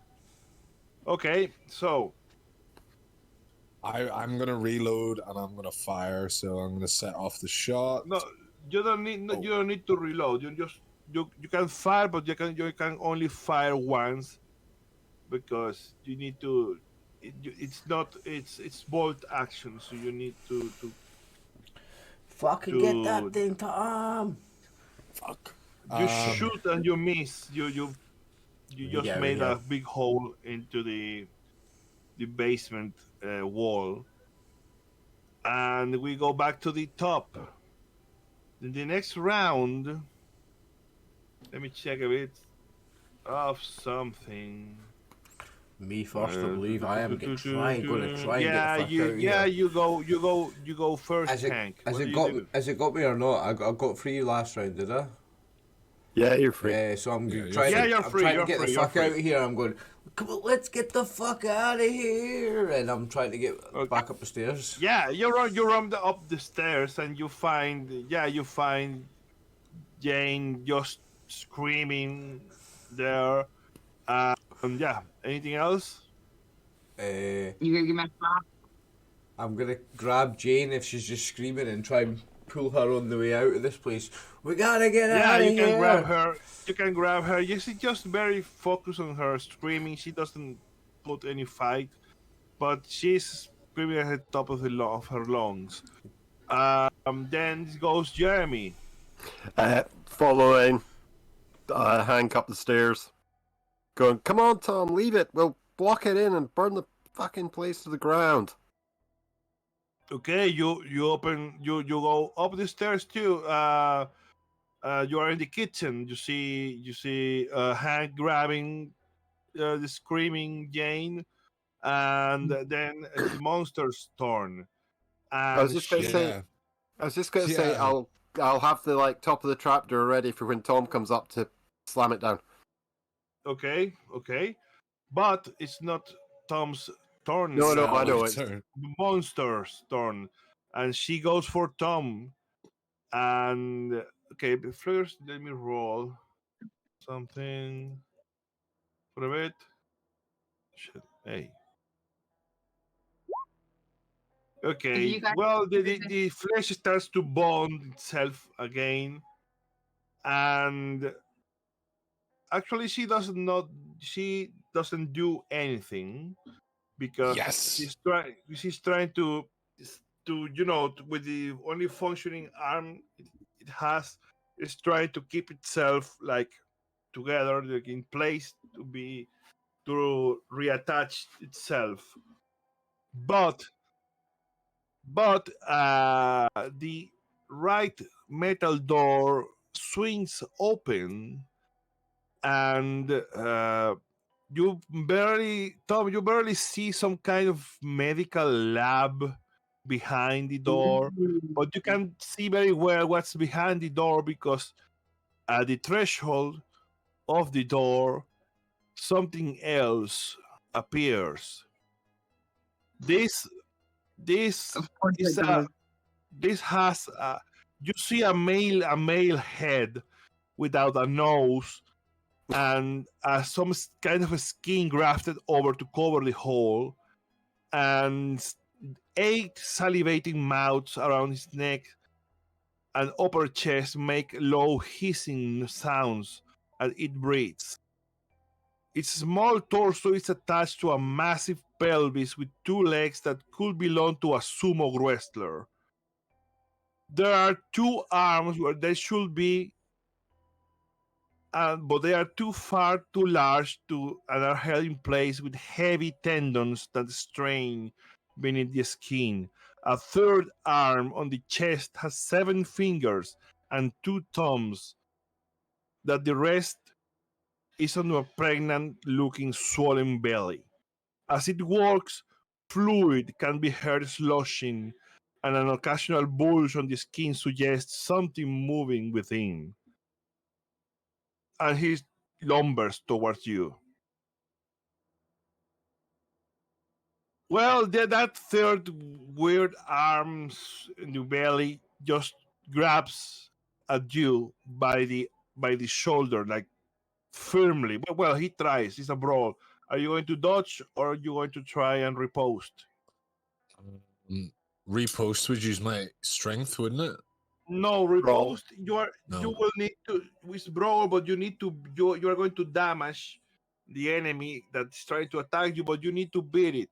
Okay, so I'm gonna reload and I'm gonna fire, so I'm gonna set off the shot. no, you don't need to reload. You can fire, but you can only fire once, because you need to. It's bolt action, so you need to. Fucking get Dude. that thing, Tom. Fuck. You shoot and you miss. You just Yeah, made yeah. a big hole into the basement wall, and we go back to the top. In the next round, Let me check a bit of something. Me first, I believe. I am gonna try and get the fuck Yeah, out of here. you go first, Hank. What do you do? Has it got me or not? I got free last round, did I? Yeah, you're free. Yeah, so I'm Yeah, you're trying. free. Yeah, you're I'm free, trying you're to get free, the you're fuck free. out of here. I'm going. Come on, let's get the fuck out of here. And I'm trying to get Okay. back up the stairs. Yeah, you run up the stairs and you find Jane just screaming there. Yeah. Anything else? Uh, You gonna give me a clap? I'm gonna grab Jane if she's just screaming and try and pull her on the way out of this place. We gotta get Yeah, out of you here. can grab her. You can grab her. She's just very focused on her screaming. She doesn't put any fight, but she's screaming at the top of of her lungs. Then goes Jeremy. Following Hank up the stairs. Going, come on, Tom, leave it. We'll block it in and burn the fucking place to the ground. Okay, you go up the stairs too. You are in the kitchen. You see Hank grabbing the screaming Jane, and then the monster's turn. I was And just gonna she, say, Yeah. I was just gonna say, Yeah. I'll have the like top of the trapdoor ready for when Tom comes up to slam it down. okay, but it's not Tom's turn. No, now. I know It's it. Turn. the monster's turn, and she goes for Tom. And okay, but first let me roll something for a bit. Shit. Hey. Okay. you guys- Well, the flesh starts to bond itself again, and actually, she doesn't do anything because Yes. she's trying to with the only functioning arm it has is trying to keep itself like together, like in place to reattach itself. But the right metal door swings open, and you barely see some kind of medical lab behind the door, but you can see very well what's behind the door because at the threshold of the door something else appears. This Of course is it does. this has you see a male head without a nose and some kind of a skin grafted over to cover the hole, and 8 salivating mouths around his neck and upper chest make low hissing sounds as it breathes. Its small torso is attached to a massive pelvis with 2 legs that could belong to a sumo wrestler. There are 2 arms where there should be, but they are too large and are held in place with heavy tendons that strain beneath the skin. A third arm on the chest has 7 fingers and 2 thumbs, that the rest is on a pregnant-looking swollen belly. As it works, fluid can be heard sloshing, and an occasional bulge on the skin suggests something moving within. And he lumbers towards you. Well, that third weird arm in the belly just grabs at you by the shoulder, like firmly. Well, he tries. It's a brawl. Are you going to dodge or are you going to try and riposte? Repost would use my strength, wouldn't it? No, Brawl. riposte. You No. will need to with brawl, but you are going to damage the enemy that's trying to attack you, but you need to beat it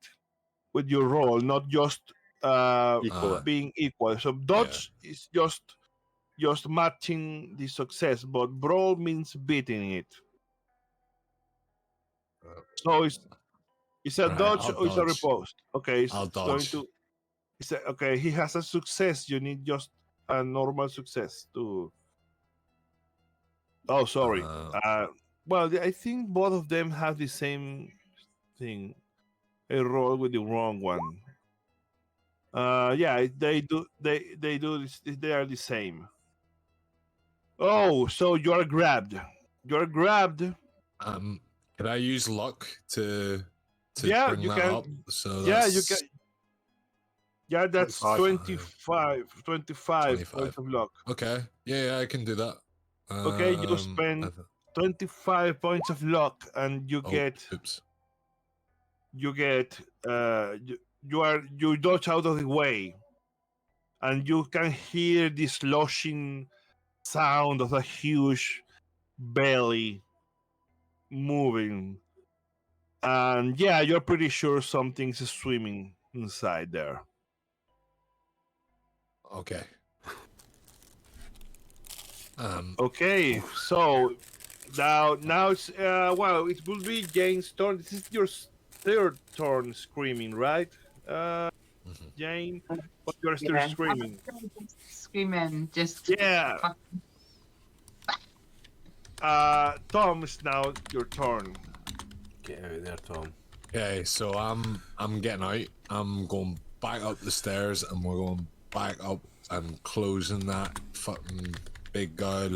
with your roll, not just Equal. being equal. So dodge is just matching the success, but brawl means beating it. So it's a Right, dodge I'll or it's a dodge. riposte. Okay, it's I'll going dodge. to. Okay, he has a success. You need just a normal success to Oh, sorry. Well, I think both of them have the same thing. I rolled with the wrong one. Yeah, they do. They do. They are the same. Oh, so you're grabbed. You're grabbed. Can I use luck to Yeah, bring you that can. up? So Yeah, that's you can. Yeah, that's 25. 25 points of luck. Okay. Yeah, I can do that. Okay, you spend 25 points of luck, and you get oops. you dodge out of the way, and you can hear the sloshing sound of a huge belly moving, and yeah, you're pretty sure something's swimming inside there. Okay. Okay, so now it's well, it will be Jane's turn. This is your third turn screaming, right? Jane, but you're still screaming. Screaming, just Yeah. Tom, it's now your turn. Get out of there, Tom. Okay, so I'm getting out. I'm going back up the stairs, and we're going back up and closing that fucking big guy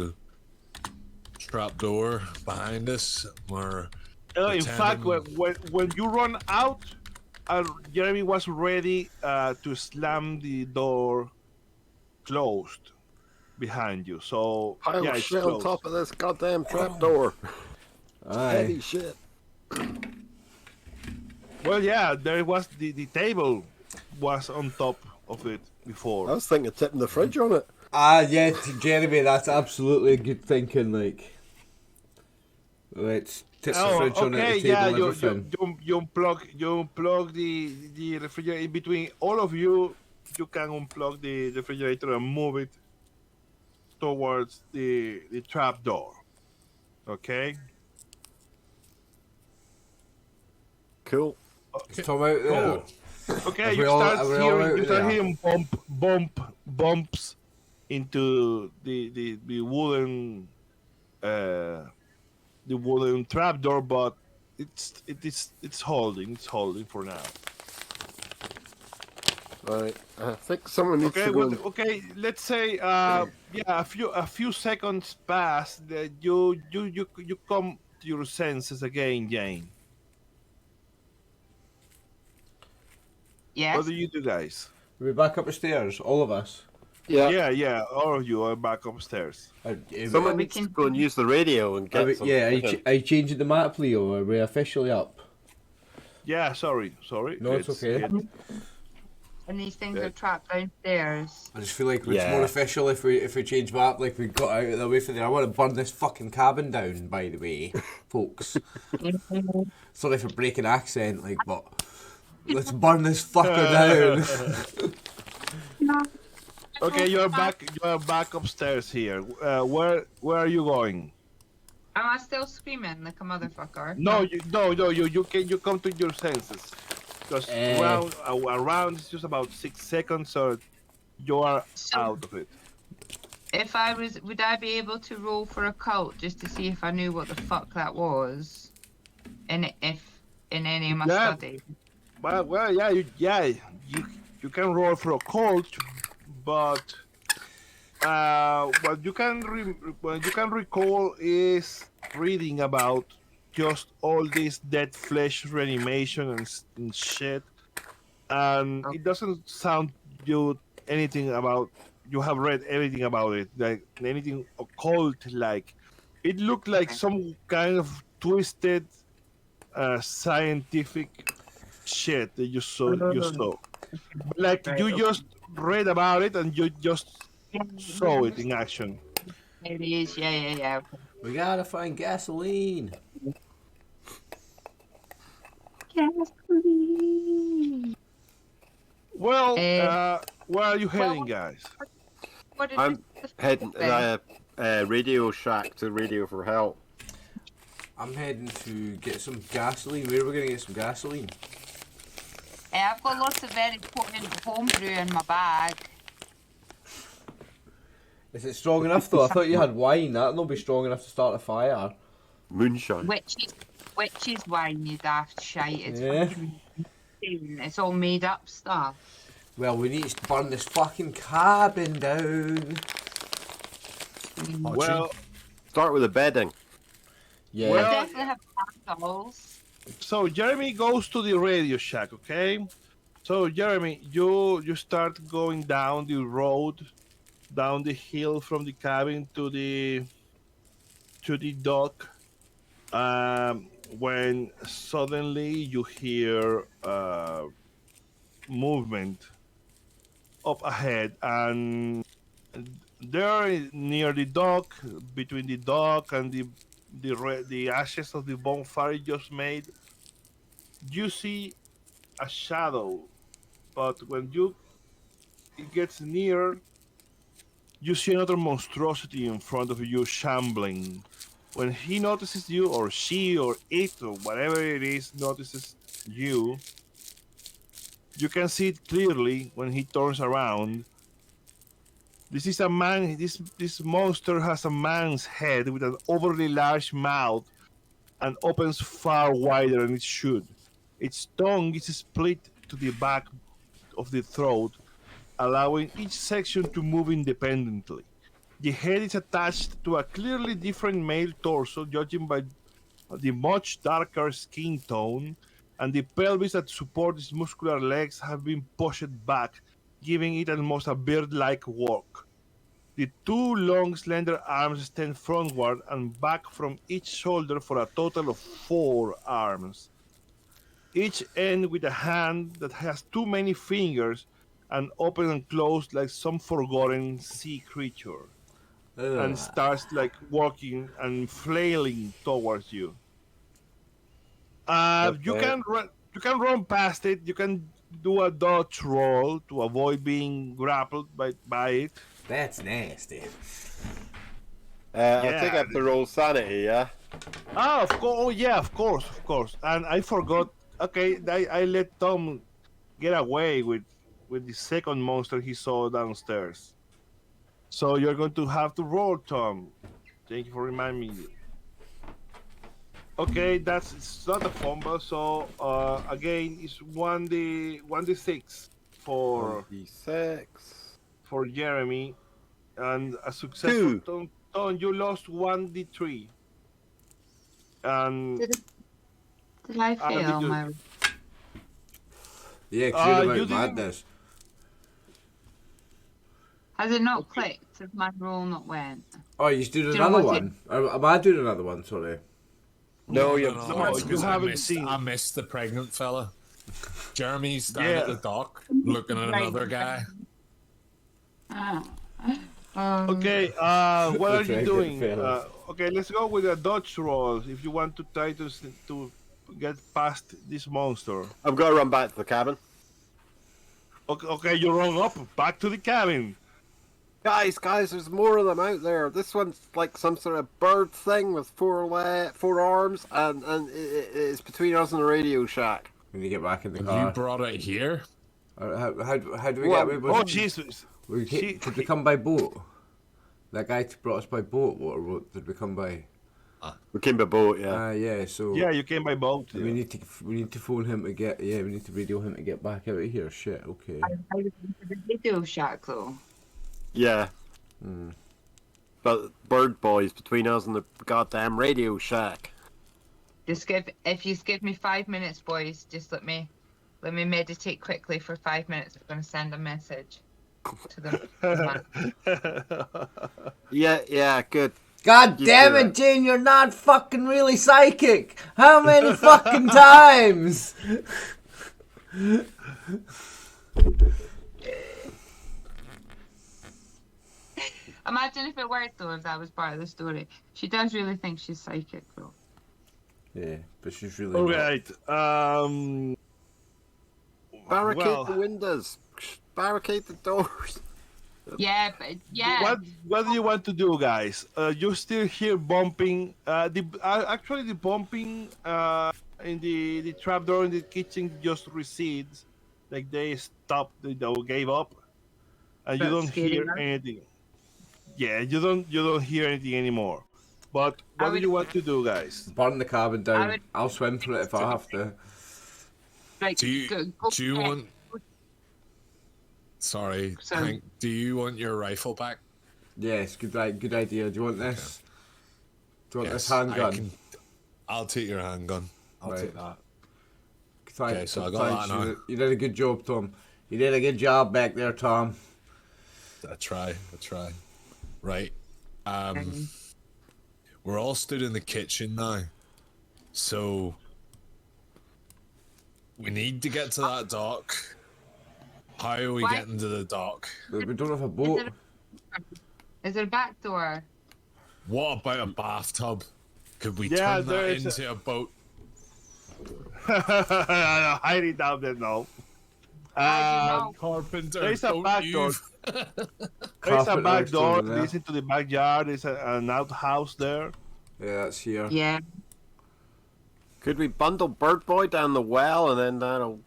trap door behind us. We're In fact, when you run out, Jeremy was ready to slam the door closed behind you. So Pile yeah, of it's shit on closed. top of this goddamn trapdoor. Heavy Aye. shit. Well, yeah, there was the table was on top of it I before. was thinking of tipping the fridge on it. Yeah, Jeremy, that's absolutely good thinking. Like, let's tip the fridge on okay, the table yeah, and everything. you unplug the refrigerator. In between all of you, you can unplug the refrigerator and move it towards the trap door. Okay. Cool. Tom out there. Cool. Okay, Are you we all start out there? hearing bumps into the wooden trapdoor, but it's holding for now. Right. I think someone needs Okay, to go. well, okay. Let's say yeah, a few seconds pass. That you come to your senses again, Jane. yes. What do you do, guys? We're back up the stairs, all of us. Yeah. All of you are back upstairs. Someone we needs can- to go and use the radio and get some. Are you changing the map, Leo? Are we officially up? Yeah, sorry. No, it's okay. And these things are trapped downstairs. I just feel like it's more official if we change map, like we got out of the way for there. I want to burn this fucking cabin down, by the way, folks. Sorry for breaking accent, like, but let's burn this fucker down. Okay, you're back upstairs here. Where are you going? Am I still screaming like a motherfucker? No, you come to your senses. Because around it's just about 6 seconds, so you are out of it. If I was, would I be able to roll for a cult just to see if I knew what the fuck that was? In any of my studies. Well, you can roll for a cult, but what you can recall is reading about just all this dead flesh reanimation and shit, and it doesn't sound you anything about. You have read everything about it, like anything occult. Like it looked like some kind of twisted scientific shit that you saw. Like you just read about it and you just saw it in action. It is, yeah. We gotta find gasoline. Well, where are you heading, guys? I'm heading to Radio Shack to Radio for Help. I'm heading to get some gasoline. Where are we gonna get some gasoline? I've got lots of very potent homebrew in my bag. Is it strong enough though? I thought you had wine. That'll not be strong enough to start a fire. Moonshine. Witch's wine, you daft shite. It's Yeah. fucking insane. It's all made up stuff. Well, we need to burn this fucking cabin down. Well, Start with the bedding. Yeah. I Well- definitely have candles. so Jeremy goes to the radio shack, okay? So Jeremy, you start going down the road, down the hill from the cabin to the dock. When suddenly you hear movement up ahead, and there near the dock, between the dock and the ashes of the bonfire you just made, you see a shadow. But when it gets near, you see another monstrosity in front of you, shambling. When he notices you, or she, or it, or whatever it is, notices you, you can see it clearly when he turns around. This is a man. This monster has a man's head with an overly large mouth and opens far wider than it should. Its tongue is split to the back of the throat, allowing each section to move independently. The head is attached to a clearly different male torso, judging by the much darker skin tone, and the pelvis that supports its muscular legs have been pushed back, giving it almost a bird-like walk. The two long, slender arms extend frontward and back from each shoulder for a total of 4 arms, each end with a hand that has too many fingers and open and close like some forgotten sea creature, and starts like walking and flailing towards you. You Okay. can run past it. You can do a dodge roll to avoid being grappled by it. That's nasty. I think I have to roll sanity, yeah? Ah, of course. Oh, yeah, of course. And I forgot. Okay, I let Tom get away with the second monster he saw downstairs. So you're going to have to roll, Tom. Thank you for reminding me. Okay, it's not a fumble. So again, it's 1d6 for D6. for Jeremy, and a successful 2. Tom, you lost 1d3. And Did I fail you- my? Yeah, because you're you about didn't- madness. Has it not clicked? Has my roll not went? Oh, you're doing Do you know another what one? Am I doing another one? Sorry. No, you no, that's you 'cause haven't seen. I missed the pregnant fella. Jeremy's down at the Yeah. dock looking at another guy. Okay, what are you Very good doing? fella. Okay, let's go with a dodge roll if you want to try to get past this monster. I'm going to run back to the cabin. Okay, you run up back to the cabin. Guys, there's more of them out there. This one's like some sort of bird thing with 4 arms, and it's between us and the radio shack. When you get back in the You car. brought it here? How do we Well, get away with Oh it? Jesus! Did we come by boat? That guy brought us by boat. What did we come by? We came by boat, yeah. Yeah. So Yeah, you came by boat. we need to phone him to get. Yeah, we need to radio him to get back out of here. Shit. Okay. I was into the video shack though. Yeah. But bird boys between us and the goddamn radio shack. If you give me 5 minutes, boys, just let me meditate quickly for 5 minutes. I'm gonna send a message to them. Yeah, good. God You damn do it, that. Jane! You're not fucking really psychic. How many fucking times? Imagine if it worked though, if that was part of the story. She does really think she's psychic though. Yeah, but she's really. All not. right. Barricade Well, the windows. Barricade the doors. Yeah, but yeah. What do you want to do, guys? You still hear bumping. Actually, the bumping in the trapdoor in the kitchen just recedes, like they stopped. They gave up, and you That's don't scary hear enough. anything. Yeah, you don't hear anything anymore. But what do you want to do, guys? Burn the cabin down. would- I'll swim for it if I have to. Like, Do you go back. want? Sorry, Sorry. Hank. Do you want your rifle back? Yes, good idea. Do you want this? Do you want this Yes, handgun? I'll take your handgun. I'll Right. take that. Thanks, so I got that now. You did a good job, Tom. You did a good job back there, Tom. I try. Right. We're all stood in the kitchen now, so we need to get to that dock. How are we What? getting to the dock? We don't have a boat. Is there a back door? What about a bathtub? Could we Yeah, turn there that is into a boat? Highly doubt that, no. know? Carpenter, There's a don't back door. you? There's a Carpet back next door over there. leads into the backyard. There's an outhouse there. Yeah, that's here. Yeah. Could we bundle Bird Boy down the well and then that'll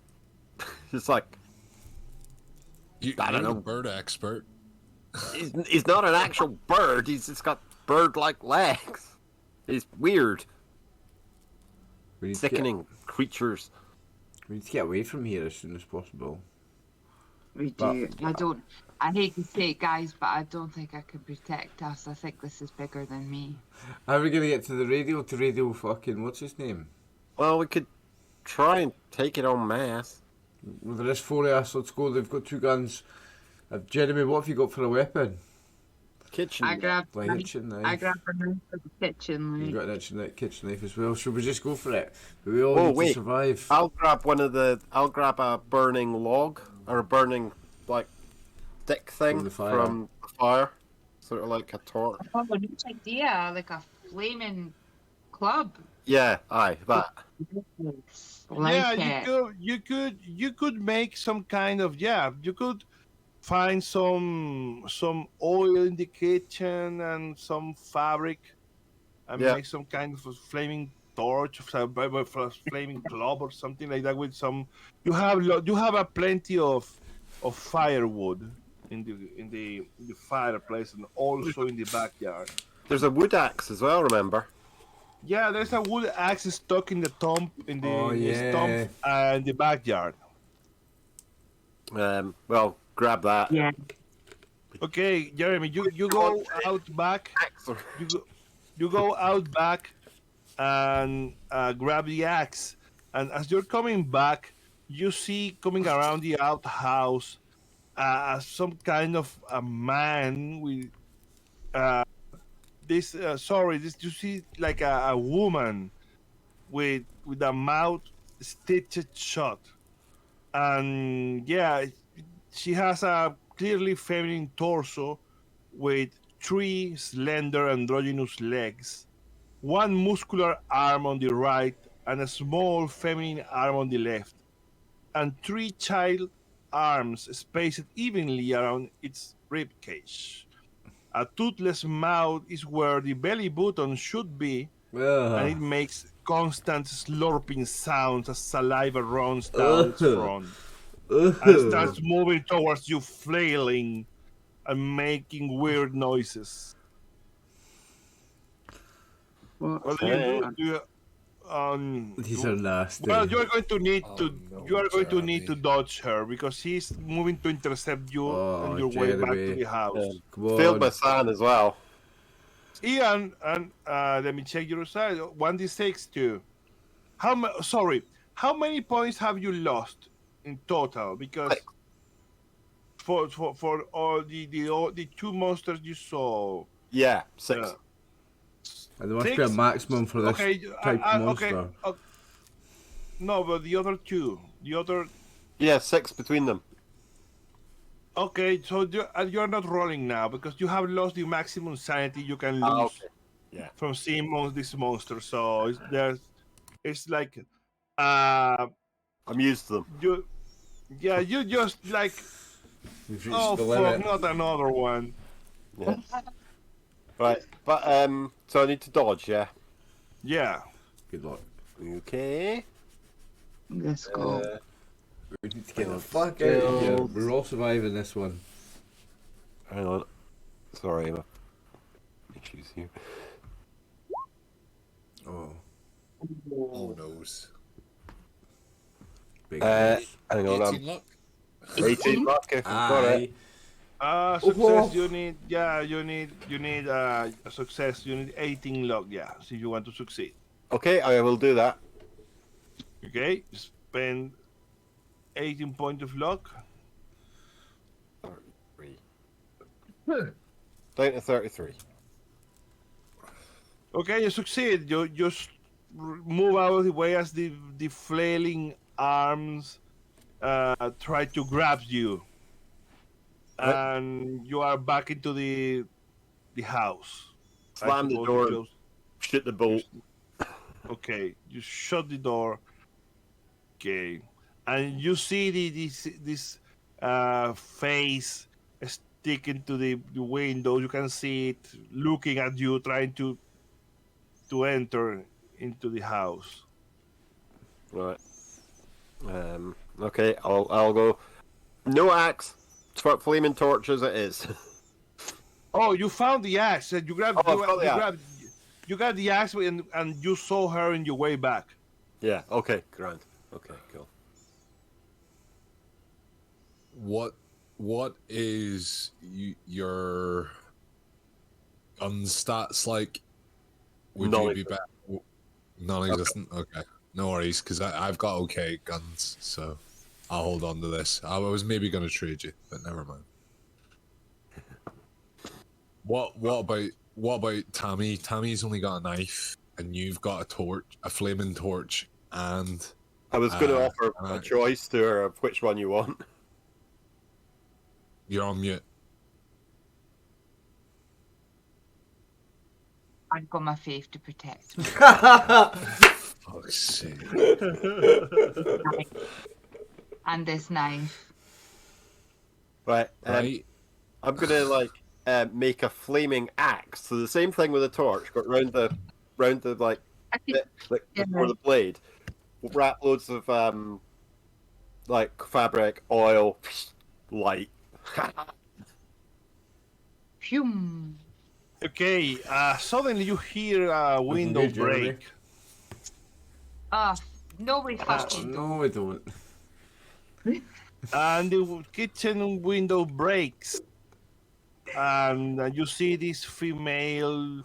just like You're I don't the know. bird expert. he's not an actual bird. He's just got bird-like legs. He's weird, We need, sickening creatures. we need to get away from here as soon as possible. We But- do. I hate to say it, guys, but I don't think I can protect us. I think this is bigger than me. How are we going to get to the radio? To radio fucking, what's his name? Well, we could try and take it en masse. Well, there is 4 of us. Let's go. They've got 2 guns. Jeremy, what have you got for a weapon? Kitchen. I grabbed. Like kitchen knife. I grabbed a knife for the kitchen. You Like. got an kitchen knife as well. Should we just go for it? We all Oh, need wait. to survive. I'll grab a burning log or a burning like stick thing From the fire. from the fire, sort of like a torch. Oh, a nice idea! Like a flaming club. Yeah, aye, that. Like Yeah, it. you could make some kind of you could find some oil in the kitchen and some fabric and Yeah. make some kind of a flaming torch, a flaming club or something like that with some. You have a plenty of firewood in the fireplace and also in the backyard. There's a wood axe as well. Remember? Yeah, there's a wood axe stuck in the stump in the Oh, yeah. stump in the backyard. Well, grab that. Yeah. Okay, Jeremy, you go out back. Axe or- You go out back and grab the axe. And as you're coming back, you see coming around the outhouse some kind of a man with you see like a woman with a mouth stitched shut, and yeah, she has a clearly feminine torso with 3 slender androgynous legs, 1 muscular arm on the right and a small feminine arm on the left, and 3 child arms spaced evenly around its ribcage. A toothless mouth is where the belly button should be, and it makes constant slurping sounds as saliva runs down its front and starts moving towards you, flailing and making weird noises. What do you do? These are nasty. Well, you are going to need to no, you are going to Jeremy. need to dodge her because she's moving to intercept you on your way back to Jeremy. the house. Come on. Filled by sand as well. Ian, and let me check your side. 1d6 too. How many points have you lost in total? Because for all the 2 monsters you saw. Yeah, 6. And there must be a 6? maximum for this Okay, type of monster. okay. No, but the other 2, the other. Yeah, 6 between them. Okay, so you're not rolling now because you have lost the maximum sanity you can lose Okay. from seeing this monster. So it's like I'm used to them. you just like We've reached oh the fuck, limit. not another one. Yeah. Right, but so I need to dodge, yeah. Yeah. Good luck. Okay. Let's go. We need to get the fuck out of here. We're all surviving this one. Hang on. Sorry, Emma. choose you. Oh, Oh noes. big Hang news. on, 18 luck. 18 luck if you've got it. Success. Oh. You need a success. You need 18 luck. Yeah, so if you want to succeed. Okay, I will do that. Okay, spend 18 points of luck. 33. Down to 33. Okay, you succeed. You just move out of the way as the flailing arms try to grab you, Right. and you are back into the house. I Slam the suppose door you and close- shit the bolt. Okay, you shut the door. Okay, and you see this face sticking to the window. You can see it looking at you, trying to enter into the house. Right. Okay, I'll go. No axe. Flaming torch as it is. Oh, you found the axe. And you grabbed. Oh, I found the axe. You got the axe, and you saw her on your way back. Yeah. Okay. Grand. Okay. Cool. What is your gun stats like? Would you be better? Non-existent. Okay, no worries, because I've got okay guns, so I'll hold on to this. I was maybe going to trade you, but never mind. What about Tammy? Tammy's only got a knife, and you've got a torch, a flaming torch, and I was going to offer an a axe. choice to her of which one you want. You're on mute. I've got my faith to protect me. Fuck's sake. And this knife. Right. Right. I'm gonna make a flaming axe. So the same thing with a torch, but round the like I think, bit, like Yeah. before the blade. Wrap loads of like fabric, oil, light. phew. Okay. Suddenly you hear a window good, Jeremy. break. Oh, nobody Oh, fucking no, we don't. And the kitchen window breaks, and you see this female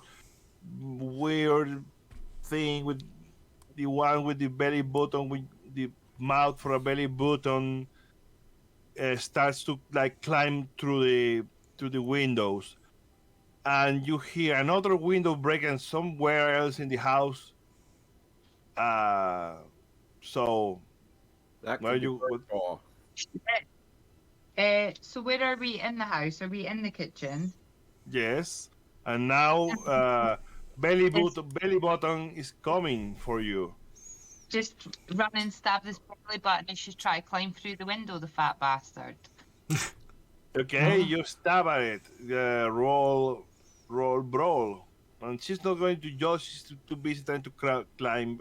weird thing with the one with the belly button, with the mouth for a belly button, starts to like climb through the windows, and you hear another window break and somewhere else in the house. So That Well, could be you- quite raw. So where are we in the house? Are we in the kitchen? yes, and now belly button is coming for you. Just run and stab this belly button and she's try to climb through the window, the fat bastard. Okay, you stab at it. Roll, brawl, and she's not going to judge. She's too busy trying to climb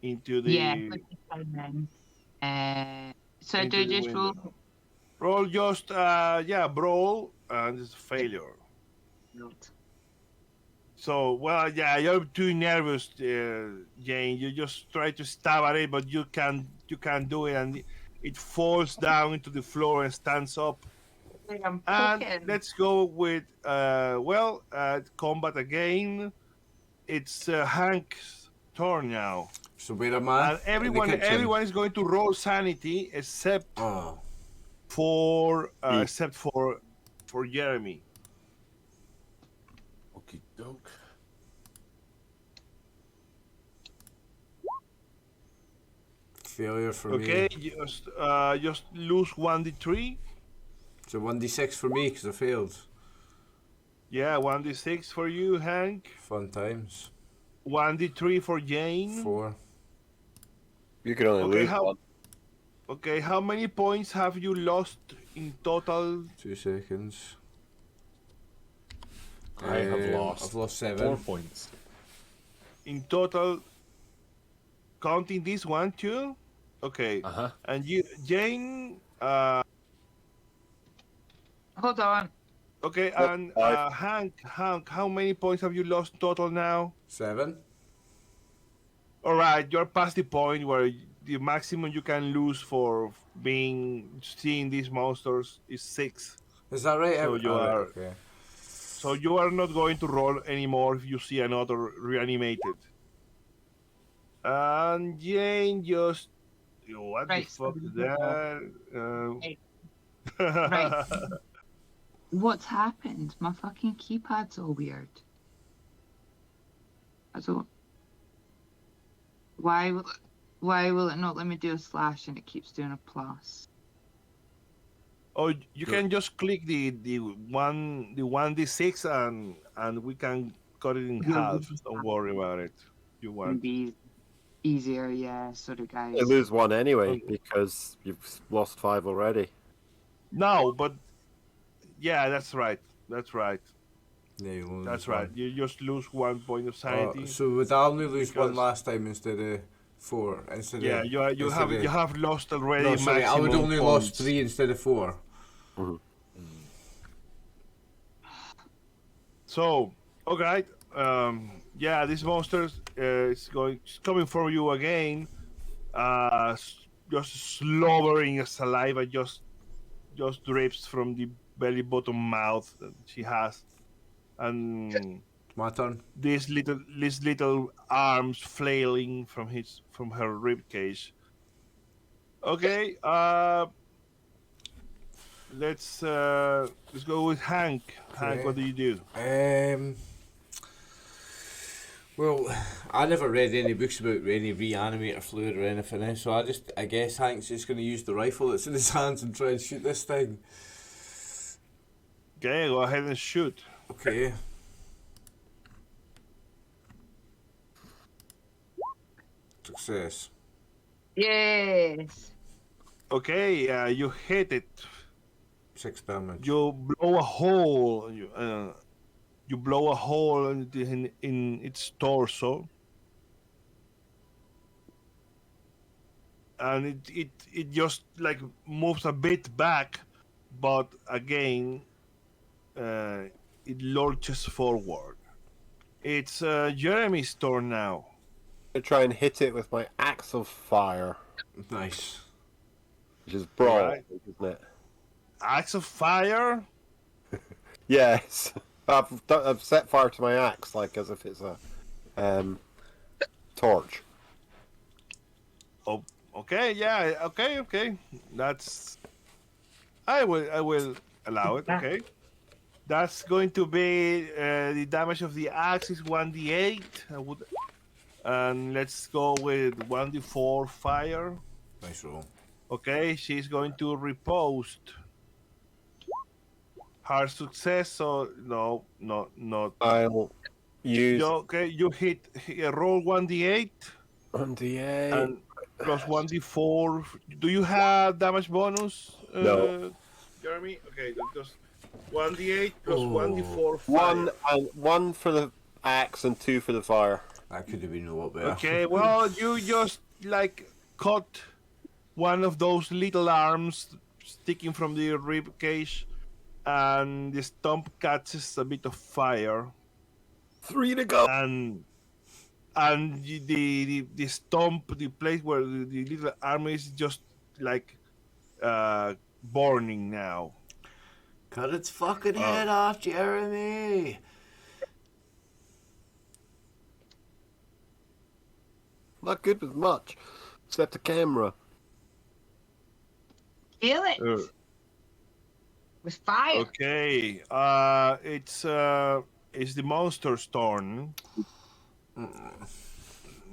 into the. Yeah, put the time in. So into do the just roll. window. Roll just brawl, and it's a failure. So you're too nervous, Jane. You just try to stab at it, but you can't do it, and it falls down into the floor and stands up. I'm And poking. let's go with combat again. It's Hank's turn now, So where am I? and everyone is going to roll sanity except Oh, for Jeremy. Okie doke. failure for Okay, me. just lose 1d3. So 1d6 for me because I failed. Yeah, 1d6 for you, Hank. Fun times. 1d3 for Jane. 4. You can only Okay, lose how- one. Okay, how many points have you lost in total? 2 seconds. I have lost. I've lost 4 7. points. In total, counting this one too? Okay. Uh-huh. And you, Jane, Hold on. Okay, Yep, and 5. Hank, how many points have you lost total now? 7. All right, you're past the point where the maximum you can lose for seeing these monsters is 6. Is that right? So you Alright, are okay. so you are not going to roll anymore if you see another reanimated. And Jane just what the Right, so fuck is that? Right. What's happened? My fucking keypad's all weird. I don't. Why will it not let me do a slash and it keeps doing a plus? Oh, you can just click the 1d6 and we can cut it in half. Don't worry about it. You want? Be easier, yeah. Sorry, guys. You lose 1 anyway Okay. because you've lost 5 already. No, but yeah, that's right. That's right. Yeah, you lose That's one. right. You just lose 1 point of sanity. So would I only lose one Because- last time instead of 4? Instead Yeah, of, you instead of- have lost already. No, sorry, I would maximum only points. lost 3 instead of 4. So, okay, yeah, this monster is coming for you again. Just slobbering saliva just drips from the belly button mouth that she has, and My turn. these little arms flailing from her rib cage. Okay, let's go with Hank. Hank, what do you do? Well, I never read any books about any reanimator fluid or anything, so I guess Hank's just going to use the rifle that's in his hands and try and shoot this thing. Okay, go ahead and shoot. Okay. Success. Yes. Okay, you hit it. 6 damage. You blow a hole. You blow a hole in its torso, and it just like moves a bit back, but again, it lurches forward. It's Jeremy's turn now. I try and hit it with my axe of fire, Nice. which is brawl, Right. isn't it? Axe of fire. Yes. I've set fire to my axe, like as if it's a torch. Oh, okay, yeah, okay. That's. I will allow it. Okay. That's going to be the damage of the axe is 1d8. And let's go with 1d4 fire. Nice roll. Okay, she's going to riposte. Hard success, so no, not. I'll use You hit roll 1d8 1d8. and plus 1d4. Do you have damage bonus? No. Jeremy? Okay, just 1d8 plus Oh. 1d4 fire. One for the axe and 2 for the fire. That could have been a lot better. Okay, well, you just like cut one of those little arms sticking from the rib cage, and the stump catches a bit of fire, 3 to go. and the stump, the place where the little arm is, just like burning now. Cut its fucking head off, Jeremy! Not good with much, except the camera. Kill it with fire. Okay, it's the monster's turn.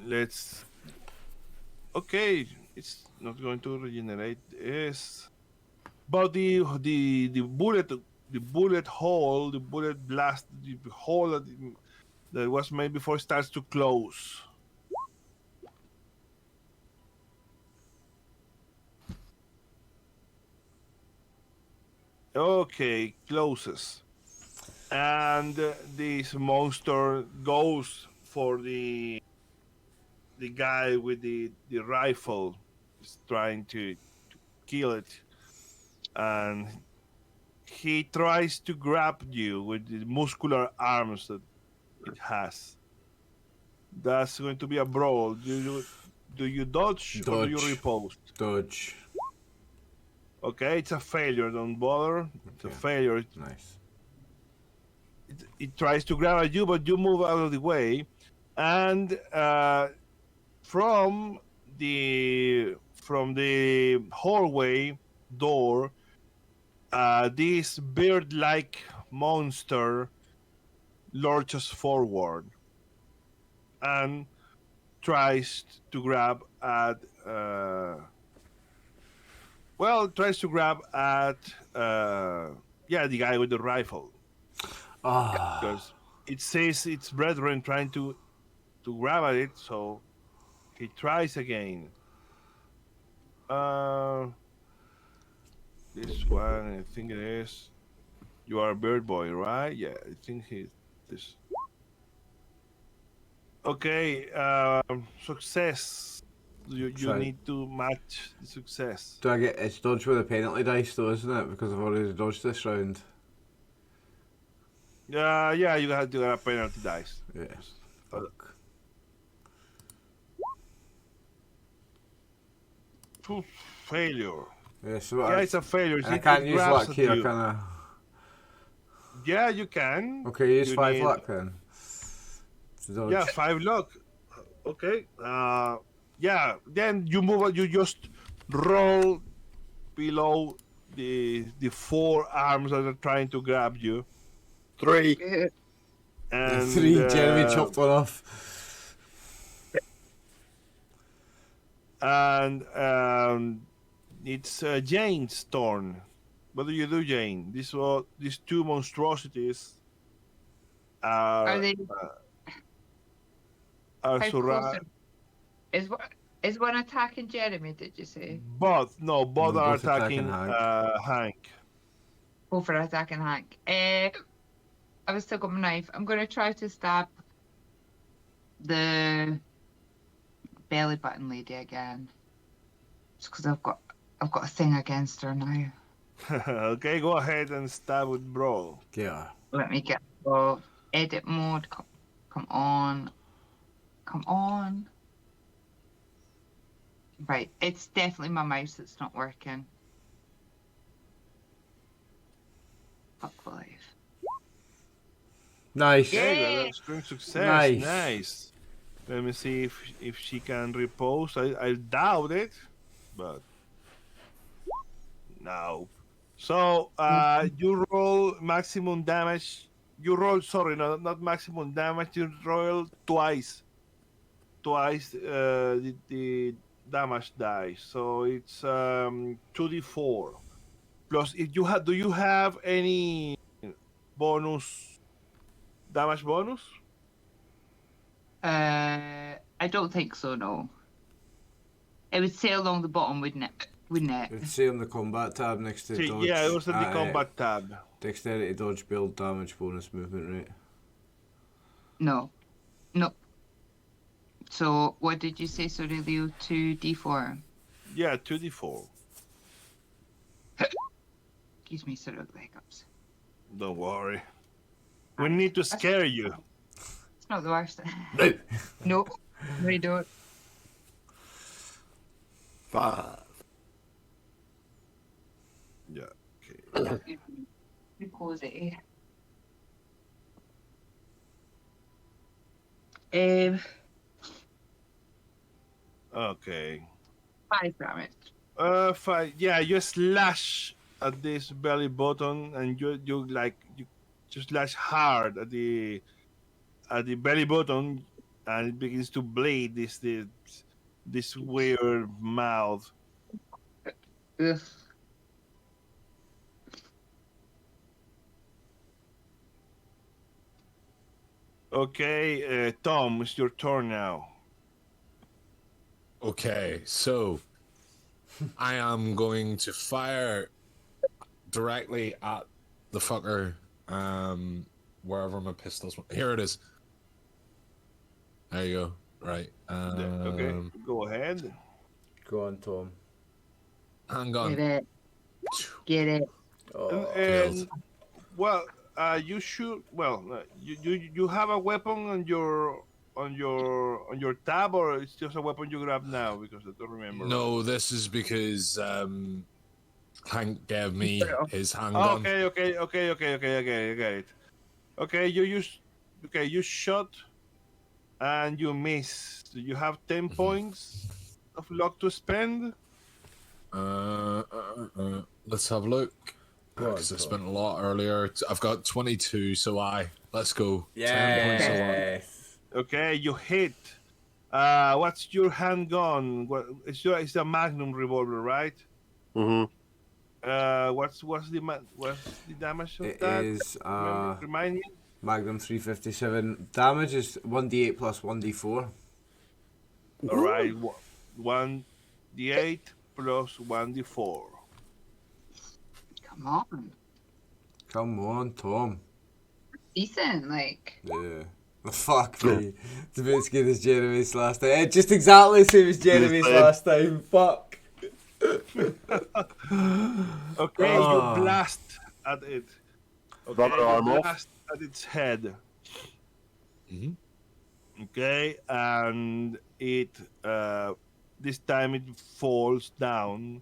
Let's. Okay, it's not going to regenerate this, but the bullet hole, the bullet blast, the hole that was made before starts to close. Okay, closes. And this monster goes for the guy with the rifle. Is trying to kill it. And he tries to grab you with the muscular arms that it has. That's going to be a brawl. Do you dodge or do you Dodge. repulse? Dodge. Okay, it's a failure. Don't bother. It's a Okay. failure. Nice. It tries to grab at you, but you move out of the way, and from the hallway door, this bird-like monster lurches forward and tries to grab at the guy with the rifle, because it says its brethren trying to grab at it, so he tries again. This one, I think it is. You are a bird boy, right? Yeah, I think this. Okay, success. You Sorry. need to match the success. Do I get it's dodge with a penalty dice though, isn't it? Because I've already dodged this round. Yeah, you have to get a penalty dice. Yeah. Fuck. Poof, failure. Yeah, so Yeah, it's a failure. I can't use luck here, can I? Yeah, you can. Okay, use You 5 need- luck then. To dodge. Yeah, 5 luck. Okay. Yeah. Then you move. You just roll below the 4 arms that are trying to grab you. 3. And 3, Jeremy chopped one off. And it's Jane's turn. What do you do, Jane? These 2 monstrosities Are they are how surrounded. close? Is one attacking Jeremy? Did you say? Both are both attacking attacking Hank. Go for attacking Hank. I've still got my knife. I'm gonna try to stab the belly button lady again. Just because I've got a thing against her now. Okay, go ahead and stab with brawl. Yeah. Let me get edit mode. Come on. Right, it's definitely my mouse that's not working. Fuck life. Nice. Okay, Yay! well, that's great success. Nice. Nice. Let me see if she can repose. I doubt it, but no. So you roll maximum damage. You roll, sorry, no, not maximum damage. You roll twice the damage die. So it's 2d4 plus. If you have, do you have any bonus damage bonus? I don't think so, no. It would say along the bottom, wouldn't it? It'd say on the combat tab next to dodge. Yeah, it was in the combat tab. Dexterity, dodge, build, damage, bonus, movement rate. No. So, what did you say, sorry, Leo? 2d4? Yeah, 2d4. Gives me sort of the hiccups. Don't worry. We need to scare you. It's not the worst. No, we don't. 5. Yeah. Okay. Too cozy. Okay. 5 damage. 5. Yeah, you slash at this belly button, and you just slash hard at the belly button, and it begins to bleed. This weird mouth. Ugh. Okay, Tom, it's your turn now. Okay, so I am going to fire directly at the fucker, wherever my pistol's. Here it is. There you go. Right. Okay, go ahead. Go on, Tom. Hang on. Get it. Oh, and well, you should. Well, you have a weapon on your tab, or it's just a weapon you grab now because I don't remember. No, this is because Hank gave me his handgun. Oh, okay. I get it. Okay, you shot and you miss. You have 10 points of luck to spend. Let's have a look. Go on, Because I Tom. spent a lot earlier. I've got 22, so let's go. 10 Yes. points of luck. Okay, you hit. What's your handgun? It's a Magnum revolver, right? Mm-hmm. What's the damage of It that? is Remind me. Magnum 357. Damage is 1d8 plus 1d4. All right, 1d8 plus 1d4. Come on. Come on, Tom. Decent, like. Yeah. Fuck me. It's about as good as Jeremy's last time. Just exactly the same as Jeremy's last time. Fuck. Okay, you blast at it. Okay, Rubber arm you off. blast at its head. Mhm. Okay, and it this time it falls down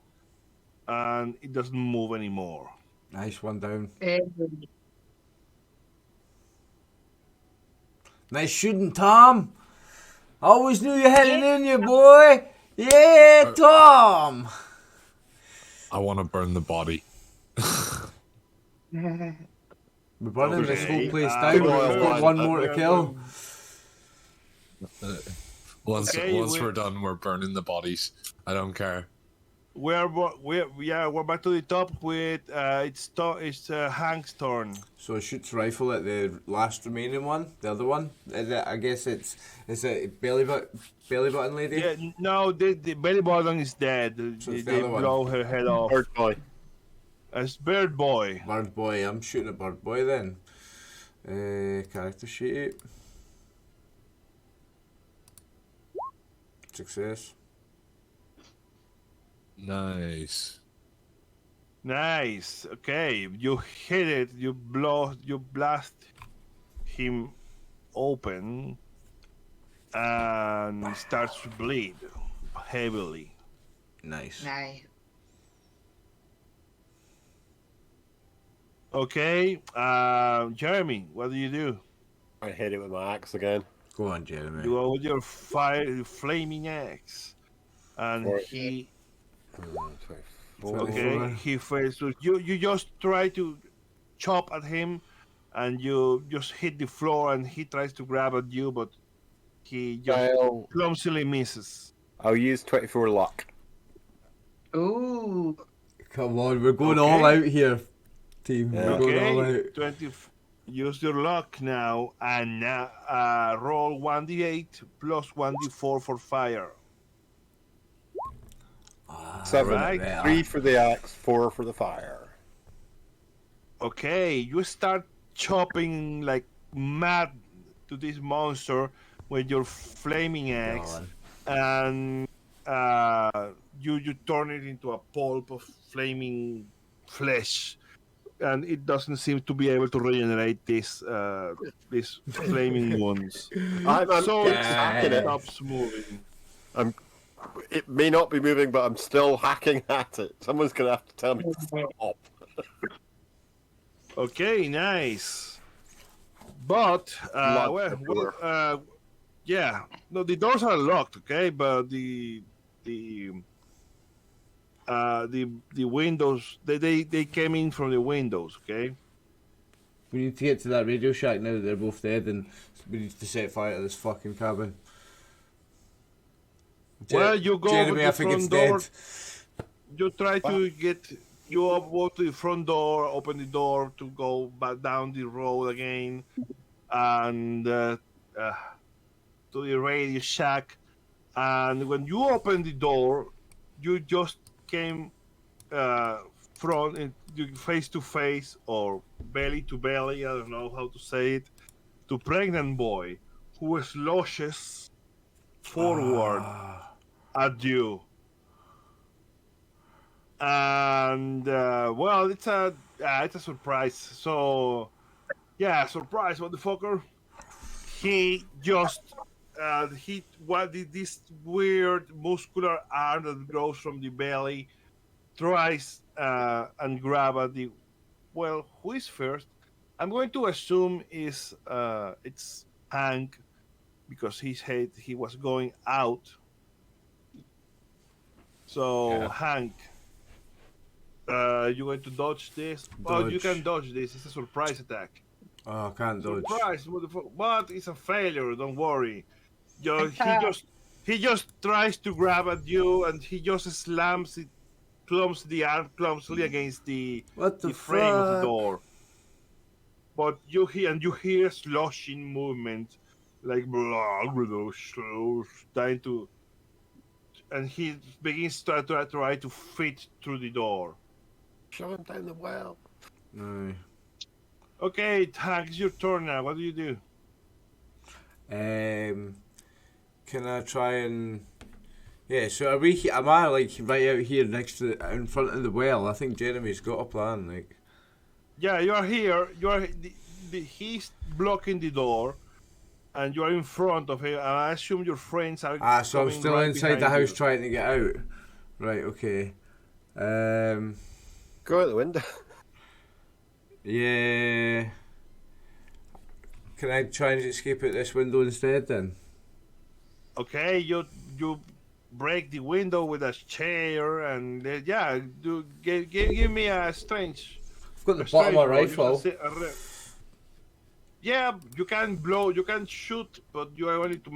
and it doesn't move anymore. Nice one down. Um, Nice shooting, Tom. I always knew you had it in you, boy. Yeah, Tom. I want to burn the body. We're burning this whole Okay, place uh, down. well, We've got one more to kill. Once Okay, we're done, we're burning the bodies. I don't care. We're back to the top with it's Hank's turn. So it shoots rifle at the last remaining one, the other one. I guess it's a belly button lady. Yeah, no, the belly button is dead. So They it's the other one. blow her head off. Bird boy. It's Bird Boy. Bird boy. I'm shooting at bird boy then. Character sheet. Success. Nice. Nice. Okay, you hit it. You blast him open, and he starts to bleed heavily. Nice. Nice. Okay, Jeremy, what do you do? I hit it with my axe again. Go on, Jeremy. You go with your flaming axe, and Right. he. Four. Okay, he fails to. You just try to chop at him, and you just hit the floor, and he tries to grab at you, but he just I'll clumsily misses. use 24 luck. Ooh. Come on, we're going Okay. all out here, team. Yeah. We're going all Okay, out. 20. Use your luck now, and now roll 1d8 plus 1d4 for fire. 7. right. 3 for the axe, 4 for the fire. Okay, you start chopping like mad to this monster with your flaming axe, on. and you turn it into a pulp of flaming flesh, and it doesn't seem to be able to regenerate these flaming wounds. I'm So it hacking it. stops moving. It may not be moving, but I'm still hacking at it. Someone's gonna have to tell me to stop. Okay, nice. But Blood everywhere. yeah, no, the doors are locked. Okay, but the windows they came in from the windows. Okay. We need to get to that Radio Shack now that they're both dead, and we need to set fire to this fucking cabin. Well, you go Jeremy, with I the think it's front door. dead. You try to go to the front door, open the door to go back down the road again, and to the Radio Shack. And when you open the door, you just came face to face or belly to belly. I don't know how to say it. To pregnant boy who sloshes forward at you. And well, it's a it's a surprise. So, yeah, surprise, motherfucker. He just this weird muscular arm that grows from the belly tries and grab at the who is first? I'm going to assume is it's Hank because he was going out. So Yeah. Hank, you're going to dodge this. Oh, you Dodge. can dodge this. It's a surprise attack. Oh, I can't dodge. Surprise, motherfucker! But it's a failure. Don't worry. He just tries to grab at you, and he just slams it, clumps the arm clumsily against the What the frame of the fuck? door. But you hear sloshing movement, like blah, trying to, and he begins to try to fit through the door. Shove him down the well. No. Okay, Hank, it's your turn now. What do you do? Can I try and? Yeah. So are we? Am I like right out here next to in front of the well? I think Jeremy's got a plan. Like. Yeah, you are here. You are. He's blocking the door, and you are in front of him. And I assume your friends are. So I'm coming still right inside the behind house you. trying to get out. Right. Okay. Go out the window. Yeah. Can I try and escape out this window instead then? Okay, you break the window with a chair, and yeah, give me a strange. I've got the a bottom of my strange roll. rifle. Yeah, you can blow, you can shoot, but you are going to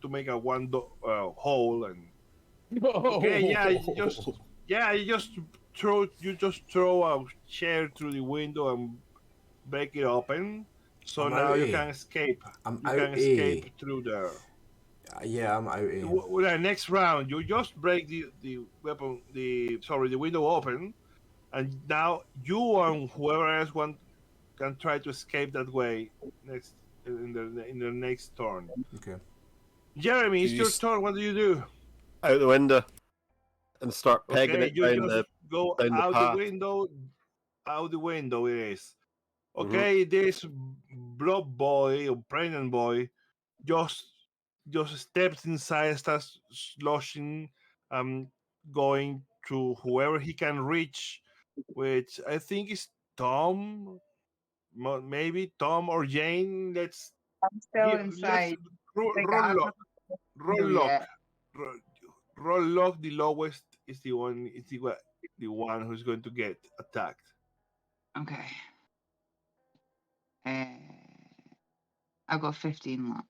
make a one hole, and okay, you just throw a chair through the window and break it open. So I'm now you outie. can escape. I'm You can outie. escape through there. Yeah, I'm out here. With the next round, you just break the window open, and now you and whoever else can try to escape that way in the next turn. Okay. Jeremy, it's You your s- turn. What do you do? Out the window. And start pegging Okay, it you down just go down the out path. the window. Out the window it is. Mhm. Okay, this blob boy or pregnant boy just steps inside, starts sloshing, going to whoever he can reach, which I think is Tom, maybe Tom or Jane. Let's I'm still inside. Like, I roll lock, haven't roll knew lock, yet. roll lock. The lowest is the one. Is the one who's going to get attacked. Okay. I got 15 luck.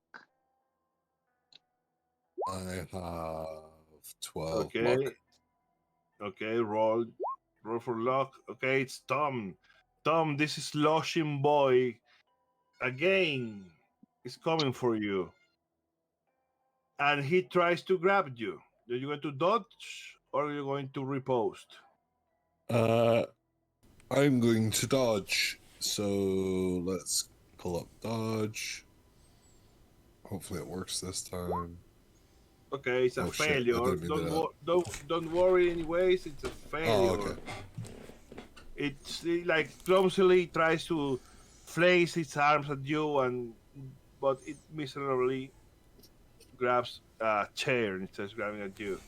I have 12 Okay. luck. Okay, roll for luck. Okay, it's Tom. Tom, this is sloshing boy again is coming for you, and he tries to grab you. Are you going to dodge or are you going to riposte? I'm going to dodge. So let's pull up dodge. Hopefully it works this time. Okay, it's a Oh, shit, I failure. didn't mean to do Don't worry. Anyways, it's a failure. Oh, okay. It's like clumsily tries to flace its arms at you, but it miserably grabs a chair instead of grabbing at you.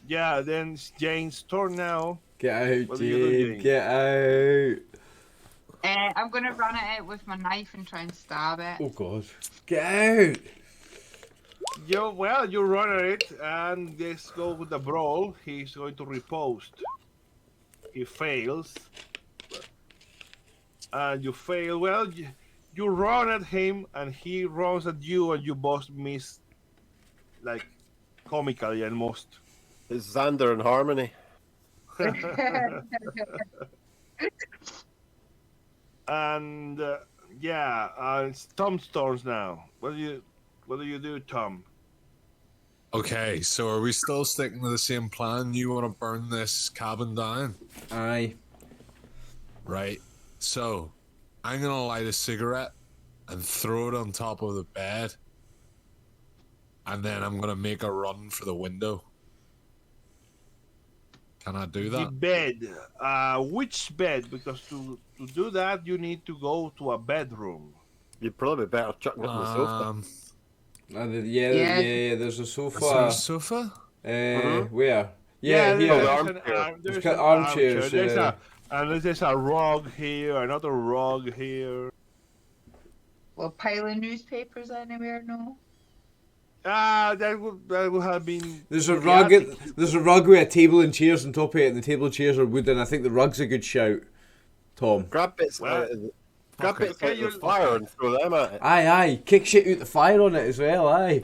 Yeah, then it's Jane's turn now. Get out, What do you do, Jane. Jane? Get out. I'm gonna run at it with my knife and try and stab it. Oh god. Get out. You run at it, and let's go with the brawl. He's going to riposte. He fails. And you fail. Well, you run at him, and he runs at you, and you both miss, like, comically almost. It's Xander and Harmony. And it's Tom's turn now. What do you do, Tom? Okay, so are we still sticking to the same plan? You want to burn this cabin down? Aye. Right. So, I'm going to light a cigarette and throw it on top of the bed. And then I'm going to make a run for the window. Can I do The that? bed. Which bed? Because to do that, you need to go to a bedroom. You'd probably be better chucking it on the sofa. Yeah, there's a Is there a sofa. sofa? Where? Yeah, Here. there's an armchair. arm. There's There's got an armchairs, armchair. There's a rug here, another rug here. Well, pile of newspapers anywhere? No. That would have been. There's a the rug. attic. There's a rug with a table and chairs on top of it, and the table and chairs are wooden. I think the rug's a good shout, Tom. Grab bits Well, out of the, grab okay. bits out of the fire and throw them at it. Aye. Kick shit out the fire on it as well. Aye.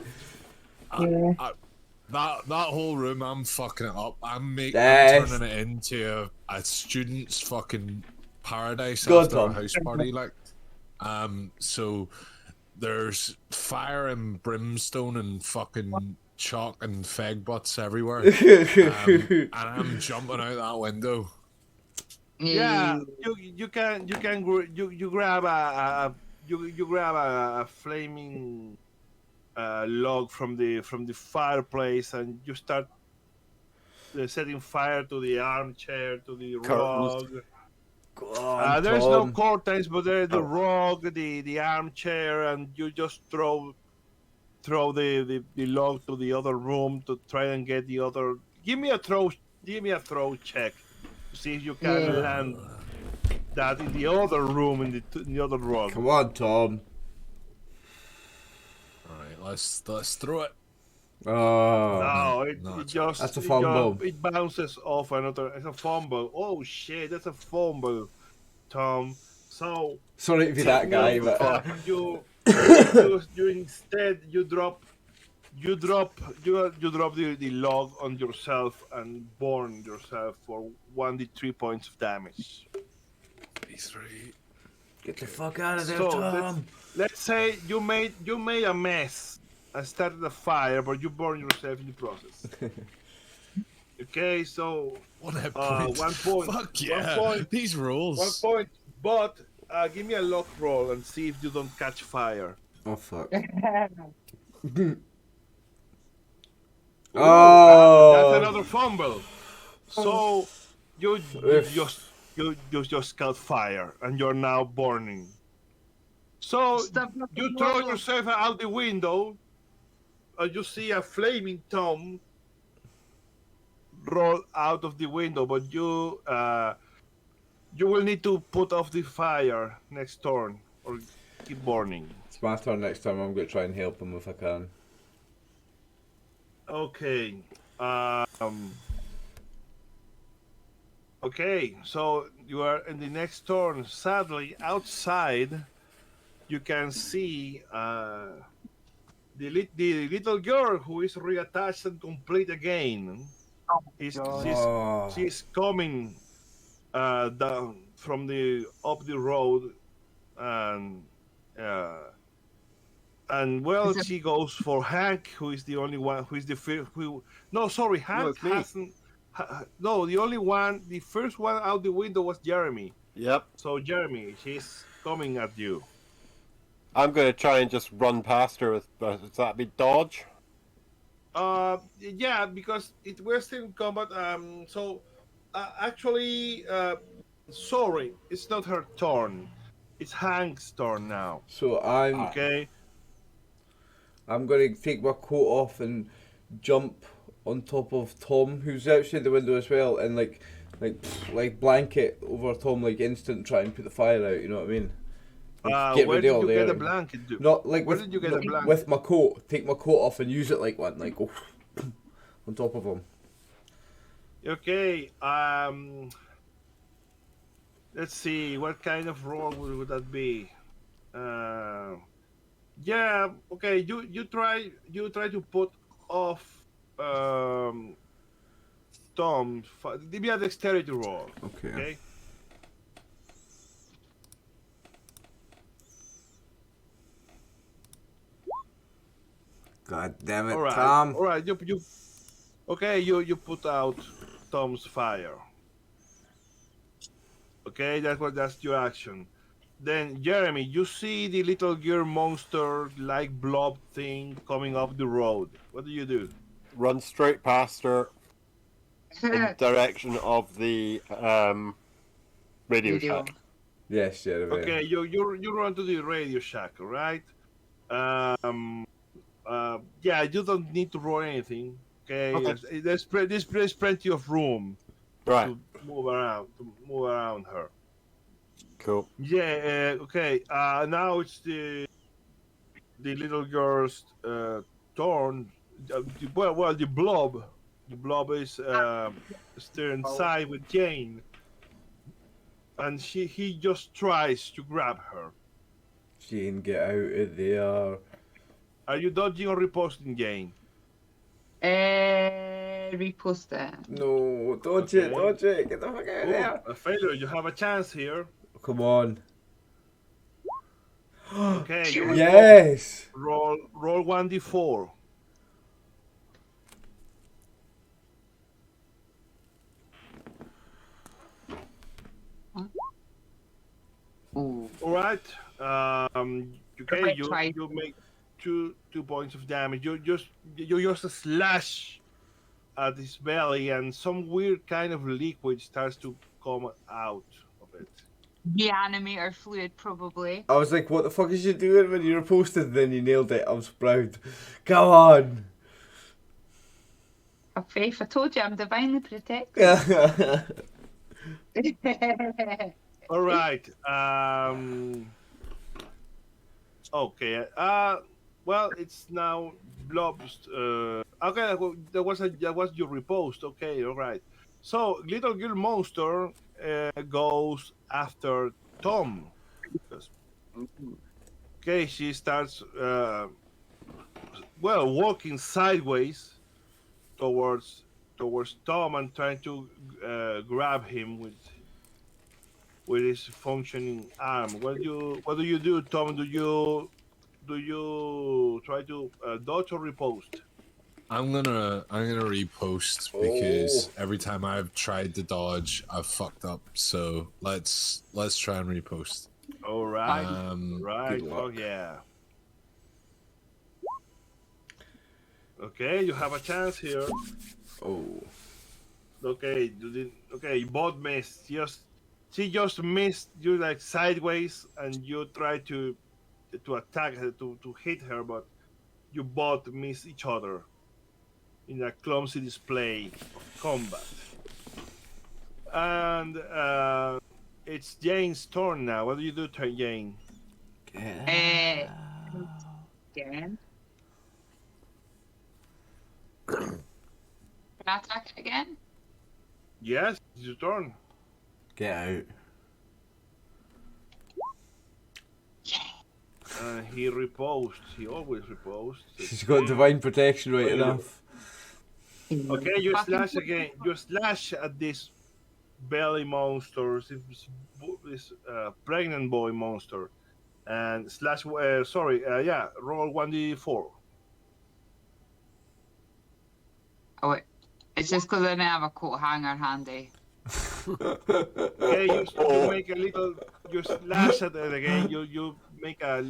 That whole room, I'm fucking it up. I'm Yes. turning it into a student's fucking paradise Go on, after Tom. a house party. Like, so there's fire and brimstone and fucking chalk and feg butts everywhere, and I'm jumping out that window. Yeah, you grab a flaming log from the fireplace and you start setting fire to the armchair, to the Curtains. rug. Go on, There's no Tom. curtains, but there's the rug, the armchair, and you just throw the log to the other room to try and get the other. Give me a throw check to see if you can land that in the other room in the other rug. Come on, Tom. All right, let's throw it. Oh. No, it it's- just That's a fumble. It bounces off another. It's a fumble. Oh shit, that's a fumble, Tom. So Sorry to be that guy, but you instead you drop the log on yourself and burn yourself for 1d3 points of damage. 3. get the fuck out of there, So Tom. let's say you made a mess and started a fire, but you burn yourself in the process. Okay, so 1 hit point. 1 point. Fuck yeah! 1 point. These rules. 1 point. But give me a luck roll and see if you don't catch fire. Oh fuck. That's Oh. another fumble. So you just caught fire and you're now burning. So you throw yourself out the window and you see a flaming Tom roll out of the window, but you will need to put off the fire next turn or keep burning. It's my turn next time. I'm going to try and help him if I can. Okay. Okay, so you are in the next turn. Sadly, outside, you can see the little girl who is reattached and complete again. She's coming down from up the road, and well, she goes for Hank, who is the only one who is the first. No, sorry, Hank hasn't. No, the only one, the first one out the window was Jeremy. Yep. So Jeremy, she's coming at you. I'm going to try and just run past her with, does that be dodge? Yeah, because we're still in combat. Actually, sorry, it's not her turn. It's Hank's turn now. So I'm going to take my coat off and jump on top of Tom, who's outside the window as well, and like blanket over Tom, like instant, try and put the fire out. You know what I mean? Like, where did you get a blanket? Not like where did you get a blanket? With my coat. Take my coat off and use it like one, like go on top of him. Okay. Let's see. What kind of roll would that be? Yeah. Okay. You try to put off Tom. Give me a dexterity roll. Okay. God damn it, All right. Tom. All right. You put out Tom's fire. Okay, that's your action. Then Jeremy, you see the little gear monster like blob thing coming up the road. What do you do? Run straight past her, in direction of the radio shack. Yes, Jeremy. Okay, you run to the radio shack, all right? Yeah, you don't need to roll anything. Okay, there's plenty of room Right. to move around her. Cool. Yeah. Okay. Now it's the little girl's turn. Well, the blob. The blob is still inside with Jane, and he just tries to grab her. Jane, get out of there. Are you dodging or riposting, Jane? Repost it. No, dodge it, dodge it. Get the fuck out of there. A failure. You have a chance here. Come on. Okay. Yes. Roll 1d4. Ooh. All right. Okay. Try. You make two points of damage. You just slash at his belly, and some weird kind of liquid starts to come out of it. Reanimator fluid, probably. I was like, what the fuck is you doing when you reposted? Then you nailed it. I'm so proud. Come on. Have faith. I told you I'm divinely protected. All right. Okay. Well, it's now blobs. Okay. That was your repost. Okay. All right. So little girl monster goes after Tom. Okay. She starts walking sideways towards Tom and trying to grab him with his functioning arm. What do you do, Tom? Do you try to dodge or repost? I'm gonna repost because every time I've tried to dodge, I've fucked up. So let's try and repost. All right, right. good Oh luck. yeah. Okay, you have a chance here. Oh. Okay, okay. You both missed. She just missed you like sideways, and you try to attack her to hit her, but you both miss each other in a clumsy display of combat. And it's Jane's turn now. What do you do, Jane? Again. Can I attack it again? Yes, it's your turn. Get out. He reposed. He always reposed. She's got divine protection right enough. Okay, you slash again. You slash at this belly monster, this pregnant boy monster, and slash. Roll 1d4. Oh wait, it's just because I didn't have a coat hanger handy. Okay, you make a little. You slash at it again. You make a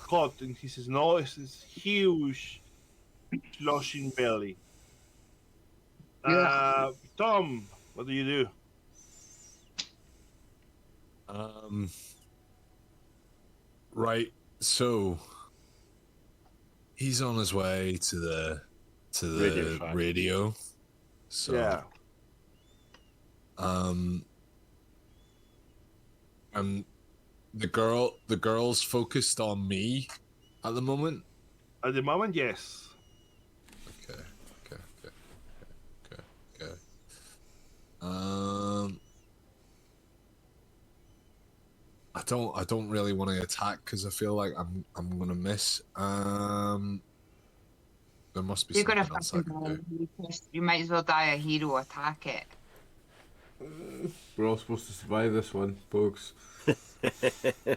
cut in his nose. His huge, flushing belly. Tom, what do you do? Right. So he's on his way to the radio. So Yeah. the girl's focused on me at the moment. At the moment, yes. Okay. I don't really want to attack because I feel like I'm gonna miss. There must be You're gonna something else I fucking can do. die. You might as well die a hero. Attack it. We're all supposed to survive this one, folks. It's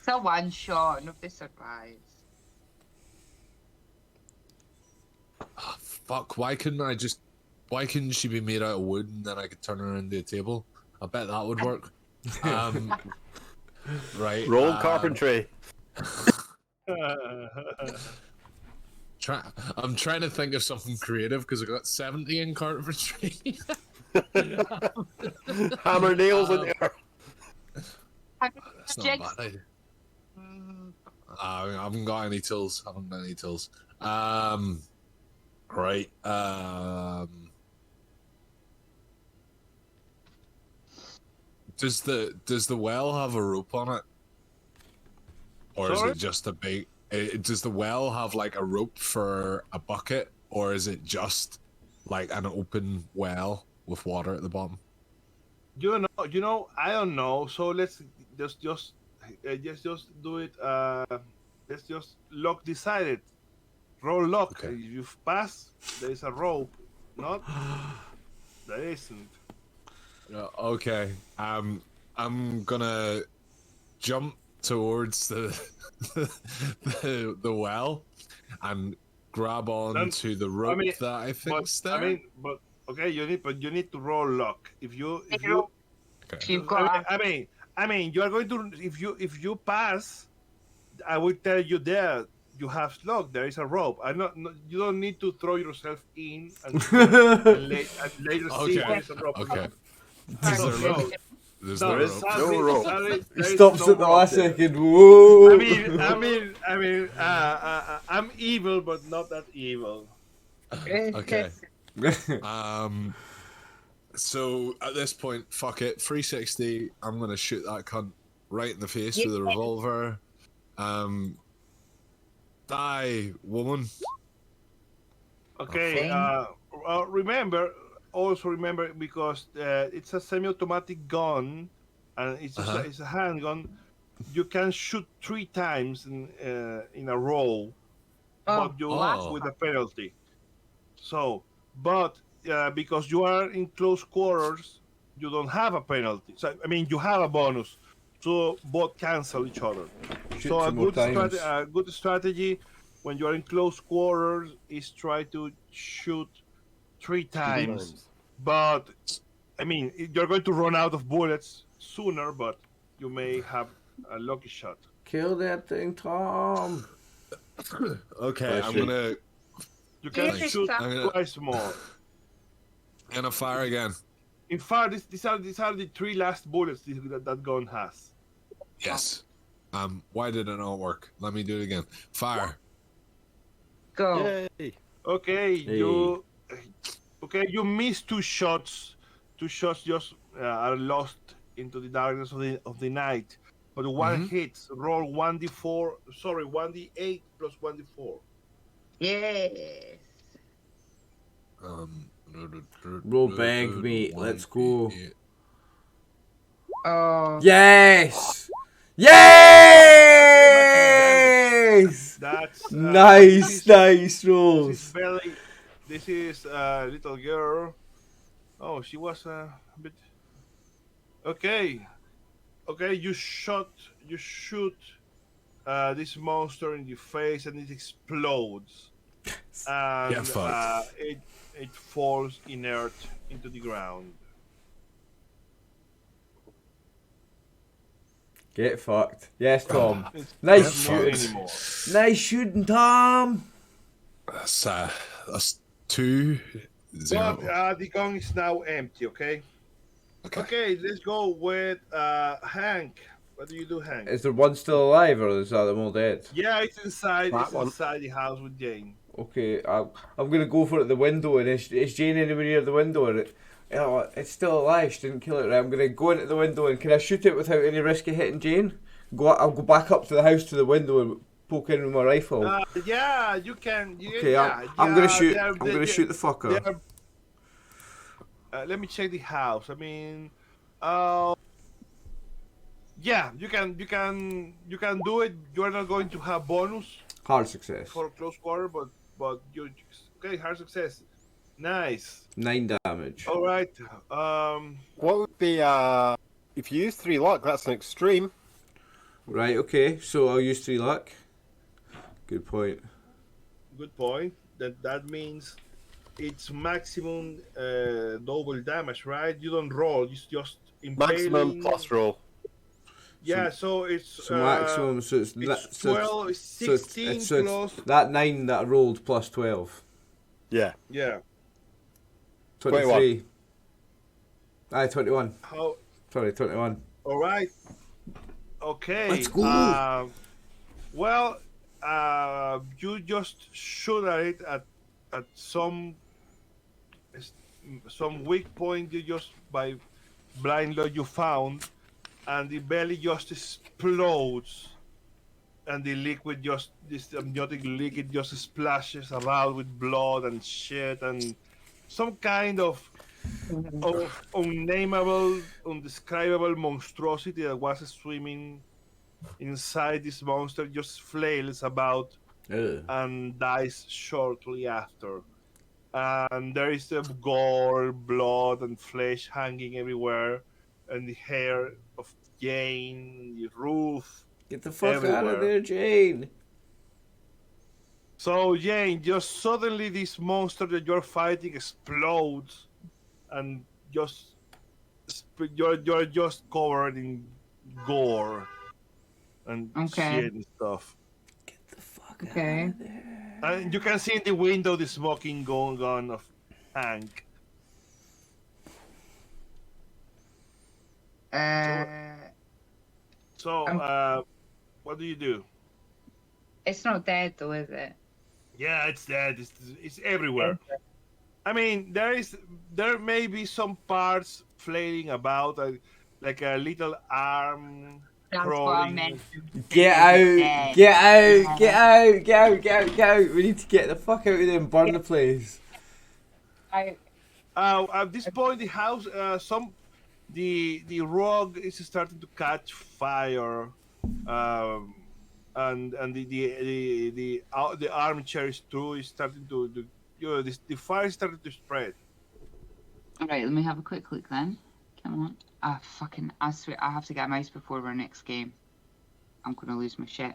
a one shot. Nobody survives. Oh, fuck! Why couldn't she be made out of wood and then I could turn her into a table? I bet that would work. Right. Roll carpentry. I'm trying to think of something creative because I got 70 in carpentry. Hammer nails in there. That's not a bad idea. I haven't got any tools. Right. Does the well have a rope on it, or Sorry? is it just a big? Does the well have like a rope for a bucket, or is it just like an open well with water at the bottom? You know, I don't know. So let's just do it. Let's just lock decided. Roll lock. Okay. If you pass, there is a rope. Not, there isn't. Okay. I'm gonna jump towards the the well and grab on to the rope that I think's there. But okay, you need to roll lock. If you Okay. You've got. I mean, you are going to if you pass, I will tell you there you have lock. There is a rope. You don't need to throw yourself in and later see there is a rope. Okay. There's no rope. There's No, no rope. sadly, No rope. sadly, He there is stops no at the rope last there. second. Whoa. I'm evil, but not that evil. Okay. So at this point, fuck it, 360. I'm gonna shoot that cunt right in the face with a revolver. Die, woman. Okay. Also remember because it's a semi-automatic gun, and it's a handgun. You can shoot 3 times in a row, but you with a penalty. So, but because you are in close quarters, you don't have a penalty. So I mean, you have a bonus. So both cancel each other. Shoot So a some more good, times. good strategy when you are in close quarters is try to shoot 3 times. But I mean, you're going to run out of bullets sooner, but you may have a lucky shot. Kill that thing, Tom. Okay, I'm gonna You can Nice. shoot I'm gonna- twice more. fire again. In fact, these are the 3 last bullets that gun has. Yes. Why did it not work? Let me do it again. Fire. Go. Yay. Okay, Hey. you missed 2 shots. 2 shots just are lost into the darkness of the night. But one hits. Roll 1d4. Sorry, 1d8 plus 1d4. Yes. Roll big, mate. Let's go. Oh. Yes! Yes! That's Nice This rolls. is very. This is a little girl. Oh, she was a bit. Okay. You shoot this monster in the face, and it explodes. And Get fucked. it falls inert into the ground. Get fucked. Yes, Tom. It's Nice not shooting. anymore. Nice shooting, Tom. That's 2-0. But the gun is now empty. Okay. Okay, let's go with Hank. What do you do, Hank? Is there one still alive, or is that them all dead? Yeah, it's inside. That It's one. inside the house with Jane. Okay, I'm gonna go for it at the window, and is Jane anywhere near the window? Or it's still alive. She didn't kill it. Right? I'm gonna go into the window, and can I shoot it without any risk of hitting Jane? I'll go back up to the house to the window and poke in with my rifle. Yeah, you can. Okay, I'm gonna shoot. I'm gonna shoot the fucker. Let me check the house. I mean, yeah, you can do it. You are not going to have bonus Hard success. for close quarter, but you okay? Hard success. Nice. 9 damage. All right. What would be if you use 3 luck? That's an extreme. Right. Okay. So I'll use 3 luck. Good point. Good point. That means it's maximum double damage, right? You don't roll. It's just Maximum impaling. plus roll. Yeah, so it's So maximum, so it's, it's so 12, it's so 16 so plus. that 9 that I rolled plus 12. Yeah. Yeah. 23. Aye, 21. How? Sorry, 21. All right. Okay. Let's go. Well, you just shoot at it at some weak point. You just by blind load you found, and the belly just explodes, and the liquid just this amniotic liquid just splashes around with blood and shit and some kind of unnameable, undescribable monstrosity that was swimming inside this monster just flails about Ugh. and dies shortly after. And there is the gore, blood, and flesh hanging everywhere, and the hair of Jane, the roof. Get the fuck out of Everywhere. there, Jane. So Jane, just suddenly this monster that you're fighting explodes, and just you're just covered in gore and Okay. shit and stuff. Get the fuck Okay. out of there. And you can see in the window the smoking gun of Hank. So, what do you do? It's not dead though, is it? Yeah, it's dead. It's everywhere. I mean, there may be some parts flailing about, like a little arm That's what I crawling. meant. Get out! Get out! Get out! Get out! Get out! Get out! We need to get the fuck out of there and burn the place. At this point, the house, the rug is starting to catch fire, and the armchair is too is starting to the fire is starting to spread. Alright, let me have a quick look then. Come on. I swear, I have to get a mouse before our next game. I'm gonna lose my shit.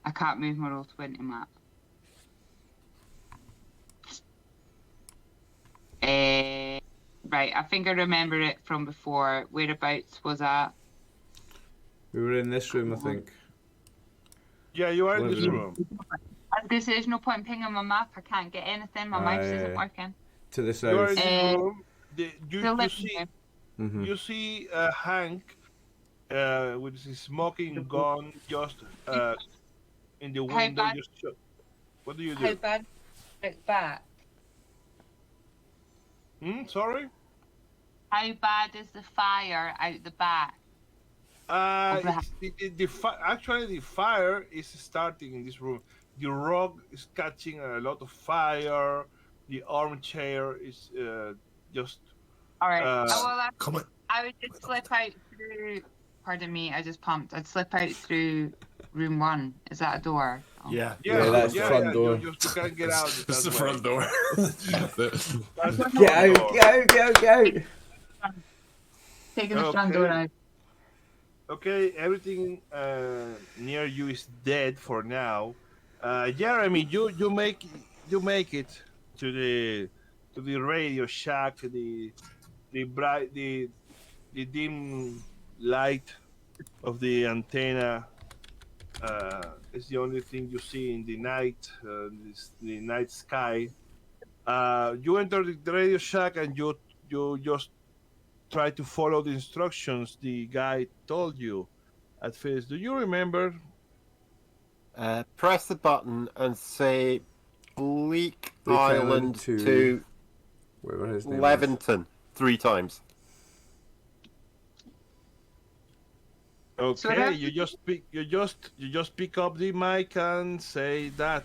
I can't move my Roll20 map. Right, I think I remember it from before. Whereabouts was that? We were in this room, I think. Yeah, you are in this Living room. I was gonna say there's no point in pinging my map. I can't get anything. My mouse isn't working. To the You are in south. this room. You living see room. Mm-hmm. you see Hank with his smoking gun just in the window. bad? Just shut. What do you How do? bad is it back? Sorry. How bad is the fire out the back? Actually, the fire is starting in this room. The rug is catching a lot of fire. The armchair is just. All right. Come on. I would just slip out through. Pardon me, I just pumped. I'd slip out through room 1. Is that a door? Oh. Yeah. Yeah, that's the front door. You can't get out. It's the front door. That's the Get front out! door. Get out! Get out! Get out! Taking the front door out. Okay, everything near you is dead for now. Jeremy, you make it to the radio shack, the dim light of the antenna is the only thing you see in the night, the night sky. You enter the radio shack and you just try to follow the instructions the guy told you at first. Do you remember? Press the button and say Bleak Bleak Island Island to- to Whatever his name is. Leventon 3 times. Okay, that- you just pick up the mic and say that.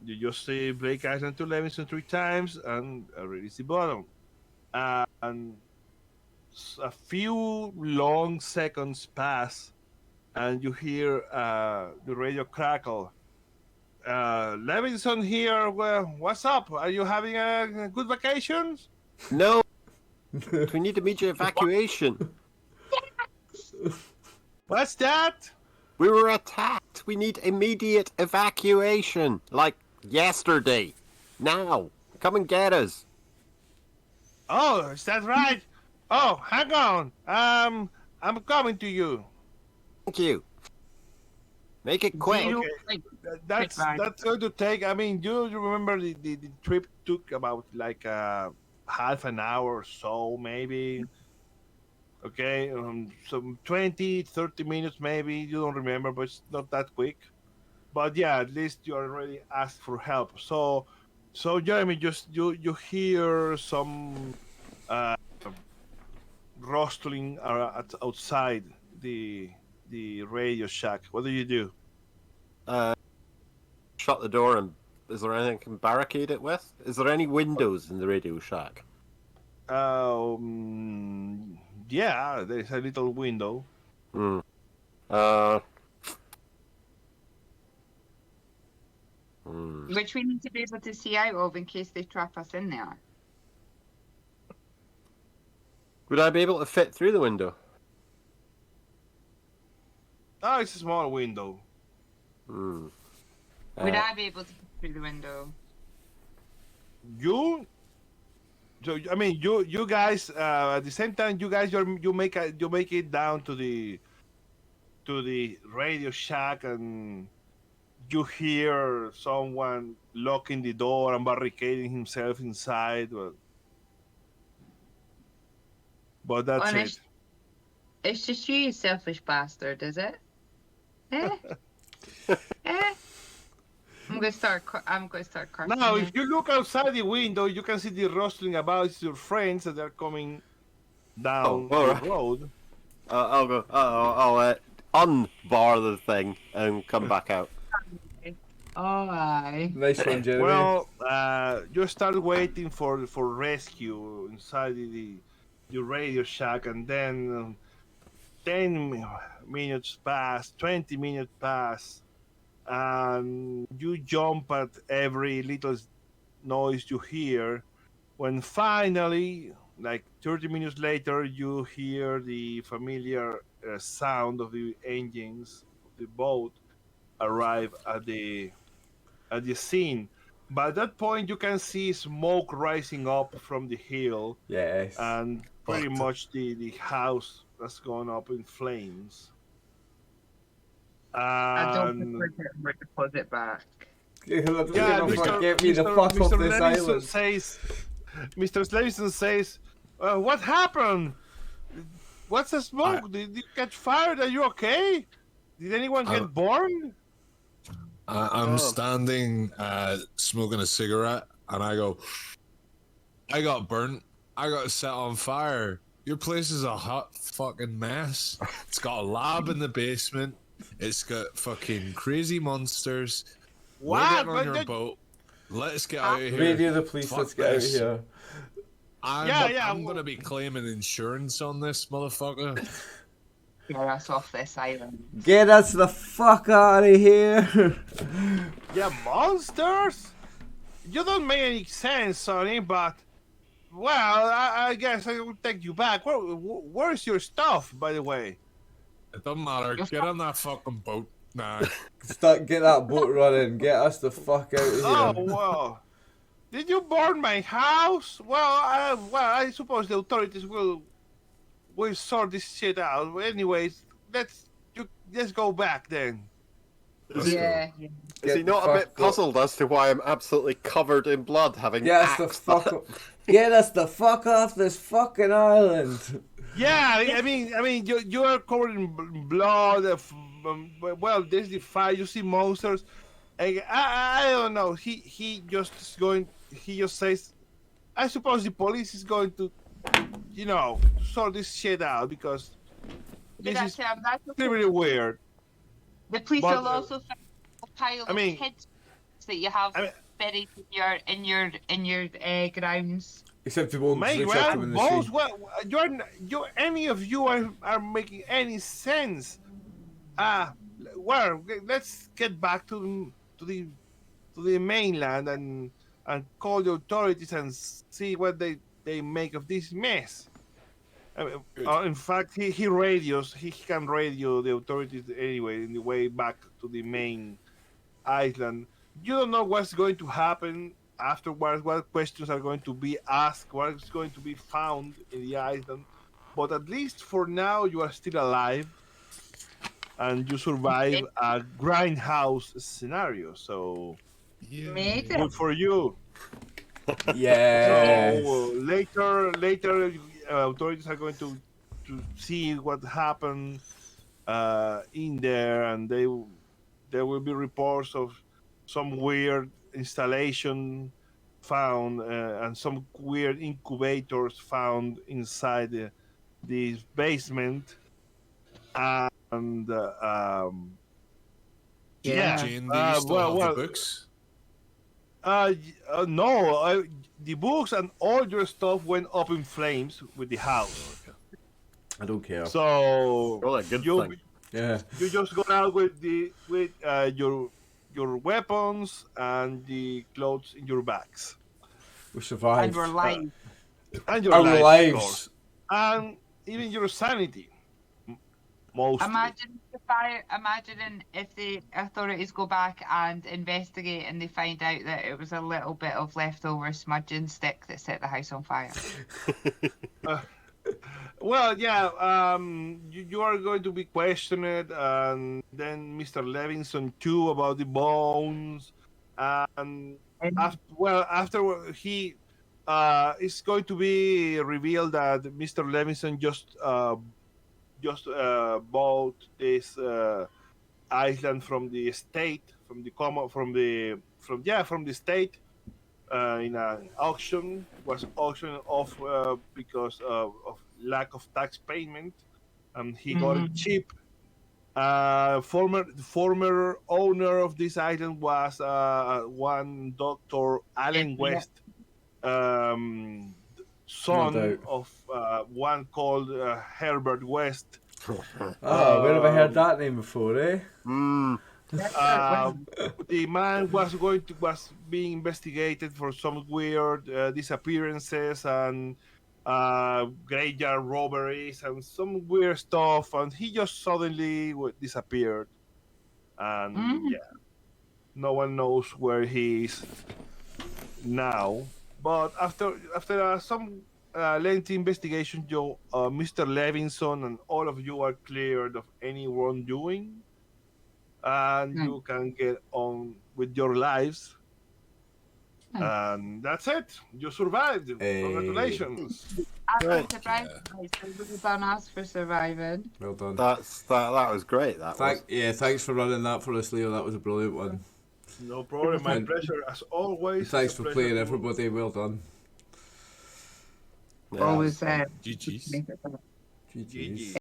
You just say Blake Island to Levinson 3 times and release the button. And a few long seconds pass, and you hear the radio crackle. Levinson here. Well, what's up? Are you having a good vacation? No! We need immediate evacuation. What's that? We were attacked. We need immediate evacuation. Like yesterday. Now. Come and get us. Oh, is that right? Oh, hang on. I'm coming to you. Thank you. Make it quick. Zero, Okay. like, That's Right. going to take. I mean, you remember the trip took about like half an hour or so, maybe. Okay, some 20, 30 minutes maybe. You don't remember, but it's not that quick. But yeah, at least you already asked for help. So Jeremy, just you hear some uh, rustling outside the radio shack. What do you do? Shut the door and is there anything I can barricade it with? Is there any windows in the radio shack? Yeah, there's a little window. Hmm. which we need to be able to see out of in case they trap us in there. Would I be able to fit through the window? Oh, it's a small window. Hmm. Would I be able to get through the window? You. So I mean, you guys at the same time, you guys you make it down to the radio shack, and you hear someone locking the door and barricading himself inside. But that's Honest. it. It's just you, you selfish bastard, is it? Eh? Eh? I'm gonna start cursing. Now, you. if you look outside the window, you can see the rustling about. It's your friends that are coming down all the right. road. I'll go. I'll unbar the thing and come back out. Oh, aye. Nice one, Jeremy. Well, you start waiting for rescue inside the radio shack, and then 10 minutes pass, 20 minutes pass, and you jump at every little noise you hear. When finally, like 30 minutes later, you hear the familiar sound of the engines of the boat arrive at the scene. By that point, you can see smoke rising up from the hill, Yes. and pretty Fucked. much the house has gone up in flames. I don't And prefer to deposit back. yeah, Get me the fuck off this island. Mr. Slavison says, what happened? What's the smoke? Did you get fired? Are you okay? Did anyone get burned? I'm standing smoking a cigarette, and I go, I got burnt. I got set on fire. Your place is a hot fucking mess. It's got a lab in the basement. It's got fucking crazy monsters. We're What? getting on your boat. Let's get out of here. Radio the police, Fuck let's get out of this. here. I'm gonna be claiming insurance on this motherfucker. Get us off this island. Get us the fuck out of here. Yeah, monsters? You don't make any sense, Sonny, but... Well, I guess I will take you back. Where's your stuff, by the way? It doesn't matter. Get on that fucking boat. Nah. Get that boat running. Get us the fuck out of here. Oh, well. Did you burn my house? Well, I suppose the authorities will sort this shit out. Anyways, let's go back then. Yeah. Is he not a bit puzzled as to why I'm absolutely covered in blood, having Get us the fuck Get us the fuck off this fucking island. Yeah, I mean, you are covered in blood. Well, there's the fire. You see monsters. I don't know. He just says, I suppose the police is going to, sort this shit out because this is really weird. The police But, will also find a pile of kids that you have buried in your grounds. Except we won't Mate, chuck them in the boss, sea. you any of you are making any sense? Well, let's get back to the mainland and call the authorities and see what they make of this mess. In fact, he can radio the authorities anyway in the way back to the main island. You don't know what's going to happen afterwards, what questions are going to be asked, what is going to be found in the island. but at least for now you are still alive, and you survive a grindhouse scenario. So Made it. good for you. Yeah. So later, authorities are going to see what happened in there, and there will be reports of some weird installation found and some weird incubators found inside the basement, and yeah, Jane, do you still have well, the books? no, the books and all your stuff went up in flames with the house. I don't care. So Well, a good you thing. Yeah. you just go out with your weapons and the clothes in your bags We survived. And we're live. and your Our lives, of course, lives. and even your sanity. Mostly. Imagining if the authorities go back and investigate and they find out that it was a little bit of leftover smudging stick that set the house on fire. Well, yeah, you are going to be questioned, and then Mr. Levinson too about the bones, and after he it's going to be revealed that Mr. Levinson just bought this island from the state, from the state in an auction. Was auctioned off because of lack of tax payment, and he got it cheap. Former owner of this island was one Dr. Allen West, son doubt. of one called Herbert West. Oh, where have I heard that name before, eh? The man was being investigated for some weird disappearances and graveyard robberies and some weird stuff, and he just suddenly disappeared, and yeah, no one knows where he is now. But after some lengthy investigation, Mr. Levinson and all of you are cleared of any wrongdoing, and you can get on with your lives. And that's it. You survived. Congratulations. Right. Surprised. Well done us for surviving. Well done. That was great. Thanks for running that for us, Leo. That was a brilliant one. No problem. My pleasure, as always. Thanks for playing, everybody. Well done. Yeah. Always GG's. make it better. GG's.